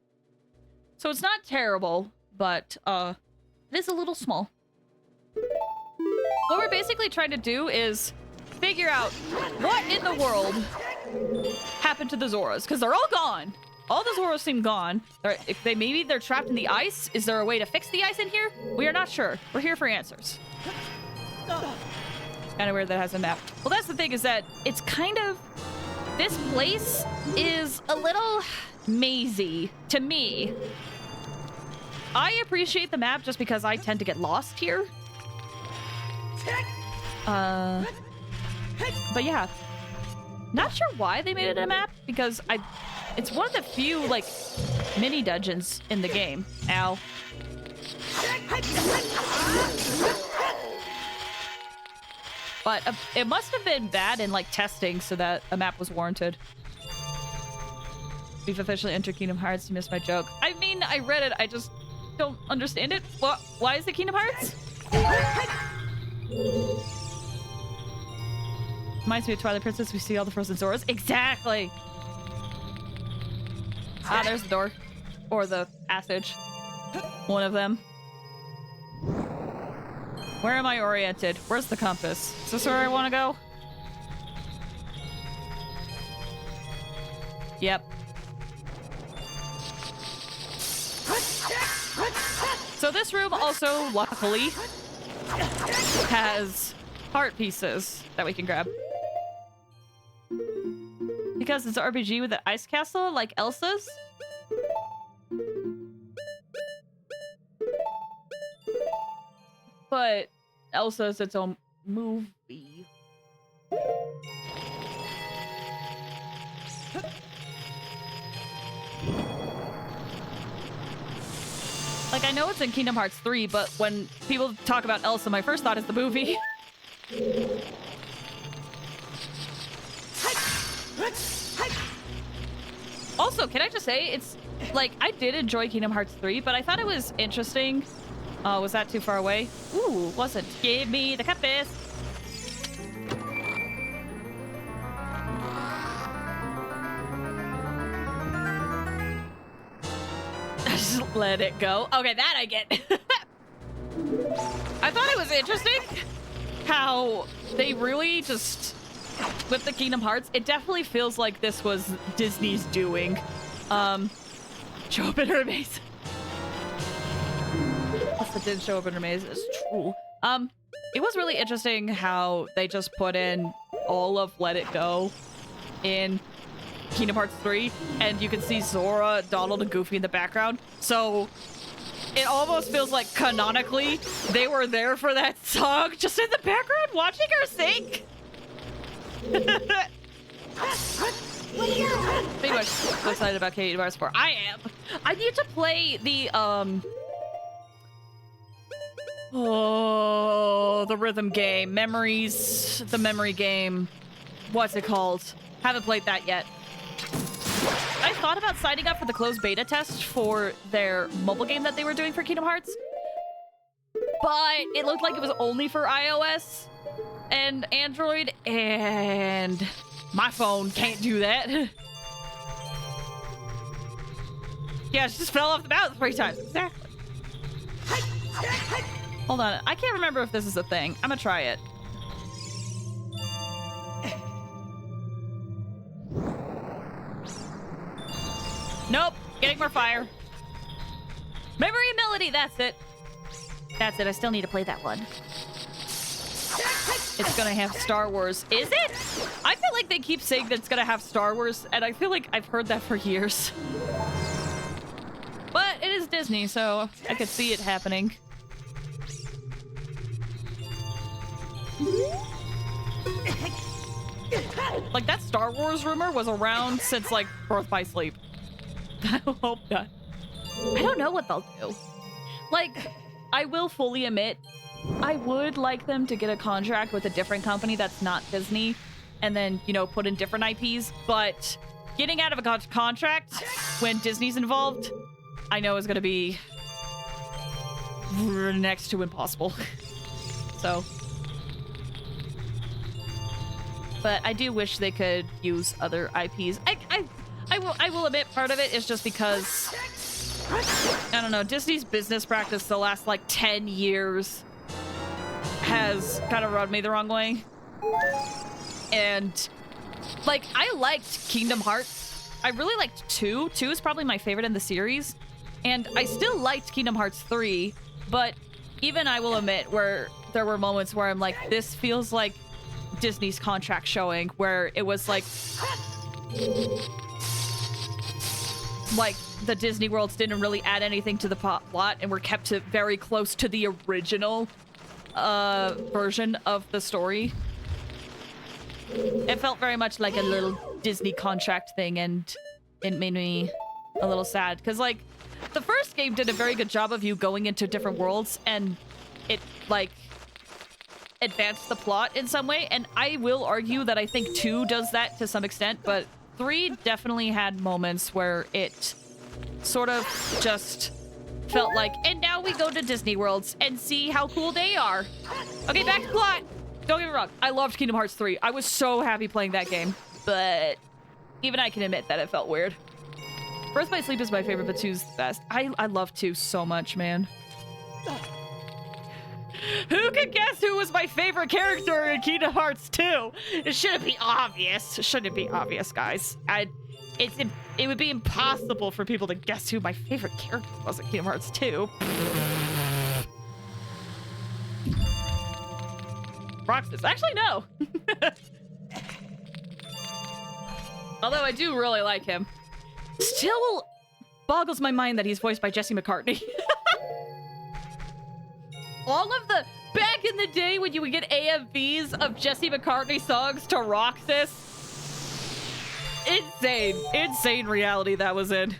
so it's not terrible, but it is a little small. What we're basically trying to do is figure out what in the world happened to the Zoras, because they're all gone. All the Zoras seem gone. Maybe they're trapped in the ice. Is there a way to fix the ice in here? We are not sure. We're here for answers. Kind of weird that it has a map. Well, that's the thing, is that it's kind of... This place is a little mazy to me. I appreciate the map just because I tend to get lost here. But yeah. Not sure why they made it a map, because it's one of the few, like, mini dungeons in the game. Ow. But it must have been bad in, like, testing so that a map was warranted. We've officially entered Kingdom Hearts. You missed my joke. I mean, I read it. I just don't understand it. Why is it Kingdom Hearts? Reminds me of Twilight Princess. We see all the frozen Zoras. Exactly. Ah, there's the door. Or the passage. One of them. Where am I oriented? Where's the compass? Is this where I want to go? Yep. So this room also, luckily, has heart pieces that we can grab. Because it's an RPG with an ice castle like Elsa's. But Elsa's its own movie. Like, I know it's in Kingdom Hearts 3, but when people talk about Elsa, my first thought is the movie. Also, can I just say, it's like, I did enjoy Kingdom Hearts 3, but I thought it was interesting. Was that too far away? Ooh, wasn't. Give me the compass. Just let it go. Okay, that I get. I thought it was interesting how they really just, with the Kingdom Hearts, it definitely feels like this was Disney's doing. Show up in her maze. That didn't show up in her maze. It's true. It was really interesting how they just put in all of Let It Go in Kingdom Hearts 3, and you can see Zora, Donald, and Goofy in the background. So it almost feels like canonically they were there for that song, just in the background watching her sing. Pretty much so excited about Kingdom Hearts 4. I am. I need to play the the rhythm game. Memories. The memory game. What's it called? Haven't played that yet. I thought about signing up for the closed beta test for their mobile game that they were doing for Kingdom Hearts. But it looked like it was only for iOS and Android, and my phone can't do that. Yeah, she just fell off the mountain 3 times. Exactly. Hold on. I can't remember if this is a thing. I'm gonna try it. Nope. Getting more fire. Memory and melody. That's it. That's it. I still need to play that one. It's gonna have Star Wars. Is it? I feel like they keep saying that it's gonna have Star Wars, and I feel like I've heard that for years. But it is Disney, so I could see it happening. Like, that Star Wars rumor was around since, like, Birth by Sleep. I hope not. I don't know what they'll do. Like, I will fully admit, I would like them to get a contract with a different company that's not Disney, and then, you know, put in different IPs, but getting out of a contract when Disney's involved, I know is going to be next to impossible. So... But I do wish they could use other IPs. I will admit part of it is just because, I don't know, Disney's business practice the last like 10 years has kind of rubbed me the wrong way. And like, I liked Kingdom Hearts. I really liked 2. 2 is probably my favorite in the series. And I still liked Kingdom Hearts 3, but even I will admit where there were moments where I'm like, this feels like Disney's contract showing, where it was like the Disney worlds didn't really add anything to the plot and were kept to very close to the original version of the story. It felt very much like a little Disney contract thing, and it made me a little sad because, like, the first game did a very good job of you going into different worlds, and it like advance the plot in some way, and I will argue that I think 2 does that to some extent, but 3 definitely had moments where it sort of just felt like, and now we go to Disney worlds and see how cool they are. Okay, back to plot. Don't get me wrong, I loved Kingdom Hearts 3. I was so happy playing that game, but even I can admit that it felt weird. Birth by Sleep is my favorite, but 2's the best. I love 2 so much, man. Who could guess who was my favorite character in Kingdom Hearts 2? It shouldn't be obvious. Shouldn't it be obvious, guys? It would be impossible for people to guess who my favorite character was in Kingdom Hearts 2. Roxas. Actually, no. Although I do really like him. Still boggles my mind that he's voiced by Jesse McCartney. All of the... Back in the day when you would get AMVs of Jesse McCartney songs to Roxas. Insane. Insane reality that was in.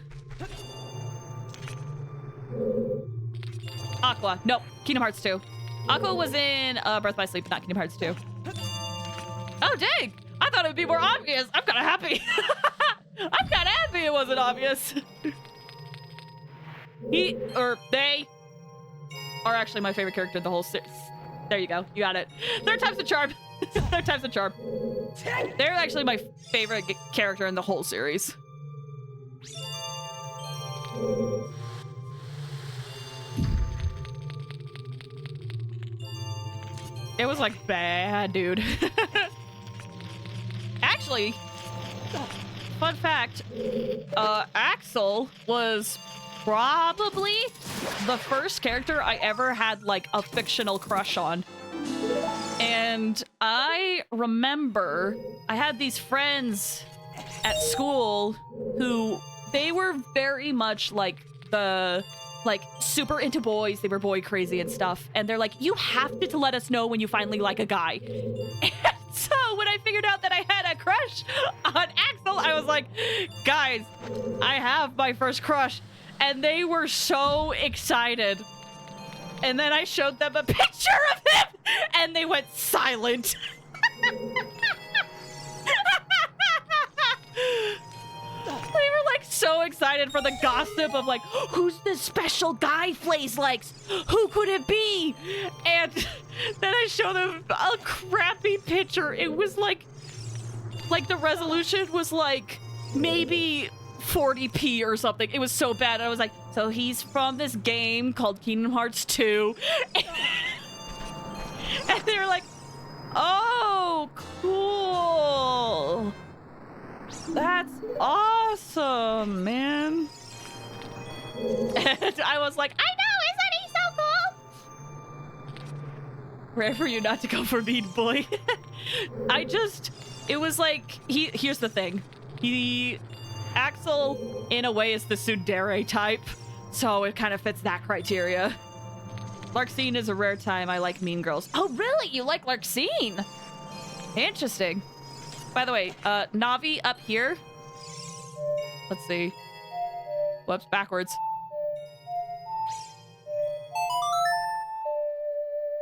Aqua. Nope. Kingdom Hearts 2. Aqua was in Birth by Sleep, but not Kingdom Hearts 2. Oh, dang. I thought it would be more obvious. I'm kind of happy. I'm kind of happy it wasn't obvious. They are actually my favorite character in the whole series. There you go. You got it. Third time's the charm. Third time's the charm. They're actually my favorite character in the whole series. It was like bad, dude. Actually, fun fact, Axel was probably the first character I ever had like a fictional crush on. And I remember I had these friends at school who they were very much like super into boys. They were boy crazy and stuff. And they're like, you have to let us know when you finally like a guy. And so when I figured out that I had a crush on Axel, I was like, guys, I have my first crush. And they were so excited. And then I showed them a picture of him, and they went silent. They were like so excited for the gossip of like, who's this special guy Flaze likes? Who could it be? And then I showed them a crappy picture. It was like the resolution was like maybe 40p or something. It was so bad. I was like, so he's from this game called Kingdom Hearts 2. And they were like, oh, cool. That's awesome, man. And I was like, I know, isn't he so cool? Rare for you not to go for Mean Boy. It was like, here's the thing. Axel, in a way, is the tsundere type, so it kind of fits that criteria. Larxene is a rare time. I like Mean Girls. Oh, really? You like Larxene? Interesting. By the way, Navi up here. Let's see. Whoops, backwards.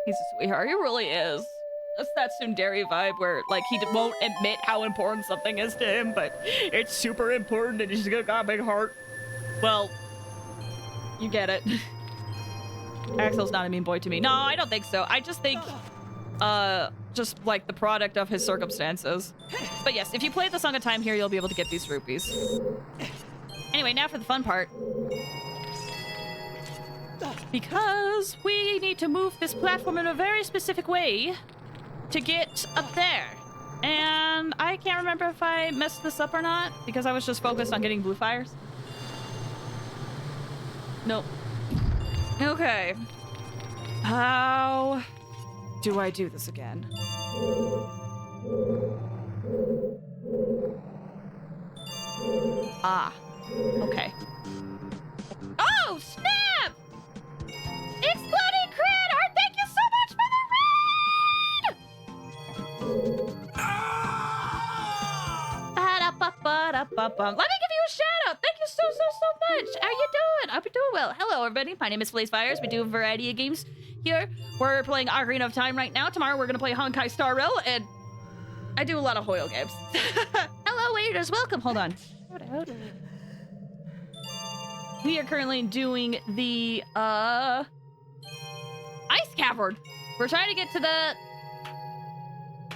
He's a sweetheart. He really is. That's that tsundere vibe where, like, he won't admit how important something is to him, but it's super important and he's got a big heart. Well, you get it. Axel's not a mean boy to me. No, I don't think so. I just think, just like the product of his circumstances. But yes, if you play the Song of Time here, you'll be able to get these rupees. Anyway, now for the fun part. Because we need to move this platform in a very specific way to get up there. And I can't remember if I messed this up or not, because I was just focused on getting blue fires. Nope. Okay. How do I do this again? Ah. Okay. Oh, snap! Exploding Critter! Thank you so much for the raid! Ba-da-ba-ba-da-ba-bum. Let me give you a shout out. Thank you so much. How you doing? I'm doing well. Hello, everybody. My name is Blaze Fires. We do a variety of games here. We're playing Ocarina of Time right now. Tomorrow we're going to play Honkai Star Rail, and I do a lot of Hoyle games. Hello, waiters. Welcome. Hold on. We are currently doing the Ice Cavern. We're trying to get to the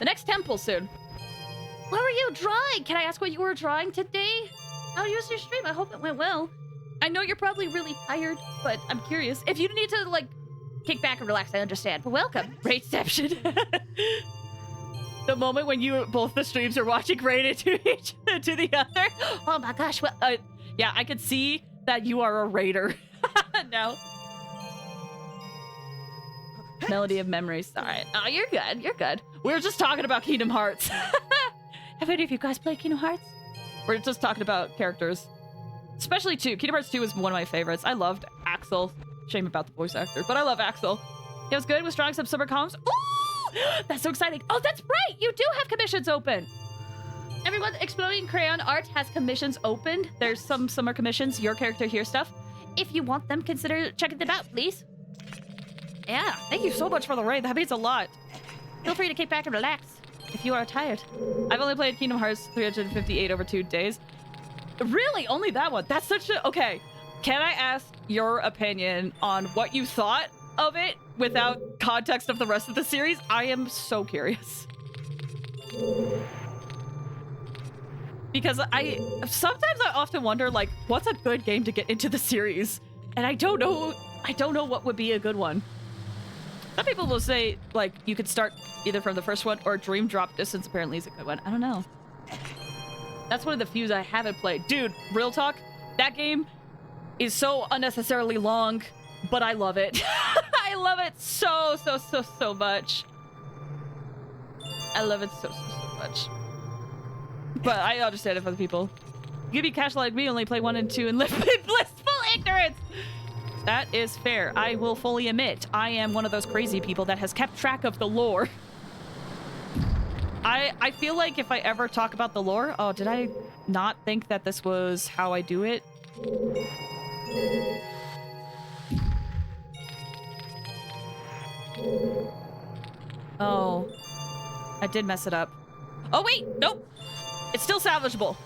next temple soon. What were you drawing? Can I ask what you were drawing today? How was your stream? I hope it went well. I know you're probably really tired, but I'm curious. If you need to, like, kick back and relax, I understand. But welcome, Raidception. The moment when you both the streams are watching right into the other. Oh my gosh. Well, yeah, I could see that you are a raider now. Melody of Memories. All right. Oh, you're good. You're good. We were just talking about Kingdom Hearts. Have any of you guys played Kingdom Hearts? We're just talking about characters. Especially 2. Kingdom Hearts 2 is one of my favorites. I loved Axel. Shame about the voice actor, but I love Axel. It was good with strong summer comms. Ooh! That's so exciting. Oh, that's right. You do have commissions open. Everyone, Exploding Crayon Art has commissions opened. There's some summer commissions, your character here stuff. If you want them, consider checking them out, please. Yeah, thank you so much for the raid. That means a lot. Feel free to kick back and relax if you are tired. I've only played Kingdom Hearts 358 over 2 days. Really? Only that one? That's such a... Okay. Can I ask your opinion on what you thought of it without context of the rest of the series? I am so curious. Because sometimes I often wonder, like, what's a good game to get into the series? And I don't know what would be a good one. Some people will say, like, you could start either from the first one or Dream Drop Distance apparently is a good one. I don't know. That's one of the few I haven't played. Dude, real talk, that game is so unnecessarily long, but I love it. I love it so much. I love it so much. But I understand it for the people. Give me cash like me, only play 1 and 2 and live in blissful ignorance. That is fair. I will fully admit, I am one of those crazy people that has kept track of the lore. I feel like if I ever talk about the lore... Oh, did I not think that this was how I do it? Oh. I did mess it up. Oh, wait! Nope! It's still salvageable.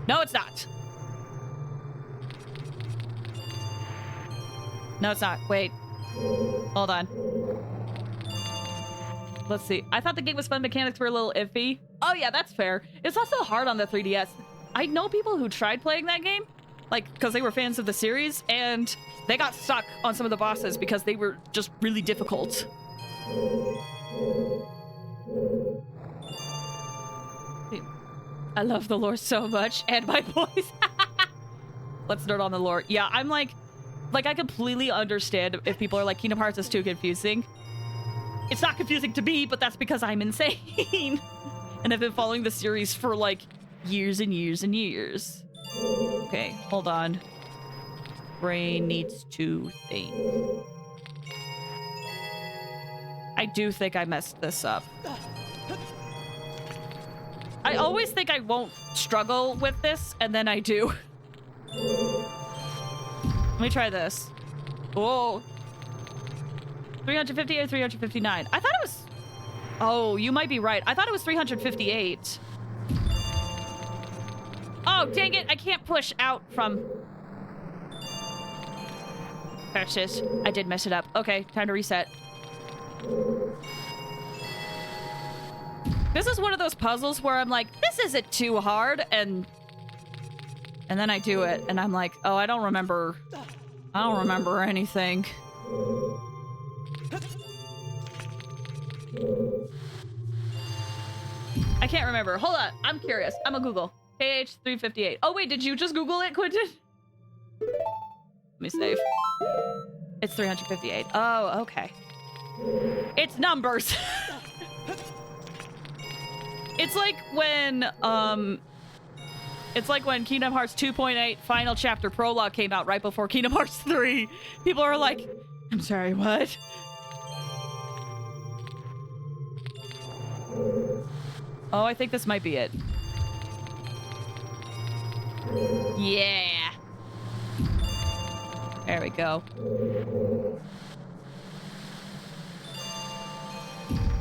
No, it's not. No, it's not. Wait. Hold on. Let's see. I thought the game was fun. Mechanics were a little iffy. Oh, yeah, that's fair. It's also hard on the 3DS. I know people who tried playing that game, like, because they were fans of the series, and they got stuck on some of the bosses because they were just really difficult. I love the lore so much, and my voice. Let's nerd on the lore. Yeah, I'm like I completely understand if people are like, Kingdom Hearts is too confusing. It's not confusing to me, but that's because I'm insane. And I've been following the series for like years and years and years. Okay, hold on. brain needs to think. I do think I messed this up. I always think I won't struggle with this, and then I do. Let me try this. Oh. 358 or 359. I thought it was... Oh, you might be right. I thought it was 358. Oh, dang it. I can't push out from... Oh, shit. I did mess it up. Okay, time to reset. This is one of those puzzles where I'm like, this isn't too hard, and then I do it, and I'm like, oh, I don't remember anything. I can't remember. Hold on. I'm curious. I'm gonna Google. KH358. Oh, wait, did you just Google it, Quentin? Let me save. It's 358. Oh, okay. It's numbers. It's like when Kingdom Hearts 2.8 Final Chapter Prologue came out right before Kingdom Hearts 3. People are like, I'm sorry, what? Oh, I think this might be it. Yeah. There we go.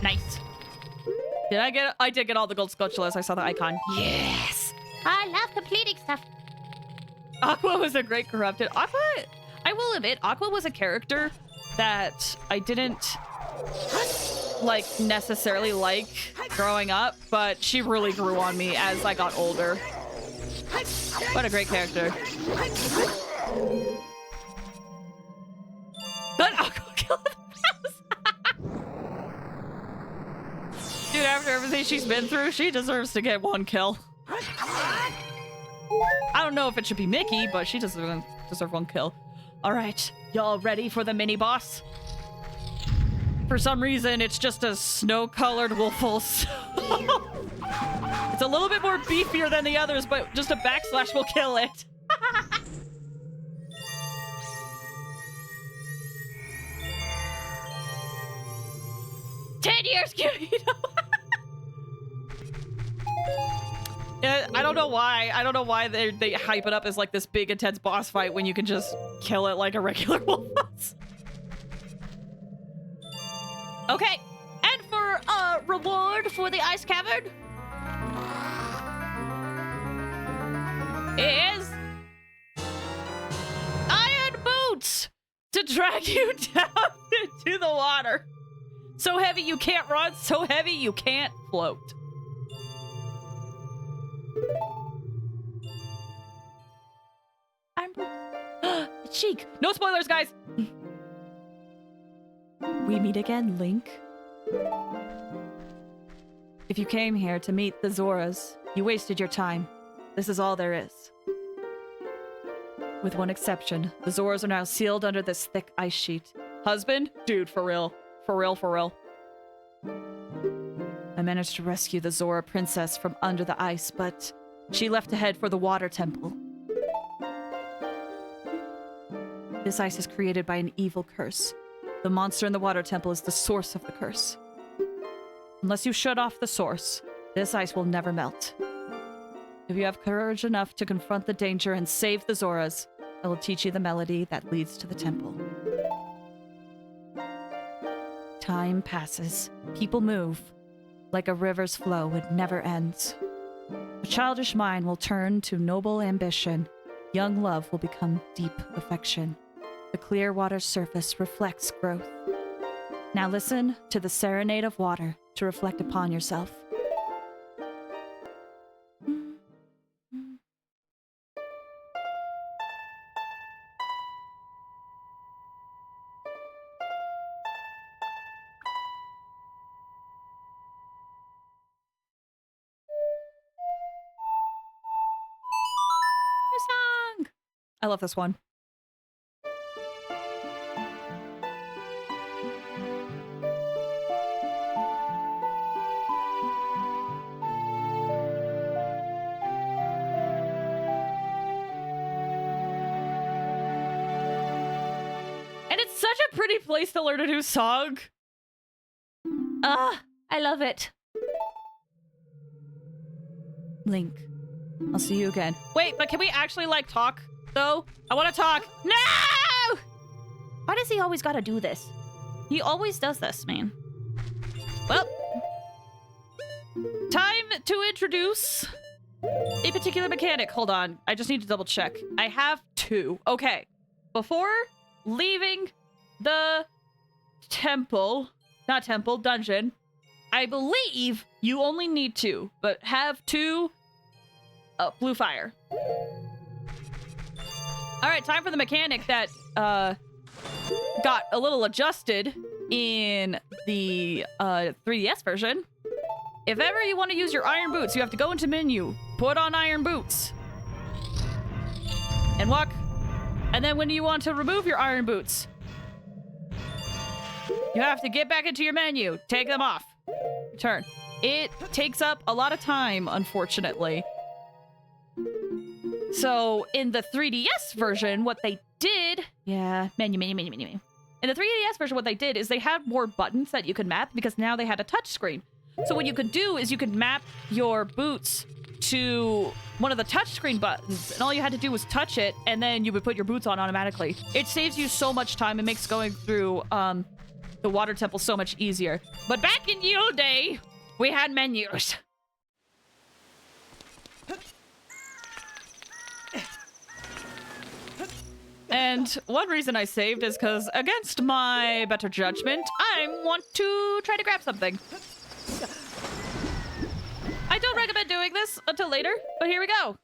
Nice. I did get all the gold sculptures. I saw the icon. Yes. I love completing stuff. Aqua was a great corrupted. Aqua, I will admit, Aqua was a character that I didn't like necessarily like growing up, but she really grew on me as I got older. What a great character. Let Aqua kill the mouse. Dude, after everything she's been through, she deserves to get one kill. I don't know if it should be Mickey, but she doesn't deserve one kill. All right, y'all ready for the mini boss? For some reason, it's just a snow-colored Wolfos. It's a little bit more beefier than the others, but just a backslash will kill it. 10 years, Kirito. Yeah, I don't know why. I don't know why they hype it up as like this big intense boss fight when you can just kill it like a regular Wolfos. Okay, and for reward for the ice cavern is iron boots to drag you down into the water. So heavy you can't run, so heavy you can't float. Iron boots. It's chic. No spoilers, guys. We meet again, Link. If you came here to meet the Zoras, you wasted your time. This is all there is. With one exception, the Zoras are now sealed under this thick ice sheet. Husband? Dude, for real. For real, for real. I managed to rescue the Zora princess from under the ice, but she left to head for the water temple. This ice is created by an evil curse. The monster in the water temple is the source of the curse. Unless you shut off the source, this ice will never melt. If you have courage enough to confront the danger and save the Zoras, I will teach you the melody that leads to the temple. Time passes. People move. Like a river's flow, it never ends. A childish mind will turn to noble ambition. Young love will become deep affection. The clear water's surface reflects growth. Now listen to the serenade of water to reflect upon yourself. New song! I love this one. such a pretty place to learn a new song. I love it. Link, I'll see you again. Wait, but can we actually, like, talk, though? I want to talk. No! Why does he always gotta do this? He always does this, man. Well, time to introduce a particular mechanic. Hold on. I just need to double check. I have 2. Okay. Before leaving the dungeon, I believe you only need 2, but have 2 blue fire. All right, time for the mechanic that got a little adjusted in the 3DS version. If ever you want to use your iron boots, you have to go into menu, put on iron boots, and walk. And then when you want to remove your iron boots, you have to get back into your menu, take them off, return. It takes up a lot of time, unfortunately. So in the 3DS version, what they did, menu. In the 3DS version, what they did is they had more buttons that you could map because now they had a touch screen. So what you could do is you could map your boots to one of the touchscreen buttons, and all you had to do was touch it, and then you would put your boots on automatically. It saves you so much time. It makes going through the water temple so much easier. But back in the old day, we had menus. And one reason I saved is because, against my better judgment, I want to try to grab something. I don't recommend doing this until later, but here we go.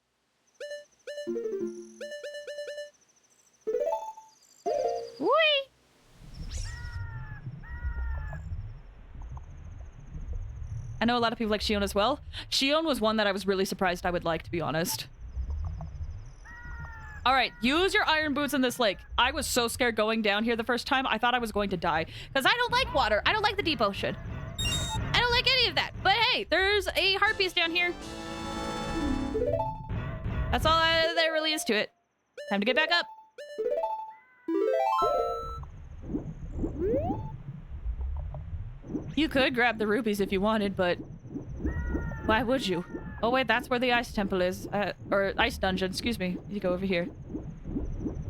Whee! I know a lot of people like Shion as well. Shion was one that I was really surprised I would like, to be honest. All right, use your iron boots in this lake. I was so scared going down here the first time. I thought I was going to die because I don't like water. I don't like the deep ocean. I don't like any of that. But hey, there's a heart piece down here. That's all there really is to it. Time to get back up. You could grab the rupees if you wanted, but why would you? Oh wait, that's where the ice temple is. Or ice dungeon, excuse me. You go over here.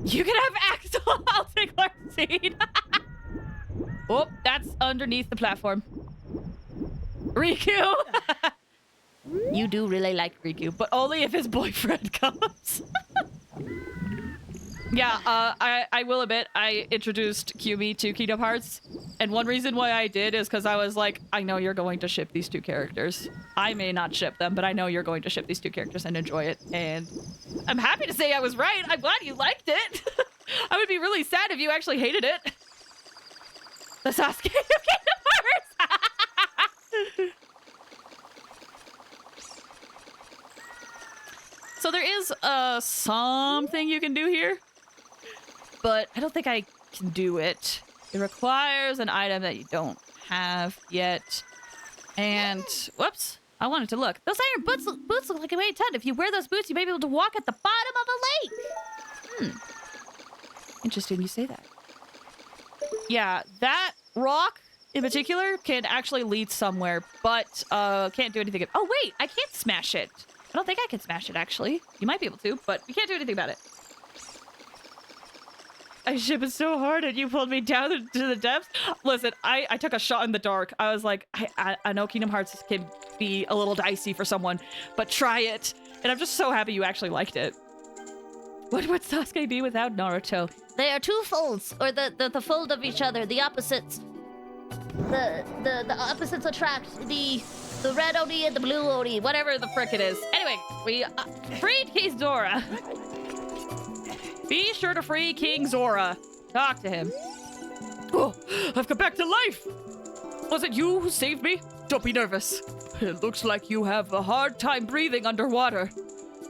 You can have Axel. I'll take Larcene. Oh, that's underneath the platform. Riku! You do really like Riku, but only if his boyfriend comes. Yeah, I will admit, I introduced Kyumi to Kingdom Hearts, and one reason why I did is because I was like, I know you're going to ship these 2 characters. I may not ship them, but I know you're going to ship these 2 characters and enjoy it, and I'm happy to say I was right. I'm glad you liked it. I would be really sad if you actually hated it. The Sasuke of Kingdom Hearts! So there is something you can do here, but I don't think I can do it. It requires an item that you don't have yet. And, whoops, I wanted to look. Those iron boots look like a weight ton. If you wear those boots, you may be able to walk at the bottom of a lake. Interesting you say that. Yeah, that rock in particular can actually lead somewhere, but can't do anything. Oh, wait, I can't smash it. I don't think I can smash it, actually. You might be able to, but you can't do anything about it. I ship it so hard and you pulled me down to the depths. Listen, I took a shot in the dark. I was like, I know Kingdom Hearts can be a little dicey for someone, but try it. And I'm just so happy you actually liked it. What would Sasuke be without Naruto? They are 2 folds, or the fold of each other, the opposites. The opposites attract the red Oni and the blue Oni, Whatever the frick it is. Anyway, we freed King Zora. Be sure to free King Zora. Talk to him. Oh, I've come back to life. Was it you who saved me? Don't be nervous. It looks like you have a hard time breathing underwater.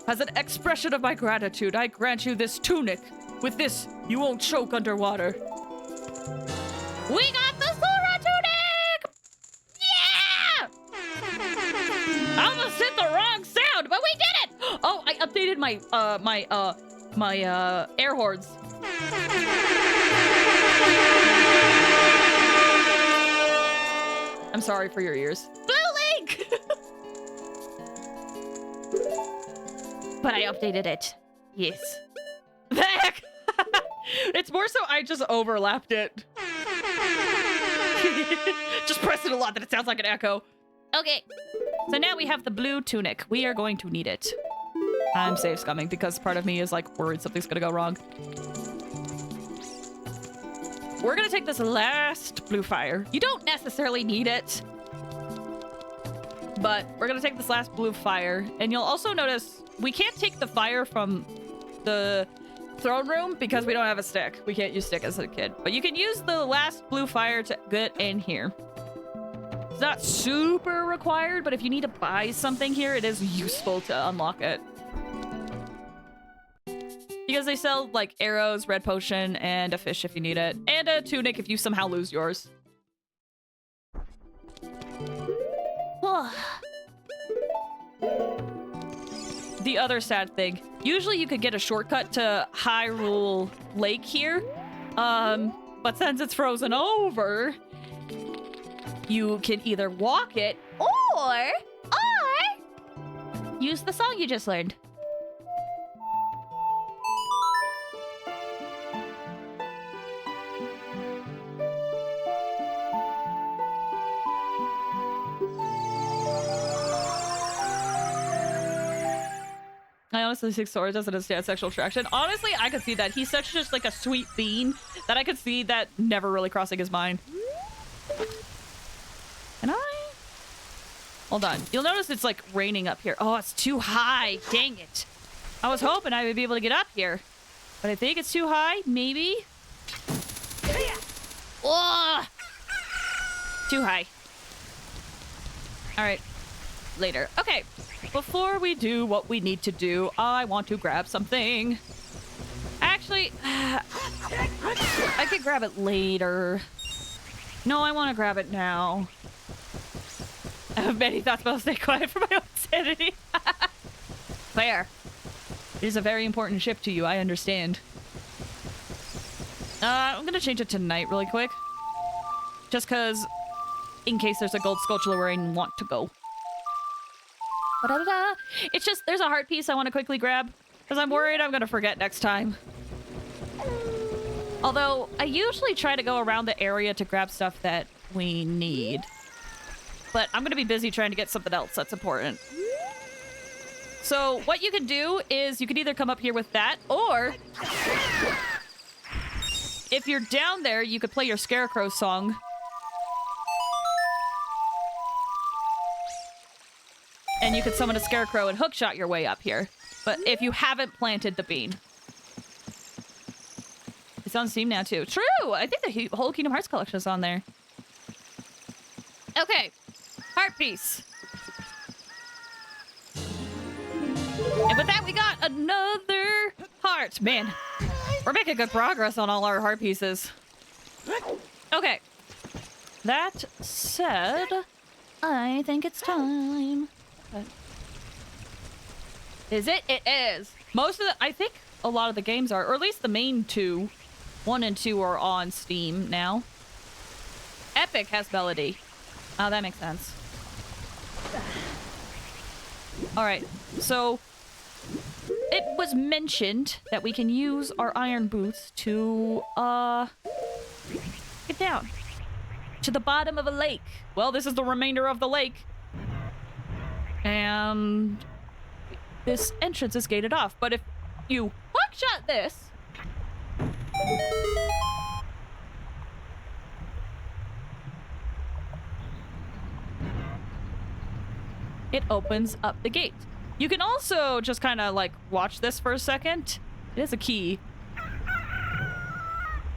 As an expression of my gratitude, I grant you this tunic. With this, you won't choke underwater. We got the Zora tunic! Yeah! I almost hit the wrong sound, but we did it! Oh, I updated my air horns. sorry for your ears. Blue Link! But I updated it. Yes. The heck? It's more so I just overlapped it. Just pressed it a lot that it sounds like an echo. Okay. So now we have the blue tunic. We are going to need it. I'm safe scumming because part of me is like worried something's gonna go wrong. We're gonna take this last blue fire. You don't necessarily need it, but we're gonna take this last blue fire. And you'll also notice we can't take the fire from the throne room because we don't have a stick. We can't use stick as a kid, but you can use the last blue fire to get in here. It's not super required, but if you need to buy something here, it is useful to unlock it. Because they sell, like, arrows, red potion, and a fish if you need it. And a tunic if you somehow lose yours. The other sad thing. Usually you could get a shortcut to Hyrule Lake here. But since it's frozen over, you can either walk it Or use the song you just learned. I honestly think Sora doesn't understand sexual attraction. Honestly, I could see that. He's such just like a sweet bean that I could see that never really crossing his mind. Can I? Hold on. You'll notice it's like raining up here. Oh, it's too high. Dang it. I was hoping I would be able to get up here. But I think it's too high. Maybe. Oh! Too high. All right. Later. Okay. Before we do what we need to do, I want to grab something. Actually, I could grab it later. No, I want to grab it now. I have many thoughts, but I'll stay quiet for my own sanity. Fair. It is a very important ship to you, I understand. I'm gonna change it to night really quick. Just because, in case there's a gold sculpture where I want to go. Ba-da-da-da. It's just, there's a heart piece I want to quickly grab, because I'm worried I'm going to forget next time. Although, I usually try to go around the area to grab stuff that we need. But I'm going to be busy trying to get something else that's important. So, what you can do is you can either come up here with that, or if you're down there, you could play your Scarecrow song. And you could summon a Scarecrow and hookshot your way up here. But if you haven't planted the bean. It's on Steam now, too. True! I think the whole Kingdom Hearts collection is on there. Okay. Heart piece. And with that, we got another heart. Man, we're making good progress on all our heart pieces. Okay. That said, I think it's time. Is it? It is. Most of the, I think a lot of the games are, or at least the main two, 1 and 2 are on Steam now. Epic has Melody. Oh, that makes sense. All right, so it was mentioned that we can use our iron boots to, get down to the bottom of a lake. Well, this is the remainder of the lake. And this entrance is gated off, but if you hookshot this, it opens up the gate. You can also just kind of like watch this for a second. It is a key.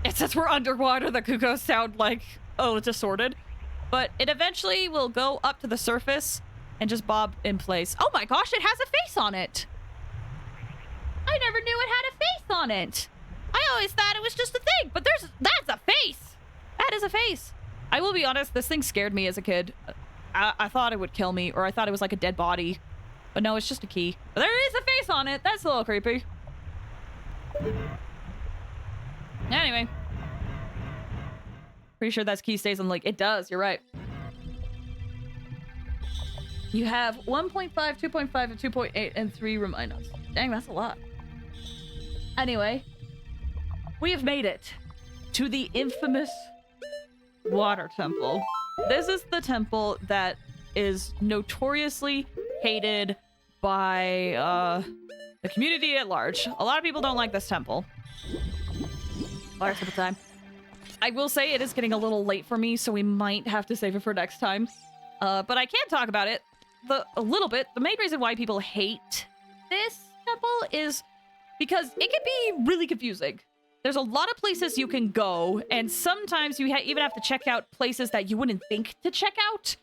It says we're underwater. The cuckoos sound like, oh, it's distorted. But it eventually will go up to the surface and just bob in place. Oh my gosh, it has a face on it. I never knew it had a face on it. I always thought it was just a thing, but that's a face. That is a face. I will be honest, this thing scared me as a kid. I thought it would kill me, or I thought it was like a dead body. But no, it's just a key. But there is a face on it. That's a little creepy. Anyway. Pretty sure that key stays on, like, it does, you're right. You have 1.5, 2.5, and 2.8, and 3 remind us. Dang, that's a lot. Anyway, we have made it to the infamous water temple. This is the temple that is notoriously hated by the community at large. A lot of people don't like this temple. Water temple time. I will say it is getting a little late for me, so we might have to save it for next time. But I can talk about it a little bit. The main reason why people hate this temple is because it can be really confusing. There's a lot of places you can go, and sometimes you even have to check out places that you wouldn't think to check out,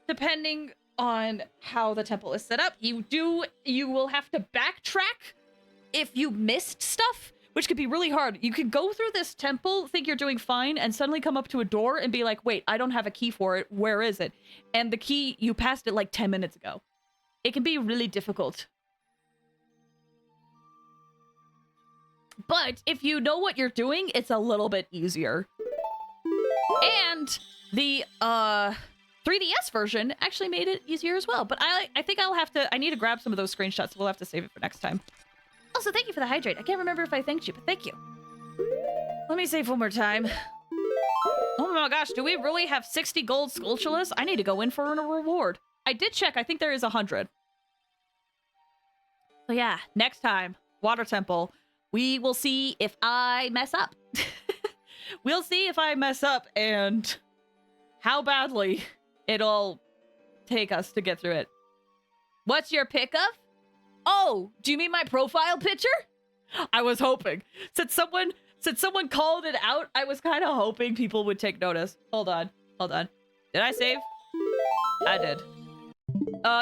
depending on how the temple is set up. You will have to backtrack if you missed stuff, which could be really hard. You could go through this temple, think you're doing fine, and suddenly come up to a door and be like, wait, I don't have a key for it. Where is it? And the key, you passed it like 10 minutes ago. It can be really difficult. But if you know what you're doing, it's a little bit easier. And the 3DS version actually made it easier as well. But I think I need to grab some of those screenshots. So we'll have to save it for next time. Also, thank you for the hydrate. I can't remember if I thanked you, but thank you. Let me save one more time. Oh my gosh, do we really have 60 gold Skulltulas? I need to go in for a reward. I did check. I think there is 100. So yeah, next time, Water Temple. We will see if I mess up. We'll see if I mess up and how badly it'll take us to get through it. What's your pick of? Oh, do you mean my profile picture? I was hoping. Since someone called it out, I was kind of hoping people would take notice. Hold on. Did I save? I did.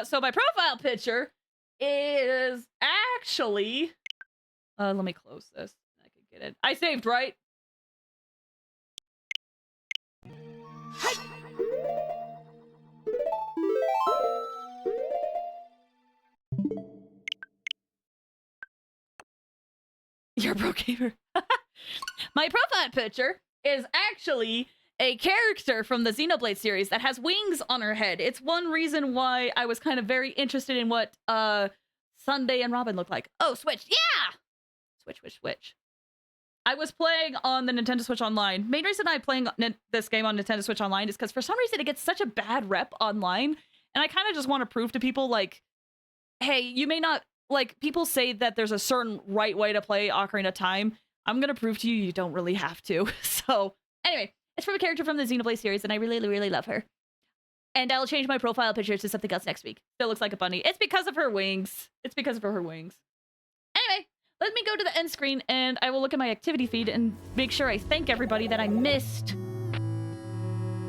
So my profile picture is actually... let me close this. I can get it. I saved, right? You're a pro gamer. My profile picture is actually a character from the Xenoblade series that has wings on her head. It's one reason why I was kind of very interested in what Sunday and Robin look like. Oh, Switch. Yeah! Switch. I was playing on the Nintendo Switch Online. Main reason I'm playing this game on Nintendo Switch Online is because for some reason it gets such a bad rep online. And I kind of just want to prove to people, like, hey, you may not... Like, people say that there's a certain right way to play Ocarina of Time. I'm gonna prove to you you don't really have to. So, anyway, it's from a character from the Xenoblade series, and I really, really love her. And I'll change my profile picture to something else next week. Still looks like a bunny. It's because of her wings. Anyway, let me go to the end screen, and I will look at my activity feed and make sure I thank everybody that I missed.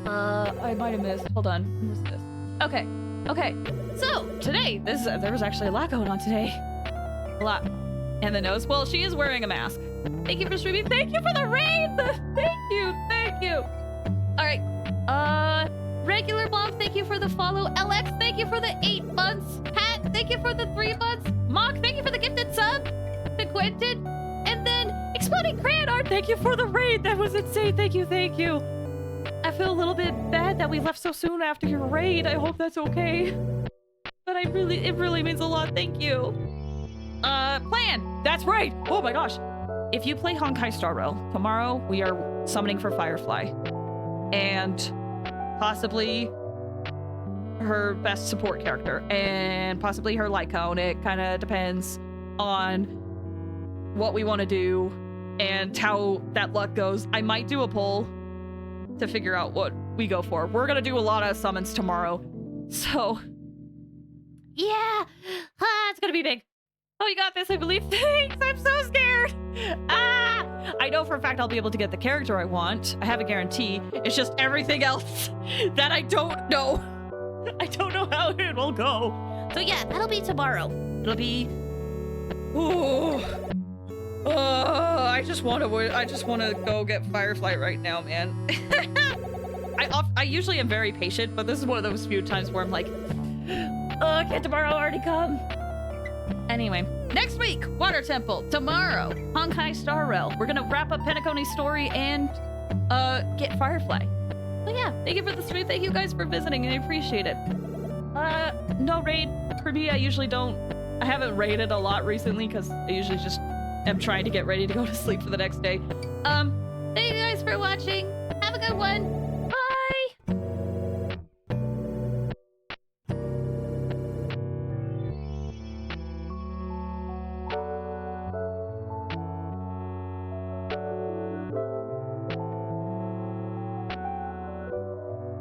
I might have missed. Hold on. When was this? Okay. So, today, there was actually a lot going on today. A lot. And the nose. Well, she is wearing a mask. Thank you for streaming. Thank you for the raid! Thank you. Alright. Regular Mom, thank you for the follow. LX, thank you for the 8 months. Pat, thank you for the 3 months. Mock, thank you for the gifted sub. To Quentin. And then, Exploding Crayon Art, thank you for the raid. That was insane. Thank you. I feel a little bit bad that we left so soon after your raid. I hope that's okay. But it really means a lot. Thank you. Plan. That's right. Oh my gosh. If you play Honkai Star Rail, tomorrow we are summoning for Firefly. And possibly her best support character. And possibly her Lycone. It kind of depends on what we want to do and how that luck goes. I might do a poll to figure out what we go for. We're gonna do a lot of summons tomorrow. So, yeah. It's gonna be big. Oh, you got this, I believe. Thanks, I'm so scared. I know for a fact I'll be able to get the character I want. I have a guarantee. It's just everything else that I don't know. I don't know how it will go. So yeah, that'll be tomorrow. It'll be... I just want to go get Firefly right now, man. I usually am very patient, but this is one of those few times where I'm like, oh, can't tomorrow already come? Anyway, next week, Water Temple. Tomorrow, Honkai Star Rail. We're gonna wrap up Penacony's story and get Firefly. So yeah, thank you for the stream. Thank you guys for visiting. I appreciate it. No raid for me. I usually don't. I haven't raided a lot recently because I usually just am trying to get ready to go to sleep for the next day. Thank you guys for watching. Have a good one.